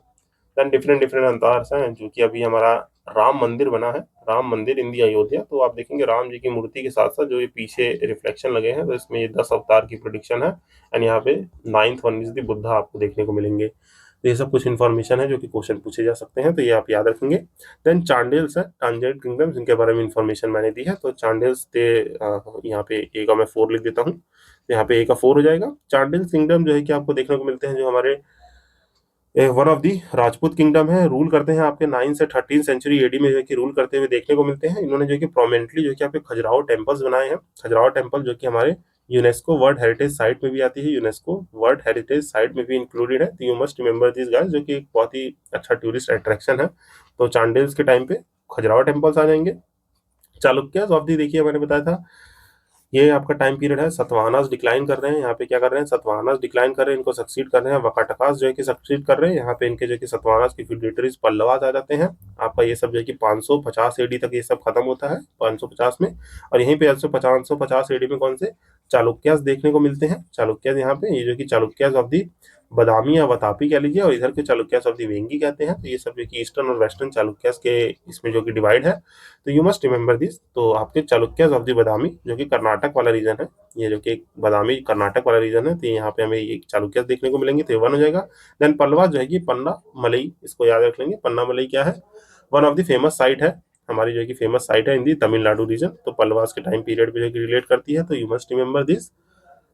देन डिफरेंट डिफरेंट अवतार हैं, जो कि अभी हमारा राम मंदिर बना है, राम मंदिर इन दी अयोध्या। तो आप देखेंगे राम जी की मूर्ति के साथ साथ जो ये पीछे रिफ्लेक्शन लगे हैं, तो इसमें ये 10 अवतार की प्रोडिक्शन है। एंड यहाँ पे 9th one is the Buddha आपको देखने को मिलेंगे। तो ये सब कुछ इन्फॉर्मेशन है जो कि क्वेश्चन पूछे जा सकते हैं, तो ये आप याद रखेंगे। देन चांडेल्स है, चांडेल किंगडम्स, इनके बारे में इन्फॉर्मेशन मैंने दी है। तो चांडेल्स थे, यहाँ पे ए का मैं 4 लिख देता हूँ, तो यहाँ पे ए का 4 हो जाएगा। चांडेल किंगडम जो है कि आपको देखने को मिलते हैं, जो हमारे one of the Rajput kingdom है, रूल करते हैं आपके 9 से 13 सेंचुरी एडी में जो है कि रूल करते हुए देखने को मिलते हैं। इन्होंने जो है कि प्रोमिनेंटली जो है कि आपके खजुराहो टेम्पल्स बनाए हैं। खजुराहो टेम्पल जो कि हमारे यूनेस्को वर्ल्ड हेरिटेज साइट में भी आती है, यूनेस्को वर्ल्ड हेरिटेज साइट में भी इंक्लूडेड है। तो you must remember this guys, जो कि एक बहुत ही अच्छा टूरिस्ट अट्रैक्शन है। तो चांडेल्स के टाइम पे खजुराहो टेम्पल्स आ जाएंगे। चालुक्यास ऑफ दी देखिए मैंने बताया था, ये आपका टाइम पीरियड है। सतवाहनास डिक्लाइन कर रहे हैं, यहाँ पे क्या कर रहे हैं? सतवाहनास डिक्लाइन कर रहे हैं, इनको सक्सीड कर रहे हैं। वकाटकास जो है कि सक्सीड कर रहे हैं, यहाँ पे इनके जो कि सतवाहनास की फ्यूडेटरीज पल्लवास आ जाते हैं। आपका ये सब जो है कि 550 एडी तक ये सब खत्म होता है, 550 में। और यहीं पे 550 एडी में कौन से चालुक्यास देखने को मिलते हैं? चालुक्यास यहाँ पे, ये जो कि चालुक्यास ऑफ दी बदामी या वतापी कह लीजिए, और इधर के चालुक्यास ऑफ दी वेंगी कहते हैं। तो ये सब जो कि ईस्टर्न और वेस्टर्न चालुक्यास के इसमें जो कि डिवाइड है। तो यू मस्ट रिमेंबर दिस। तो आपके चालुक्यास ऑफ द बदामी जो कि कर्नाटक वाला रीजन है, ये जो कि बदामी कर्नाटक वाला रीजन है, तो यहाँ पे हमें ये चालुक्यास देखने को मिलेंगे, तो ये 1 हो जाएगा। देन पल्लवा जो है कि पन्ना मलई, इसको याद रख लेंगे। पन्ना मलई क्या है? One of the famous site है हमारी, जो कि फेमस साइट है इन दी तमिलनाडु रीजन। तो पल्लवास के टाइम पीरियड पे जो कि रिलेट करती है, तो यू मस्ट रिमेंबर दिस।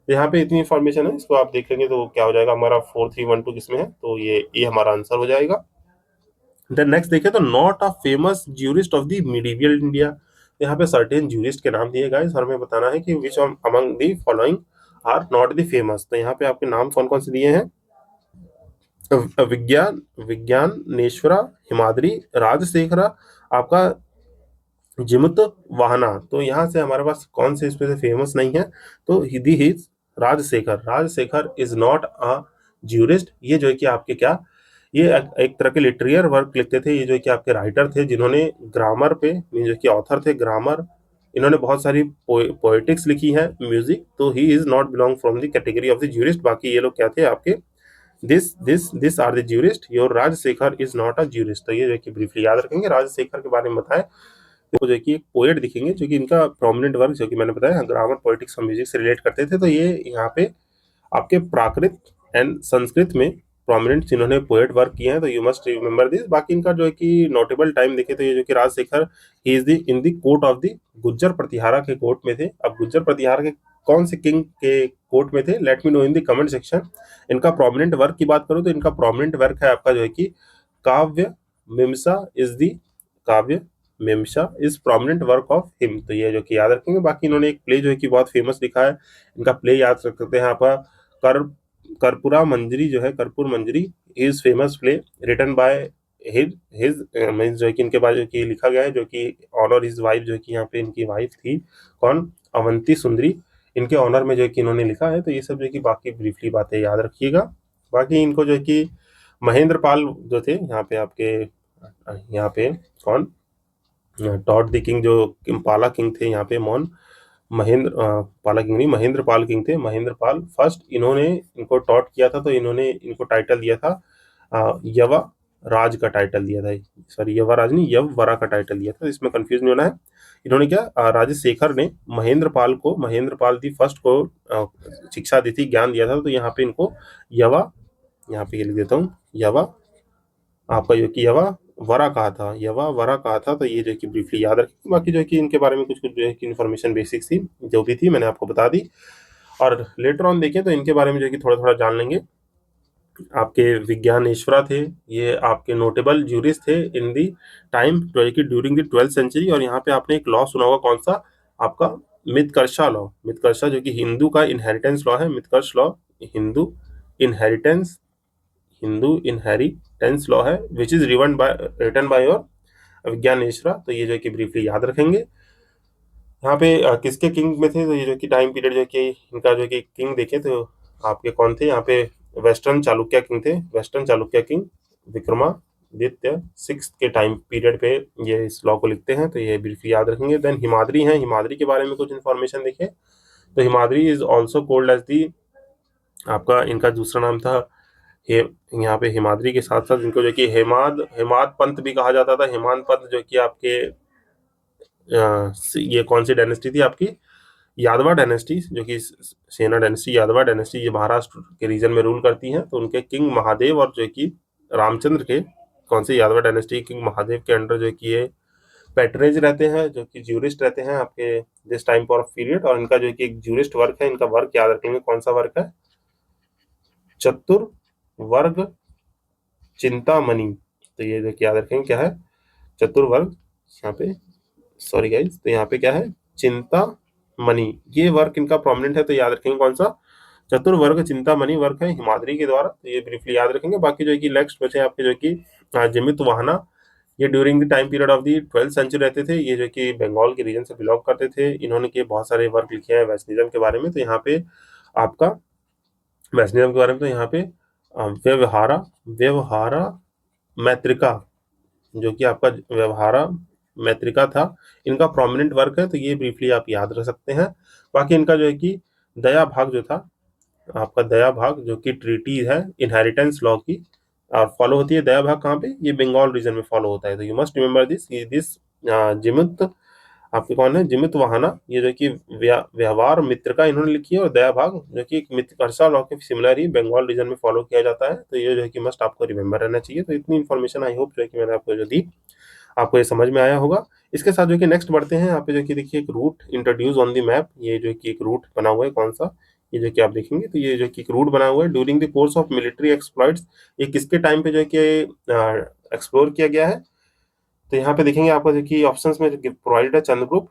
यहाँ पे इतनी इन्फॉर्मेशन है, इसको आप देख लेंगे तो क्या हो जाएगा हमारा 4312 किसमें है, तो ये हमारा आंसर हो जाएगा। देन नेक्स्ट देखें तो not a famous jurist of the medieval India. यहाँ पे सर्टेन ज्यूरिस्ट के नाम दिए गए और हमें बताना है कि which among the following are not the famous. तो यहाँ पे आपके नाम कौन कौन से दिए हैं? विज्ञान विज्ञानेश्वरा, हिमाद्री, राजशेखरा, आपका जिमुत वाहना। तो यहाँ से हमारे पास कौन से इसमें से फेमस नहीं है? तो हिदी ही Rajashekhar is not a jurist. ये जो है कि आपके क्या, ये एक तरह के लिटरेयर वर्क लिखते थे। ये जो है कि आपके राइटर थे, जिन्होंने ग्रामर पे, जो कि ऑथर थे ग्रामर, इन्होंने बहुत सारी पोएटिक्स लिखी है, म्यूजिक। तो he is not belong from the category of the jurist. बाकी ये लोग क्या थे आपके? This are the jurist, your Rajashekhara is not a jurist. तो ये जो है कि ब्रीफली याद रखेंगे। राजशेखर के बारे में बताएं तो जो कि एक पोएट दिखेंगे, जो कि इनका प्रोमिनेंट वर्क जो कि मैंने बताया ग्रामर, पोएटिक्स और म्यूजिक से रिलेट करते थे। तो ये यहाँ पे आपके प्राकृत एंड संस्कृत में प्रोमिनेंट इन्होंने पोएट वर्क किए हैं, तो यू मस्ट रिमेंबर दिस। बाकी इनका जो है कि नोटेबल टाइम देखे तो ये जो कि Rajashekhara he is the in the court of the Gurjara Pratihara के कोर्ट में थे। अब गुज्जर प्रतिहारा के कौन से किंग के कोर्ट में थे, late me know in the comment section. इनका प्रोमिनेंट वर्क की बात करूं तो इनका प्रोमिनेंट वर्क है आपका जो है कि काव्य मीमांसा इज द काव्य मीमांसा is prominent work of him, तो ये जो कि याद रखेंगे। बाकी इन्होंने एक प्ले जो है कि बहुत फेमस लिखा है, इनका प्ले याद रख सकते हैं आपका कर कर्पूरा मंजरी जो है, Karpura Manjari is famous play written by his his means जो है कि इनके बाद जो कि लिखा गया है, जो कि ऑनर हिज वाइफ, जो कि यहाँ पे इनकी वाइफ थी कौन, अवंती सुंदरी, इनके ऑनर में जो है कि इन्होंने लिखा है। तो ये सब जो है कि बाकी ब्रीफली बातें याद रखिएगा। बाकी इनको जो है कि महेंद्र पाल जो थे यहाँ पे आपके, यहाँ पे कौन, टॉट द किंग जो पाला किंग थे यहाँ पे, मौन महेंद्र पाला किंग नहीं, महेंद्र पाल किंग थे, महेंद्र पाल फर्स्ट, इन्होंने इनको टॉट किया था। तो इन्होंने इनको टाइटल दिया था यवा राज का टाइटल दिया था, सॉरी यवराज नहीं, यववरा का टाइटल दिया था, इसमें कंफ्यूज नहीं होना है। इन्होंने क्या राजशेखर ने महेंद्र पाल को, महेंद्र पाल दी फर्स्ट को शिक्षा दी थी, ज्ञान दिया था। तो यहाँ पे इनको यवा, यहाँ पे लिख देता हूँ, यवा आपका जो कि यवा वरा कहा था, यवा वरा कहा था। तो ये जो कि ब्रीफली याद रखें। बाकी जो है कि इनके बारे में कुछ कुछ जो है कि इन्फॉर्मेशन बेसिक्स थी, जो भी थी मैंने आपको बता दी। और लेटर ऑन देखें तो इनके बारे में जो है कि थोड़ा थोड़ा जान लेंगे। आपके विज्ञानेश्वरा थे, ये आपके नोटेबल ज्यूरिस्ट थे इन दी टाइम जो है कि ड्यूरिंग द 12th सेंचुरी। और यहाँ पे आपने एक लॉ सुना होगा, कौन सा, आपका मितकर्षा लॉ, मितकर्षा जो कि हिंदू का इनहेरिटेंस लॉ है, Mitakshara law Hindu inheritance, Hindu inheritance law है, which is written by your Vijnaneshwara. तो ये जो कि ब्रीफली याद रखेंगे। यहाँ पे किसके किंग में थे, तो ये जो कि टाइम पीरियड जो कि इनका जो कि किंग देखे तो आपके कौन थे, यहाँ पे वेस्टर्न चालुक्य किंग थे, वेस्टर्न चालुक्य किंग विक्रमादित्य 6 के टाइम पीरियड पे ये इस लॉ को लिखते हैं। तो ये ब्रीफली याद रखेंगे। देन हिमाद्री हैं, हिमाद्री के बारे में कुछ इन्फॉर्मेशन देखें तो Hemadri is also called as the, आपका इनका दूसरा नाम था यहाँ पे हिमाद्री के साथ साथ इनको जो कि हेमाद पंत भी कहा जाता था। हेमाद पंत जो कि आपके ये कौन सी डायनेस्टी थी आपकी, यादवा डायनेस्टी, जो कि सेना डायनेस्टी, यादवा डायनेस्टी, ये महाराष्ट्र के रीजन में रूल करती हैं। तो उनके किंग महादेव और जो कि रामचंद्र के कौन से यादवा डायनेस्टी किंग महादेव के अंडर जो कि ये पैटरेज रहते हैं, जो कि ज्यूरिस्ट रहते हैं आपके दिस टाइम फॉर पीरियड। और इनका जो कि एक ज्यूरिस्ट वर्क है, इनका वर्क याद रखेंगे, कौन सा वर्क है, चतुर्वर्ग चिंतामणि। तो ये जो कि याद रखेंगे क्या है, चतुर्वर्ग, यहाँ पे सॉरी गाइज, तो यहाँ पे क्या है, चिंतामणि, ये वर्क इनका प्रोमिनेंट है। तो याद रखेंगे कौन सा, चतुर्वर्ग चिंतामणि वर्क है हिमाद्री के द्वारा। तो ये ब्रीफली याद रखेंगे। बाकी जो है कि नेक्स्ट बचे आपके जो कि जिमित वाहना, ये during the time period of the 12th century रहते थे। ये जो कि बंगाल के रीजन से बिलोंग करते थे। इन्होंने के बहुत सारे वर्क लिखे हैं वैष्णिज्म के बारे में। तो यहाँ पे आपका वैष्णिज्म के बारे में, तो यहाँ पे व्यवहारा व्यवहारा मैत्रिका, जो कि आपका व्यवहारा मैत्रिका था, इनका प्रोमिनेंट वर्क है। तो ये ब्रीफली आप याद रख सकते हैं। बाकी इनका जो है कि दया भाग जो था आपका, दया भाग जो कि ट्रीटी है इनहेरिटेंस लॉ की, और फॉलो होती है दया भाग कहाँ पे, ये बंगाल रीजन में फॉलो होता है। तो यू मस्ट रिमेंबर दिस जिमित आपके कौन है, जिमित वाहना, ये जो कि व्यवहार मित्रका इन्होंने लिखी है। और दया भाग जो कि मित्रकर्षा लॉ के सिमिलर ही बंगाल रीजन में फॉलो किया जाता है। तो ये जो है कि मस्ट आपको रिमेंबर रहना चाहिए। तो इतनी इन्फॉर्मेशन आई होप जो है कि मैंने आपको जो दी, आपको ये समझ में आया होगा। इसके साथ जो कि नेक्स्ट बढ़ते हैं, यहाँ पे जो कि देखिए एक route introduce on the map, ये जो कि एक रूट बना हुआ है, कौन सा, ये जो कि आप देखेंगे तो ये जो कि एक रूट बना हुआ है during the course of military exploits. ये किसके टाइम पे जो है कि एक्सप्लोर किया गया है, तो यहाँ पे देखेंगे आपको जो कि ऑप्शंस में प्रोवाइडेड है, चंद्रगुप्त,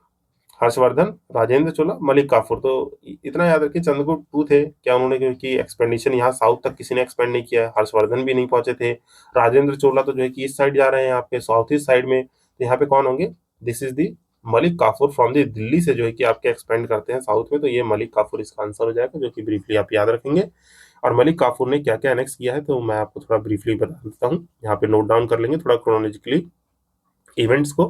हर्षवर्धन, राजेंद्र चोला, मलिक काफूर। तो इतना याद रखिए, चंद्रगुप्त टू थे क्या, उन्होंने क्योंकि एक्सपेंडिशन यहाँ साउथ तक किसी ने एक्सपेंड नहीं किया है, हर्षवर्धन भी नहीं पहुंचे थे, राजेंद्र चोला तो जो है कि इस साइड जा रहे हैं आपके साउथ ईस्ट साइड में। तो यहाँ पे कौन होंगे, this is the Malik Kafur from the Delhi से जो है कि आपके एक्सपेंड करते हैं साउथ में। तो ये मलिक काफूर इसका आंसर हो जाएगा, जो कि ब्रीफली आप याद रखेंगे। और मलिक काफूर ने क्या क्या एनेक्स किया है, तो मैं आपको थोड़ा ब्रीफली बता देता हूँ, यहाँ पे नोट डाउन कर लेंगे थोड़ा क्रोनोलॉजिकली इवेंट्स को।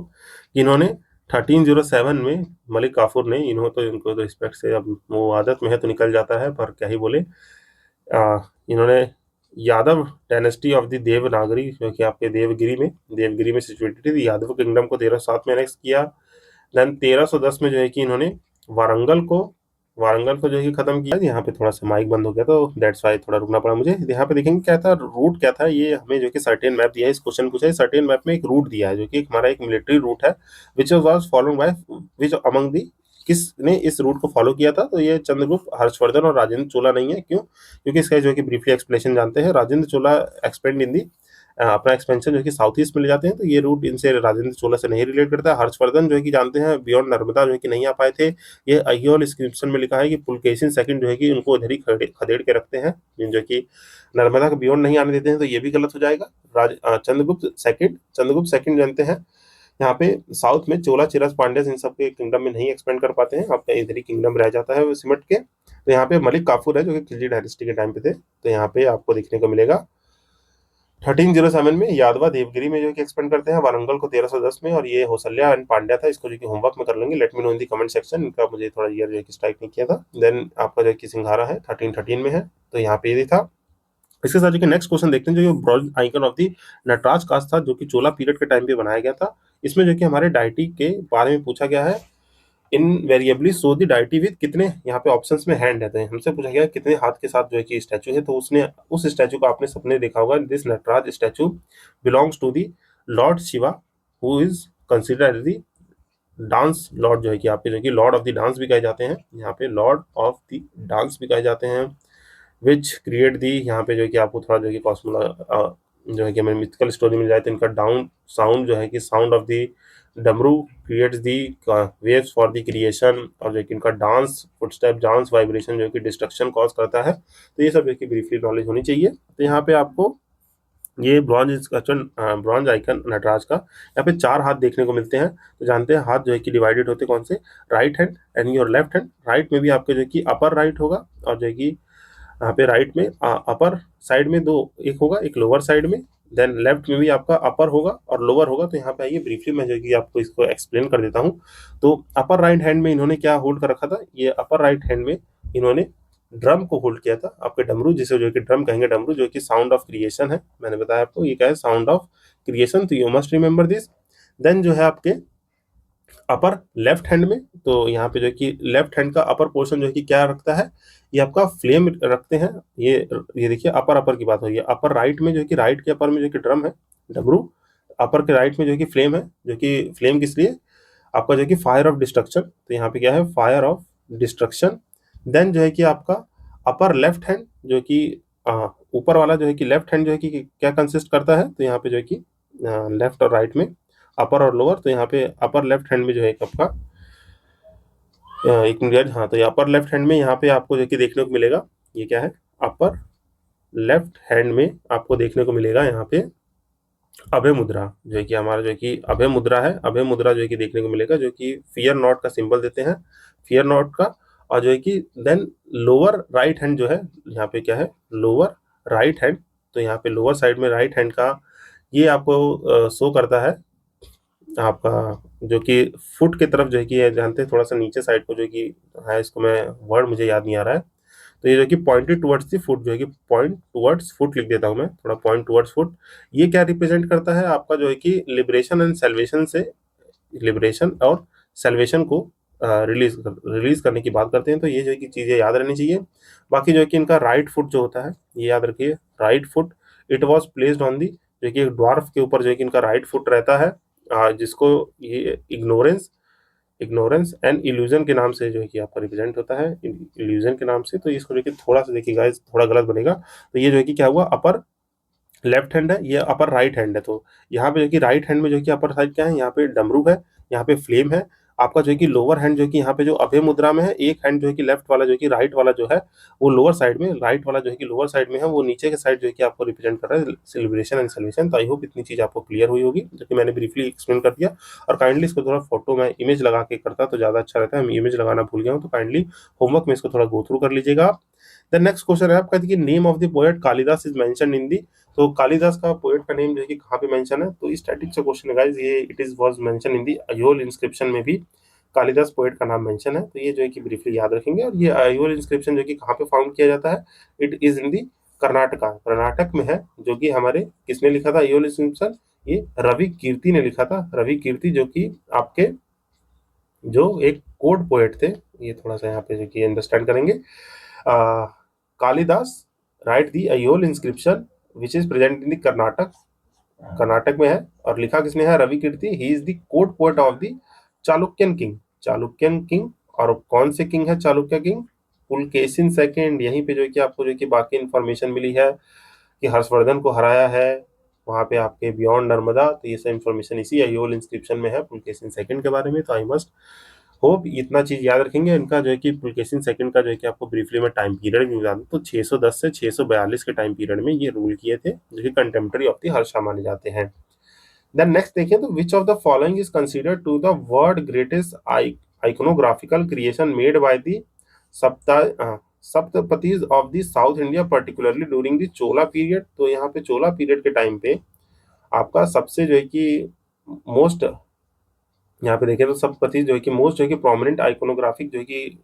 इन्होंने 1307 में मलिक काफूर ने, इनको तो रिस्पेक्ट से अब वो आदत में है तो निकल जाता है, पर क्या ही बोले, इन्होंने Yadav dynasty of the Devanagari, जो कि आपके देवगिरी में सिचुएटेड थी, यादव किंगडम को 1307 में एनेक्स किया। देन 1310 में जो है कि इन्होंने वारंगल को वारंगल को जो है खत्म किया। यहाँ पे थोड़ा सा माइक बंद हो गया तो दैट्स वाई थोड़ा रुकना पड़ा मुझे। यहाँ पे देखेंगे क्या था, रूट क्या था, ये हमें जो कि सर्टेन मैप दिया है, इस क्वेश्चन पूछा है सर्टेन मैप में एक रूट दिया है जो कि हमारा एक मिलिट्री रूट है, which was followed by which among the, किसने इस रूट को फॉलो किया था, तो ये चंद्रगुप्त, हर्षवर्धन और राजेंद्र चोला नहीं है। क्यों? क्योंकि इसका जो कि ब्रीफली एक्सप्लेनेशन जानते हैं। राजेंद्र चोला एक्सपेंड इन दी अपना एक्सपेंशन जो कि साउथ ईस्ट में ले जाते हैं, तो ये रूट इनसे राजेंद्र चोला से नहीं रिलेट करता है। हर्षवर्धन जो है कि जानते हैं बियॉन्ड नर्मदा जो है कि नहीं आ पाए थे। ये अहियोल इंस्क्रिप्शन में लिखा है कि पुलकेशिन सेकंड जो है कि उनको इधर ही खदेड़ के रखते हैं, जो कि नर्मदा के बियॉन्ड नहीं आने देते हैं, तो ये भी गलत हो जाएगा। चंद्रगुप्त सेकंड जानते हैं यहाँ पे साउथ में चोला चिरस पांड्या इन सब के किंगडम में नहीं एक्सपेंड कर पाते हैं, आपका इधर ही किंगडम रह जाता है वो सिमट के। तो यहाँ पे मलिक काफूर है जो कि खिलजी डायनेस्टी के टाइम पे थे, तो यहाँ पे आपको देखने को मिलेगा 1307 में यादवा देवगिरी में जो कि एक्सपेंड करते हैं, वारंगल को 1310 में, और ये होसल्या एंड पांड्या था, इसको जो कि होमवर्क में कर लेंगे। लेट मी नो इन दी कमेंट सेक्शन, इनका मुझे थोड़ा ईयर जो है कि स्ट्राइक नहीं किया था। देन आपका जो कि सिंघारा है 1313 में है, तो यहाँ पे ये था। इसके साथ जो कि नेक्स्ट क्वेश्चन देखते हैं, जो bronze icon of the Nataraja cast था जो कि चोला पीरियड के टाइम पे बनाया गया था। इसमें जो कि हमारे डायटी के बारे में पूछा गया है। Invariably so the deity with, कितने यहाँ पे ऑप्शंस में हैंड रहते हैं, हमसे पूछा गया कितने हाथ के साथ जो है कि स्टैचू है, तो उसने उस स्टैचू को आपने सबने देखा होगा। This Nataraja statue belongs to the lord Shiva, who is considered the dance lord, जो है कि आपके जो कि लॉर्ड ऑफ द डांस भी कहे जाते हैं, यहाँ पे लॉर्ड ऑफ द डांस भी कहे जाते हैं। विच क्रिएट दी, यहाँ पे जो है कि आपको थोड़ा जो है कि कॉस्मोला जो है कि हमें मिथिकल स्टोरी मिल जाए, तो इनका डाउन साउंड जो है कि साउंड ऑफ दी डमरू creates the waves for the creation, और जो कि इनका डांस फुटस्टेप डांस वाइब्रेशन जो कि डिस्ट्रक्शन कॉज करता है। तो ये सब जो कि ब्रीफली नॉलेज होनी चाहिए। तो यहाँ पे आपको ये ब्रॉन्ज आइकन नटराज का, यहाँ पे 4 हाथ देखने को मिलते हैं। तो जानते हैं हाथ जो है कि डिवाइडेड होते कौन से, right hand and your left hand. Right में भी आपके जो कि अपर राइट होगा, और जो है कि यहाँ पे राइट में अपर साइड में दो, एक होगा एक लोअर साइड में। देन लेफ्ट में भी आपका अपर होगा और लोअर होगा। तो यहाँ पे आइए ब्रीफली मैं जो कि आपको इसको एक्सप्लेन कर देता हूँ। तो अपर राइट हैंड में इन्होंने क्या होल्ड कर रखा था, ये अपर राइट हैंड में इन्होंने ड्रम को होल्ड किया था, आपके डमरू, जिसे जो कि ड्रम कहेंगे, डमरू जो कि साउंड ऑफ क्रिएशन है। मैंने बताया आपको ये क्या है, साउंड ऑफ क्रिएशन, तो यू मस्ट रिमेंबर दिस। देन जो है आपके अपर लेफ्ट हैंड में, तो यहाँ पे जो कि लेफ्ट हैंड का अपर पोर्शन जो कि क्या रखता है, ये आपका फ्लेम रखते हैं। ये देखिए अपर की बात हो रही है। अपर राइट में जो कि राइट के अपर में जो कि ड्रम है, डमरू। अपर के राइट में जो कि फ्लेम है, जो कि फ्लेम किस लिए, आपका जो कि फायर ऑफ डिस्ट्रक्शन, तो यहाँ पे क्या है, फायर ऑफ डिस्ट्रक्शन। देन जो है कि आपका अपर लेफ्ट हैंड जो कि ऊपर वाला जो है कि लेफ्ट हैंड जो है कि क्या कंसिस्ट करता है, तो यहाँ पे जो है कि लेफ्ट और राइट में अपर और लोअर, तो यहाँ पे अपर लेफ्ट हैंड में जो है आपका एक मिनट, हाँ, तो ये अपर लेफ्ट हैंड में यहाँ पे आपको जो कि देखने को मिलेगा, ये क्या है, अपर लेफ्ट हैंड में आपको देखने को मिलेगा यहाँ पे अभय मुद्रा, जो है कि हमारा जो है कि अभय मुद्रा है। अभय मुद्रा जो है कि देखने को मिलेगा, जो कि फियर नॉट का सिंबल देते हैं, फियर नॉट का। और जो है कि देन लोअर राइट हैंड जो है, यहाँ पे क्या है, लोअर राइट हैंड, तो यहाँ पे लोअर साइड में राइट हैंड का ये आपको शो करता है आपका, जो कि फुट की तरफ जो है कि जानते हैं थोड़ा सा नीचे साइड को जो कि है, इसको मैं वर्ड मुझे याद नहीं आ रहा है, तो ये जो कि पॉइंटेड टुवर्ड्स द फुट, जो है कि पॉइंट टुवर्ड्स फुट लिख देता हूँ मैं, थोड़ा पॉइंट टुवर्ड्स फुट। ये क्या रिप्रेजेंट करता है आपका, जो है कि लिबरेशन एंड सेल्वेशन से, लिबरेशन और सेल्वेशन को रिलीज करने की बात करते हैं। तो ये जो है कि चीज़ें याद रहनी चाहिए। बाकी जो है कि इनका राइट फुट जो होता है, ये याद रखिए, right foot it was placed on the, जो कि एक ड्वार्फ के ऊपर जो है कि इनका राइट फुट रहता है, जिसको ये इग्नोरेंस एंड इल्यूजन के नाम से जो है कि आपका रिप्रेजेंट होता है, इल्यूजन के नाम से। तो इसको लेके थोड़ा सा देखिए गाइस, थोड़ा गलत बनेगा। तो ये जो है कि क्या हुआ, अपर लेफ्ट हैंड है, ये अपर राइट हैंड है। तो यहाँ पे जो कि राइट हैंड में जो कि अपर साइड क्या है, यहाँ पे डमरू है, यहाँ पे फ्लेम है। आपका जो है कि लोअर हैंड जो कि यहाँ पे जो अभय मुद्रा में है, एक हैंड जो है कि लेफ्ट वाला जो है कि राइट वाला जो है वो लोअर साइड में, राइट वाला जो है कि लोअर साइड में है, वो नीचे के साइड जो है कि आपको रिप्रेजेंट कर रहा है सेलिब्रेशन एंड सेल्वेशन। तो आई होप इतनी चीज आपको क्लियर हुई होगी, जो कि मैंने ब्रीफली एक्सप्लेन कर दिया। और काइंडली इसको थोड़ा फोटो में इमेज लगा के करता तो ज्यादा अच्छा रहता है, मैं इमेज लगाना भूल गया हूँ, तो काइंडली होमवर्क में इसको थोड़ा गो थ्रू कर लीजिएगा आप। द नेक्स्ट क्वेश्चन है आपका कि name of the poet Kalidasa is mention in the, तो कालिदास का पोएट का नेम जो है कि कहाँ पे मेंशन है, तो स्टैटिक से क्वेश्चन है गाइस, ये it is was mention in the Aihole inscription में भी कालिदास पोएट का नाम मेंशन है। तो ये जो है कि ब्रीफली याद रखेंगे। और ये अयोल इंस्क्रिप्शन जो कि कहाँ पे फाउंड किया जाता है, इट इज इन दी कर्नाटक में है, जो कि हमारे किसने लिखा था अयोल इंस्क्रिप्शन, ये रवि कीर्ति ने लिखा था। रवि कीर्ति जो कि आपके जो एक कोड पोएट थे, ये थोड़ा सा यहाँ पे जो कि अंडरस्टैंड करेंगे। Kalidasa write the Aihole inscription which is present in the Karnataka, Karnataka में है, और लिखा किसने है? Ravi Kirti. He is the court poet of the Chalukyan king, Chalukyan king. और कौन से किंग है चालुक्य किंग? पुलकेशिन सेकंड। यहीं पे जो है कि आपको जो है कि बाकी इंफॉर्मेशन मिली है कि हर्षवर्धन को हराया है वहां पे आपके बियॉन्ड नर्मदा। तो ये सब इंफॉर्मेशन इसी अयोल इंस्क्रिप्शन में है पुलकेशिन सेकंड के बारे में। तो आई मस्ट होप इतना चीज याद रखेंगे। इनका जो है कि पुलकेशिन सेकंड का जो है कि आपको ब्रीफली मैं टाइम पीरियड भी बता दूं तो 610 से 642 के टाइम पीरियड में ये रूल किए थे, जो कि कंटेम्प्रेरी ऑफ द हर्षा माने जाते हैं। देन नेक्स्ट देखिए तो which of the following is considered to the world greatest iconographical creation made by the सप्ता सप्तपतीज of the south India particularly during the Chola period. तो यहाँ पे चोला पीरियड के टाइम पे आपका सबसे जो है कि मोस्ट, यहाँ पे देखें तो सप्तपति जो है कि मोस्ट जो है कि प्रोमिनेंट आइकोनोग्राफिक जो है कि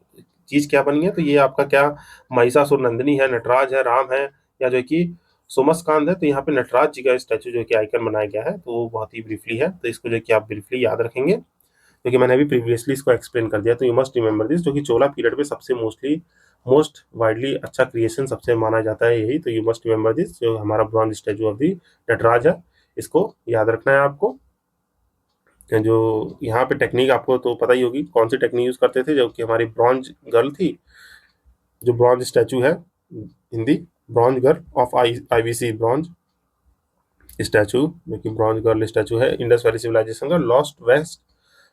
चीज क्या बनी है, तो ये आपका क्या महिषासुर नंदिनी है, नटराज है, राम है, या जो है कि सोमस्कांद है। तो यहाँ पे नटराज जी का स्टैचू जो है कि आइकन बनाया गया है, तो वो बहुत ही ब्रीफली है, तो इसको जो है कि आप ब्रीफली याद रखेंगे क्योंकि मैंने अभी प्रीवियसली इसको एक्सप्लेन कर दिया। तो यू मस्ट रिमेंबर दिस, जो कि चोला पीरियड में सबसे मोस्ट वाइडली अच्छा क्रिएशन सबसे माना जाता है यही। तो यू मस्ट रिमेंबर दिस, जो हमारा bronze statue of the Nataraja है, इसको याद रखना है आपको। जो यहाँ पे टेक्निक आपको तो पता ही होगी कौन सी टेक्निक यूज करते थे, जो कि हमारी ब्रॉन्ज गर्ल थी, जो ब्रॉन्ज स्टैचू है Hindi, bronze girl of IVC bronze statue, जो कि ब्रॉन्ज गर्ल स्टैचू है इंडस वैली सिविलाइजेशन का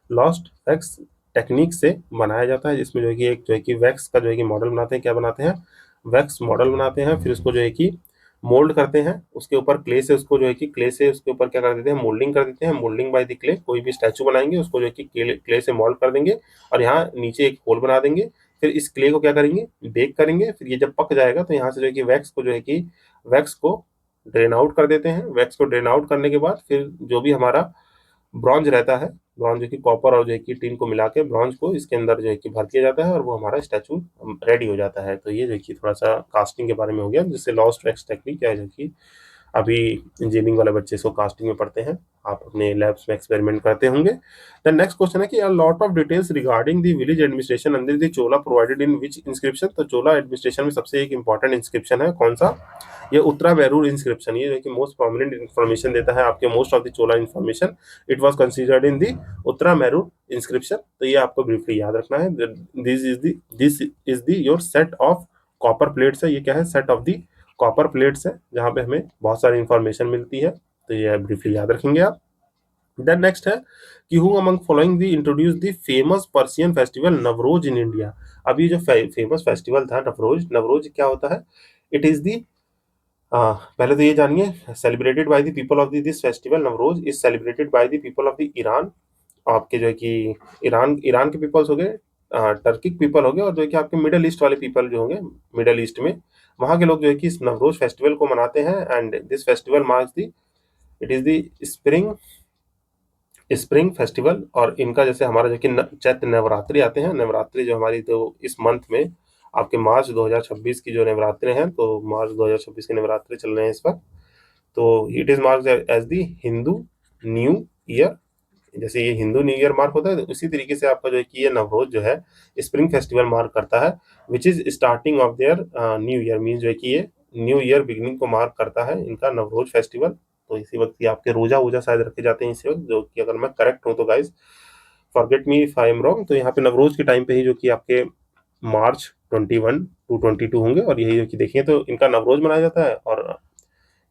लॉस्ट वैक्स टेक्निक से बनाया जाता है, जिसमें जो है कि एक जो है कि वैक्स का जो है कि मॉडल बनाते हैं। क्या बनाते हैं? वैक्स मॉडल बनाते हैं, फिर उसको जो है कि मोल्ड करते हैं, उसके ऊपर क्ले से उसको जो है कि क्ले से उसके ऊपर क्या कर देते हैं? मोल्डिंग कर देते हैं। मोल्डिंग बाय द क्ले, कोई भी स्टैचू बनाएंगे उसको जो है कि क्ले से मोल्ड कर देंगे और यहाँ नीचे एक होल बना देंगे। फिर इस क्ले को क्या करेंगे? बेक करेंगे। फिर ये जब पक जाएगा तो यहाँ से जो है कि वैक्स को जो है कि वैक्स को ड्रेन आउट कर देते हैं। वैक्स को ड्रेन आउट करने के बाद फिर जो भी हमारा ब्रॉन्ज रहता है, ब्रॉन्ज जो कि कॉपर और जो है कि टिन को मिला के ब्रॉन्ज को इसके अंदर जो है कि भर दिया जाता है और वो हमारा स्टैचू रेडी हो जाता है। तो ये जो है कि थोड़ा सा कास्टिंग के बारे में हो गया, जिससे लॉस्ट वैक्स टेक्निक है, जो कि अभी इंजीनियरिंग वाले बच्चे इसको कास्टिंग में पढ़ते हैं, आप अपने लैब्स में एक्सपेरिमेंट करते होंगे। द नेक्स्ट क्वेश्चन है कि a lot of details regarding the village administration under the Chola provided in which inscription. तो चोला एडमिनिस्ट्रेशन में सबसे एक इंपॉर्टेंट इंस्क्रिप्शन है कौन सा? ये उत्तरा मैरूर इंस्क्रिप्शन। ये जो कि मोस्ट प्रोमिनेंट इन्फॉर्मेशन देता है आपके most of the Chola information. It was considered in the Uttara Merur inscription. तो ये आपको ब्रीफली याद रखना है। This is the your set of copper plates है। ये क्या है? Set of the copper plates है, जहाँ पे हमें बहुत सारी इंफॉर्मेशन मिलती है। तो ये ब्रीफली याद रखेंगे आप। देन नेक्स्ट है कि who among following the introduce the famous Persian festival Navroz in India. अब ये जो फेमस फेस्टिवल था नवरोज, नवरोज क्या होता है? इट इज दी, पहले तो ये जानिए, celebrated by the people of this festival Navroz is celebrated by the people of the Iran. आपके जो है कि ईरान ईरान के पीपल्स हो गए, टर्किक पीपल हो गए, और जो है कि आपके मिडल ईस्ट वाले पीपल जो होंगे, मिडल ईस्ट में वहाँ के लोग जो है कि इस नवरोज फेस्टिवल को मनाते हैं। And this festival marks the, it is the spring festival. और इनका जैसे हमारा जो कि चैत्र नवरात्रि आते हैं, नवरात्रि जो हमारी तो इस मंथ में आपके मार्च 2026 की जो नवरात्रि हैं, तो मार्च 2026 की नवरात्रि चल रहे हैं इस वक्त। तो it is marked as the Hindu new year. जैसे ये हिंदू न्यू ईयर मार्क होता है, तो उसी तरीके से आपका जो है कि ये नवरोज जो है स्प्रिंग फेस्टिवल मार्क करता है, which is starting of their new year. Mean जो है कि ये न्यू ईयर बिगिनिंग को मार्क करता है इनका नवरोज फेस्टिवल। तो इसी वक्त ये आपके रोजा वोजा शायद रखे जाते हैं इसी वक्त, जो कि अगर मैं करेक्ट हूँ तो guys forget me if I am wrong. तो यहाँ पे नवरोज के टाइम पे ही जो कि आपके मार्च 21 टू 22 होंगे, और यही जो कि देखिए तो इनका नवरोज मनाया जाता है। और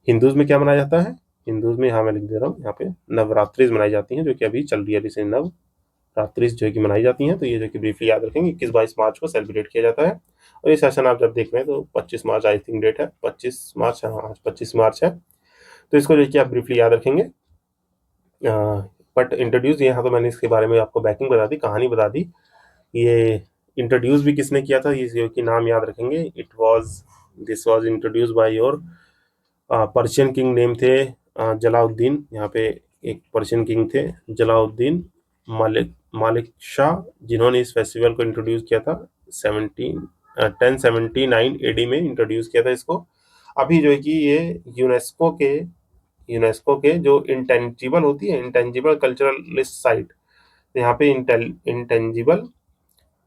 हिंदूज में क्या मनाया जाता है? हिंदूज में यहाँ मैं लिख दे रहा हूँ, यहाँ पे नवरात्रिज मनाई जाती हैं, जो कि अभी चल रही है, अभी से नवरात्रिज जो है कि मनाई जाती हैं। तो ये जो कि ब्रीफली याद रखेंगे 21-22 मार्च को सेलिब्रेट किया जाता है। और ये सेशन आप जब देख रहे हैं तो 25 मार्च आई थिंक डेट है, 25 मार्च, हाँ आज 25 मार्च है। तो इसको जो कि आप ब्रीफली याद रखेंगे। बट इंट्रोड्यूस, यहाँ तो मैंने इसके बारे में आपको बैकिंग बता दी, कहानी बता दी। ये इंट्रोड्यूस भी किसने किया था, ये जो कि नाम याद रखेंगे। This was introduce by your Persian king name थे जलाउद्दीन। यहाँ पे एक पर्शियन किंग थे जलाउद्दीन मालिक शाह, जिन्होंने इस फेस्टिवल को इंट्रोड्यूस किया था 1079 एडी में इंट्रोड्यूस किया था इसको। अभी जो है कि ये यूनेस्को के जो इंटेंजिबल होती है, इंटेंजिबल कल्चरल लिस्ट साइट, तो यहाँ पे intangible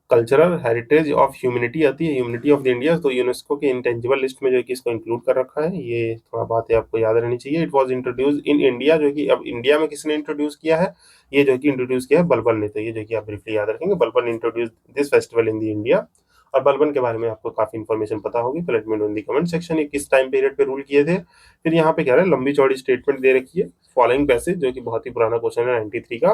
cultural heritage of humanity आती है, ह्यूमैनिटी ऑफ द इंडिया, तो यूनेस्को के इंटेंजिबल लिस्ट में जो है कि इसको इंक्लूड कर रखा है। ये थोड़ा बात है आपको याद रहनी चाहिए। It was introduce in India, जो है कि अब इंडिया में किसने इंट्रोड्यूस किया है, ये जो है कि इंट्रोड्यूस किया है बलबन ने। तो ये जो है कि आप ब्रीफली याद रखेंगे, Balban introduce this festival in the India. और बलबन के बारे में आपको काफी इन्फॉर्मेशन पता होगी, तो let me know in the comment section, ये किस टाइम पीरियड पे रूल किए थे। फिर यहाँ पे कह रहा है लंबी चौड़ी स्टेटमेंट दे रखी है, फॉलोइंग पैसेज, जो कि बहुत ही पुराना क्वेश्चन है 93 का,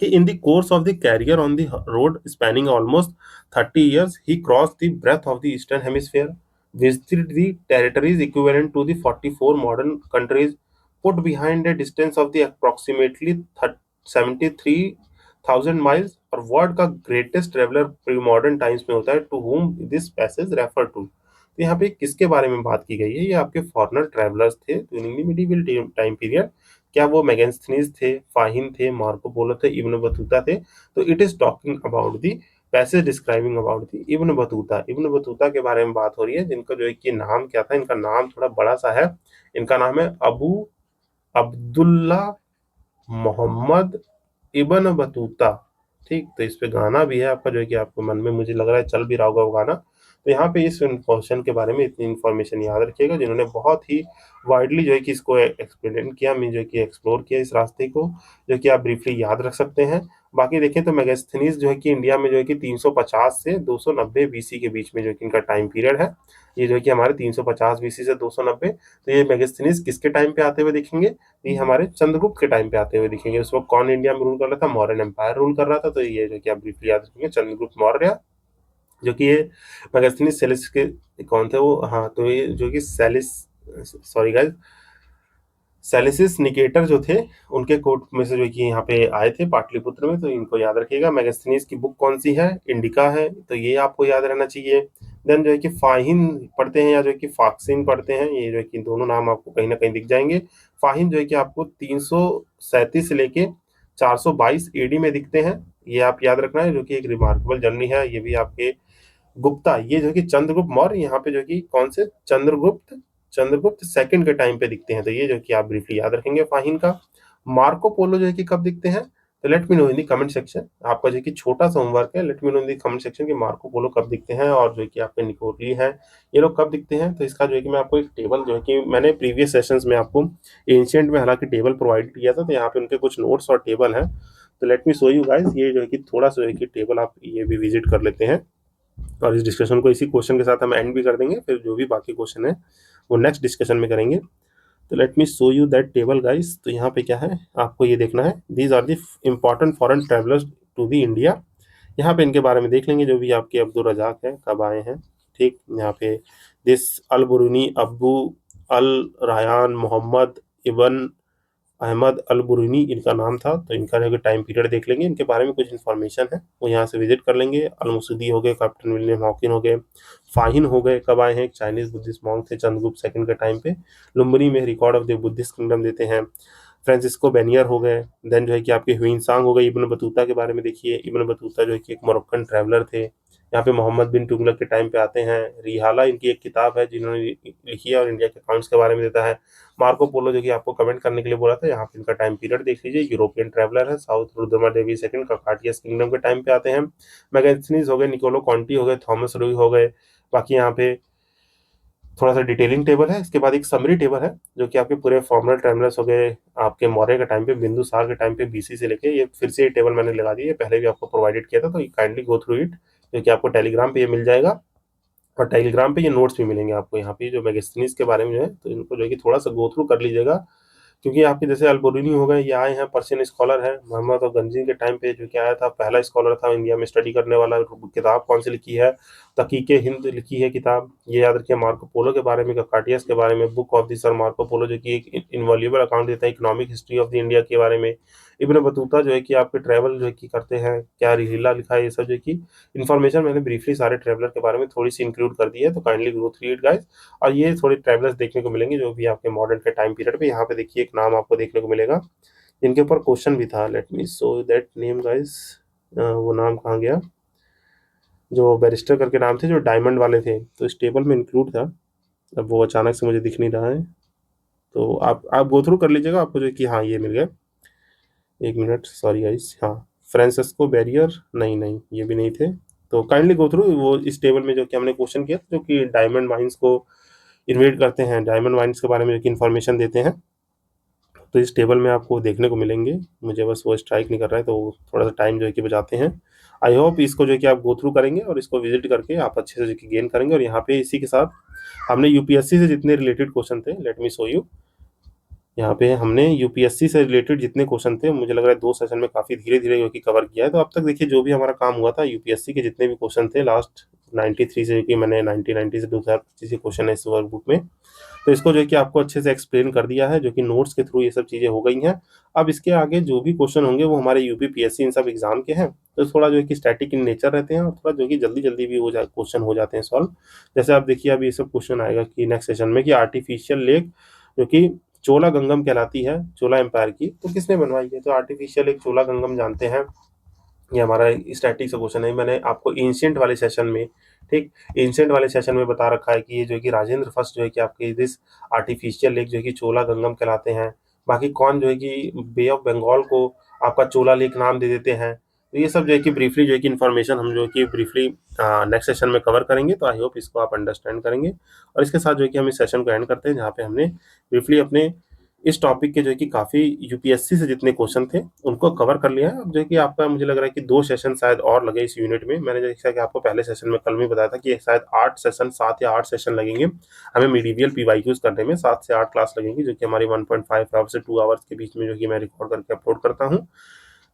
कि in the course of the career on the road spanning almost 30 years, he crossed the breadth of the Eastern Hemisphere, visited the territories equivalent to the 44 modern countries, put behind a distance of the approximately 73,000 miles, और world का greatest traveller pre modern times में होता है, to whom this passage refer to. तो यहाँ पे किसके बारे में बात की गई है, ये आपके फॉरेनर ट्रैवलर्स थे during the medieval time period. क्या वो मैगेस्थनीज थे, फाहिम थे, मार्को पोलो थे, इब्न बतूता थे। तो it is talking about the passage describing about the Ibn Battuta. Ibn Battuta के बारे में बात हो रही है, जिनका जो है कि नाम क्या था, इनका नाम थोड़ा बड़ा सा है। इनका नाम है अबू अब्दुल्ला मोहम्मद इब्न बतूता। ठीक, तो इस पे गाना भी है आपका, जो है कि आपको मन में मुझे लग रहा है चल भी रहा होगा वो गाना। तो यहाँ पे इस क्वेश्चन के बारे में इतनी इन्फॉर्मेशन याद रखिएगा, जिन्होंने बहुत ही वाइडली जो है कि इसको एक्सप्लेन किया, मैं जो है कि एक्सप्लोर किया इस रास्ते को, जो कि आप ब्रीफली याद रख सकते हैं। बाकी देखें तो मैगस्थनीज जो है कि इंडिया में जो है कि 350 से 290 बीसी के बीच में जो है कि इनका टाइम पीरियड है। ये जो है कि हमारे 350 बीसी से 290। तो ये मैगस्थनीज किसके टाइम पे आते हुए दिखेंगे, ये हमारे चंद्रगुप्त के टाइम पे आते हुए दिखेंगे। उस वक्त कौन इंडिया में रूल कर रहा था, मौर्यन एम्पायर रूल कर रहा था। तो ये जो कि आप ब्रीफली याद रखेंगे, चंद्रगुप्त मौर्य, जो कि ये मैगस्थनीज सेलिस के कौन थे वो, हाँ, तो ये जो कि सेलिस, सॉरी गाइस, सेलिसिस निकेटर जो थे, उनके कोर्ट में से जो कि यहाँ पे आए थे पाटलिपुत्र में। तो इनको याद रखिएगा। मैगस्थनीज की बुक कौन सी है, इंडिका है, तो ये आपको याद रहना चाहिए। देन जो है कि फाहिन पढ़ते हैं या जो है कि फाक्सिन पढ़ते हैं, ये जो है कि दोनों नाम आपको कहीं ना कहीं दिख जाएंगे। फाहिन जो है कि आपको 337 से लेके 422 एडी में दिखते हैं, ये आप याद रखना है, जो कि एक रिमार्केबल जर्नी है। ये भी आपके गुप्ता, ये जो कि चंद्रगुप्त मौर्य, यहाँ पे जो कि कौन से चंद्रगुप्त, चंद्रगुप्त सेकंड के टाइम पे दिखते हैं। तो ये जो कि आप ब्रीफली याद रखेंगे फाहिन का। मार्को पोलो जो है कि कब दिखते हैं, तो लेट मी नो इन दी कमेंट सेक्शन। आपका जो कि छोटा सा होमवर्क है, लेट मी नो इन दी कमेंट सेक्शन कि मार्को पोलो कब दिखते हैं, और जो कि आपके निकोली हैं ये लोग कब दिखते हैं। तो इसका जो है कि मैं आपको एक टेबल, जो है कि मैंने प्रीवियस सेशंस में आपको एंशिएंट में हालांकि टेबल प्रोवाइड किया था, तो यहाँ पे उनके कुछ नोट्स और टेबल हैं। तो let me show you guys, ये जो है कि थोड़ा सा जो है कि टेबल आप ये भी विजिट कर लेते हैं, और इस डिस्कशन को इसी क्वेश्चन के साथ हम एंड भी कर देंगे। फिर जो भी बाकी क्वेश्चन है वो नेक्स्ट डिस्कशन में करेंगे। तो let me show you that table guys. तो यहाँ पे क्या है, आपको ये देखना है, these are the important foreign travellers to the India. यहाँ पे इनके बारे में देख लेंगे, जो भी आपके अब्दुल रजाक है कब आए हैं। ठीक, यहाँ पे दिस अल बुरूनी अब्बू अल रायान मोहम्मद इबन अहमद अल बुरूनी इनका नाम था। तो इनका जो टाइम पीरियड देख लेंगे, इनके बारे में कुछ इन्फॉर्मेशन है वो यहाँ से विजिट कर लेंगे। अल मसूदी हो गए, कैप्टन विलियम हॉकिन हो गए, फाहिन हो गए, कब आए हैं, एक चाइनीज बुद्धिस्ट मॉन्क थे चंद्रगुप्त सेकंड के टाइम पे। लुम्बनी में record of the Buddhist kingdom देते हैं। फ्रांसिस्को बेनियर हो गए। देन जो है कि आपके ह्यूइनसांग हो गए। इब्न बतूता के बारे में देखिए, इब्न बतूता जो है कि एक मोरक्कन ट्रैवलर थे। यहाँ पे मोहम्मद बिन तुगलक के टाइम पे आते हैं। रिहाला इनकी एक किताब है जिन्होंने लिखी है, और इंडिया के अकाउंट्स के बारे में देता है। मार्को पोलो जो कि आपको कमेंट करने के लिए बोला था, यहाँ पे इनका टाइम पीरियड देख लीजिए। यूरोपियन ट्रैवलर है। साउथ रुद्रमा देवी सेकंड काकाटियस किंगडम के टाइम पे आते हैं। मैगस्थनीज हो गए, निकोलो कॉन्टी हो गए, थॉमस रुई हो गए। बाकी यहाँ पे थोड़ा सा डिटेलिंग टेबल है। इसके बाद एक समरी टेबल है, जो कि आपके पूरे फॉर्मल ट्रैवलर्स हो गए आपके मौर्य के टाइम पे, बिंदुसार के टाइम पे, बीसी से लेके, ये फिर से ये टेबल मैंने लगा दी है, पहले भी आपको प्रोवाइडेड किया था, तो काइंडली गो थ्रू इट, जो कि आपको टेलीग्राम पे ये मिल जाएगा। और टेलीग्राम पे ये नोट्स भी मिलेंगे आपको, यहाँ पे जो मैगस्थनीज के बारे में जो है, तो इनको जो है कि थोड़ा सा गो थ्रू कर लीजिएगा। क्योंकि आपके जैसे अल-बुरूनी हो गए, ये आए हैं, पर्शियन स्कॉलर है। मोहम्मद और गंजी के टाइम पे जो कि आया था, पहला स्कॉलर था इंडिया में स्टडी करने वाला। किताब कौन सी लिखी है, तहकीक हिंद लिखी है किताब, ये याद रखिए। मार्को पोलो के बारे में, काकाटियस के बारे में, book of the sir Marco Polo, जो कि एक इनवॉल्यूबल अकाउंट देता है economic history of the India के बारे में। इब्न बतूता जो है कि आपके ट्रैवल जो है कि करते हैं, क्या रिहिला लिखा है, ये सब जो है कि इन्फॉर्मेशन मैंने ब्रीफली सारे ट्रैवलर के बारे में थोड़ी सी इंक्लूड कर दी है। तो kindly go through it guys. और ये थोड़े ट्रैवलर्स देखने को मिलेंगे जो भी आपके मॉडर्न के टाइम पीरियड पे। यहाँ पे देखिए एक नाम आपको देखने को मिलेगा, जिनके ऊपर क्वेश्चन भी था। Late me show that name guys. वो नाम कहाँ गया, जो बैरिस्टर करके नाम थे, जो डायमंड वाले थे, तो इस टेबल में इंक्लूड था। अब वो अचानक से मुझे दिख नहीं रहा है, तो आप गो थ्रू कर लीजिएगा, आपको जो कि हाँ ये मिल गया। एक मिनट, सॉरी गाइस, हाँ, फ्रांसिस्को बैरियर, नहीं नहीं, ये भी नहीं थे। तो काइंडली गो थ्रू वो इस टेबल में जो कि हमने क्वेश्चन किया जो कि डायमंड माइंस को इन्वेट करते हैं, डायमंड माइंस के बारे में जो कि इन्फॉर्मेशन देते हैं, तो इस टेबल में आपको देखने को मिलेंगे। मुझे बस वो स्ट्राइक नहीं कर रहा है, तो थोड़ा सा टाइम जो है कि बचाते हैं। आई होप इसको जो है कि आप गो थ्रू करेंगे और इसको विजिट करके आप अच्छे से जो कि गेन करेंगे। और यहाँ पे इसी के साथ हमने यूपीएससी से जितने रिलेटेड क्वेश्चन थे, लेट मी शो यू। यहाँ पे हमने यूपीएससी से रिलेटेड जितने क्वेश्चन थे, मुझे लग रहा है 2 सेशन में काफ़ी धीरे-धीरे जो कि कवर किया है। तो अब तक देखिए जो भी हमारा काम हुआ था यूपीएससी के जितने भी क्वेश्चन थे लास्ट 93 से, जो कि मैंने 1990 से 2025 के क्वेश्चन है इस वर्कबुक में, तो इसको जो है कि आपको अच्छे से एक्सप्लेन कर दिया है, जो कि नोट्स के थ्रू ये सब चीज़ें हो गई हैं। अब इसके आगे जो भी क्वेश्चन होंगे वो हमारे यूपी पीएससी इन सब एग्जाम के हैं, तो थोड़ा जो है कि स्टैटिक इन नेचर रहते हैं और थोड़ा जो कि जल्दी-जल्दी भी क्वेश्चन हो जाते हैं सॉल्व। जैसे आप देखिए अब ये सब क्वेश्चन आएगा कि नेक्स्ट सेशन में कि आर्टिफिशियल लेक जो कि चोला गंगम कहलाती है, चोला एम्पायर की, तो किसने बनवाई है? तो आर्टिफिशियल एक चोला गंगम जानते हैं, ये हमारा स्टैटिक से क्वेश्चन है। मैंने आपको एंशिएंट वाले सेशन में, ठीक, एंशिएंट वाले सेशन में बता रखा है कि ये जो है कि राजेंद्र फर्स्ट जो है कि आपके दिस आर्टिफिशियल लेक जो है कि चोला गंगम कहलाते हैं। बाकी कौन जो है कि बे ऑफ बंगाल को आपका चोला लेक नाम दे देते हैं। तो ये सब जो है कि ब्रीफली जो है कि इन्फॉर्मेशन हम जो है कि ब्रीफली नेक्स्ट सेशन में कवर करेंगे। तो आई होप इसको आप अंडरस्टैंड करेंगे। और इसके साथ जो है कि हम इस सेशन को एंड करते हैं, जहाँ पे हमने ब्रीफली अपने इस टॉपिक के जो है कि काफ़ी यूपीएससी से जितने क्वेश्चन थे उनको कवर कर लिया है। अब जो है कि आपका मुझे लग रहा है कि 2 सेशन शायद और लगे इस यूनिट में। मैंने जैसा कि आपको पहले सेशन में कल में बताया था कि शायद 8 सेशन, 7 या 8 सेशन लगेंगे हमें मीडिवियल पीवाईक्यूज करने में। 7 से 8 क्लास लगेंगी, जो कि हमारी 1.5 आवर से 2 आवर्स के बीच में जो कि मैं रिकॉर्ड करके अपलोड करता हूँ।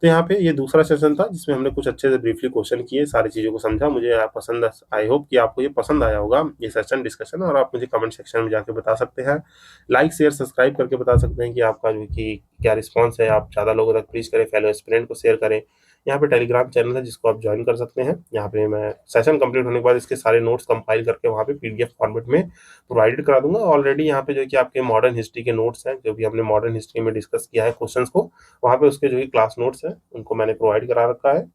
तो यहाँ पे ये दूसरा सेशन था जिसमें हमने कुछ अच्छे से ब्रीफली क्वेश्चन किए, सारी चीज़ों को समझा। मुझे पसंद, आई होप कि आपको ये पसंद आया होगा ये सेशन डिस्कशन, और आप मुझे कमेंट सेक्शन में जाके बता सकते हैं, लाइक शेयर सब्सक्राइब करके बता सकते हैं कि आपका जो कि क्या रिस्पॉन्स है। आप ज़्यादा लोगों तक प्लीज़ करें, फेलो एस्पिरेंट को शेयर करें। यहाँ पे टेलीग्राम चैनल है जिसको आप ज्वाइन कर सकते हैं। यहाँ पे मैं सेशन कंप्लीट होने के बाद इसके सारे नोट्स कंपाइल करके वहाँ पे पीडीएफ फॉर्मेट में प्रोवाइडेड करा दूंगा। ऑलरेडी यहाँ पे जो है कि आपके मॉडर्न हिस्ट्री के नोट्स हैं, जो भी हमने मॉडर्न हिस्ट्री में डिस्कस किया है क्वेश्चंस को, वहाँ पे उसके जो कि क्लास नोट्स हैं उनको मैंने प्रोवाइड करा रखा है।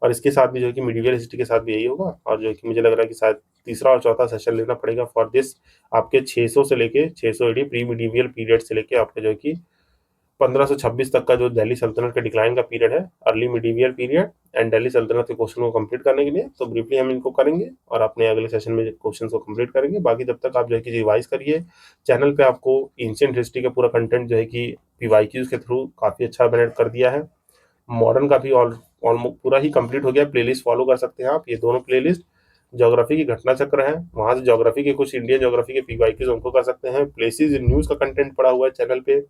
और इसके साथ भी जो है कि मिडिवल हिस्ट्री के साथ भी यही होगा। और जो है कि मुझे लग रहा है कि शायद तीसरा और चौथा सेशन लेना पड़ेगा फॉर दिस। आपके 600 से लेके 600 एडी प्री मिडिवल पीरियड से लेके आपके जो है कि 1526 तक का जो दिल्ली सल्तनत के डिक्लाइन का पीरियड है, early medieval period and Delhi सल्तनत के क्वेश्चन को कंप्लीट करने के लिए, तो ब्रीफली हम इनको करेंगे और अपने अगले सेशन में क्वेश्चन को कंप्लीट करेंगे। बाकी जब तक आप जो है कि रिवाइज करिए। चैनल पे आपको एंशिएंट हिस्ट्री का पूरा कंटेंट जो है कि पीवाईक्यूज के थ्रू काफ़ी अच्छा बना कर दिया है। मॉडर्न का भी ऑलमोस्ट पूरा ही कंप्लीट हो गया। प्लेलिस्ट फॉलो कर सकते हैं आप, ये दोनों प्लेलिस्ट। ज्योग्राफी की घटना चक्र है, वहाँ से ज्योग्राफी के कुछ इंडियन ज्योग्राफी के पीवाईक्यूज उनको कर सकते हैं। प्लेसेस इन न्यूज़ का कंटेंट पड़ा हुआ है चैनल पे,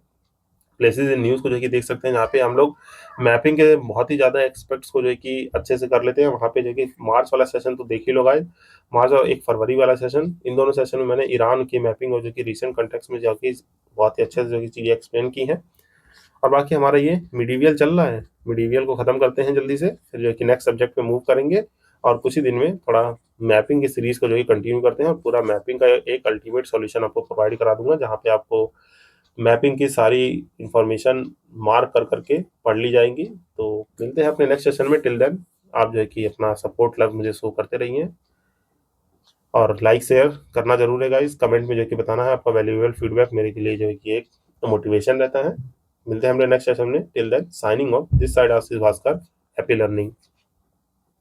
प्लेसेस इन न्यूज़ को जो है कि देख सकते हैं, जहाँ पे हम लोग मैपिंग के बहुत ही ज़्यादा एक्सपेक्ट्स को जो है कि अच्छे से कर लेते हैं। वहाँ पे जो है कि मार्च वाला सेशन तो देख ही लो गाइस, मार्च और 1 फरवरी वाला सेशन, इन दोनों सेशन में मैंने ईरान की मैपिंग और जो कि रिसेंट कॉन्टेक्स्ट में जाके बहुत ही अच्छे से जो कि चीज़ें एक्सप्लेन की हैं। और बाकी हमारा ये मिडिवियल चल रहा है, मिडिवियल को ख़त्म करते हैं जल्दी से, फिर जो है कि नेक्स्ट सब्जेक्ट पे मूव करेंगे। और कुछ ही दिन में थोड़ा मैपिंग की सीरीज़ को जो है कंटिन्यू करते हैं और पूरा मैपिंग का एक अल्टीमेट सॉल्यूशन आपको प्रोवाइड करा दूंगा, जहाँ पे आपको मैपिंग की सारी इंफॉर्मेशन मार्क कर करके पढ़ ली जाएंगी। तो मिलते हैं अपने नेक्स्ट सेशन में। टिल देन आप जो है कि अपना सपोर्ट लव मुझे शो करते रहिए और लाइक शेयर करना जरूर है गाइस। कमेंट में जो है कि बताना है आपका वैल्यूएबल फीडबैक, मेरे के लिए जो है कि एक मोटिवेशन रहता है। मिलते हैं हमने नेक्स्ट सेशन में। Till then signing off, this side Ashish Bhaskar. Happy learning.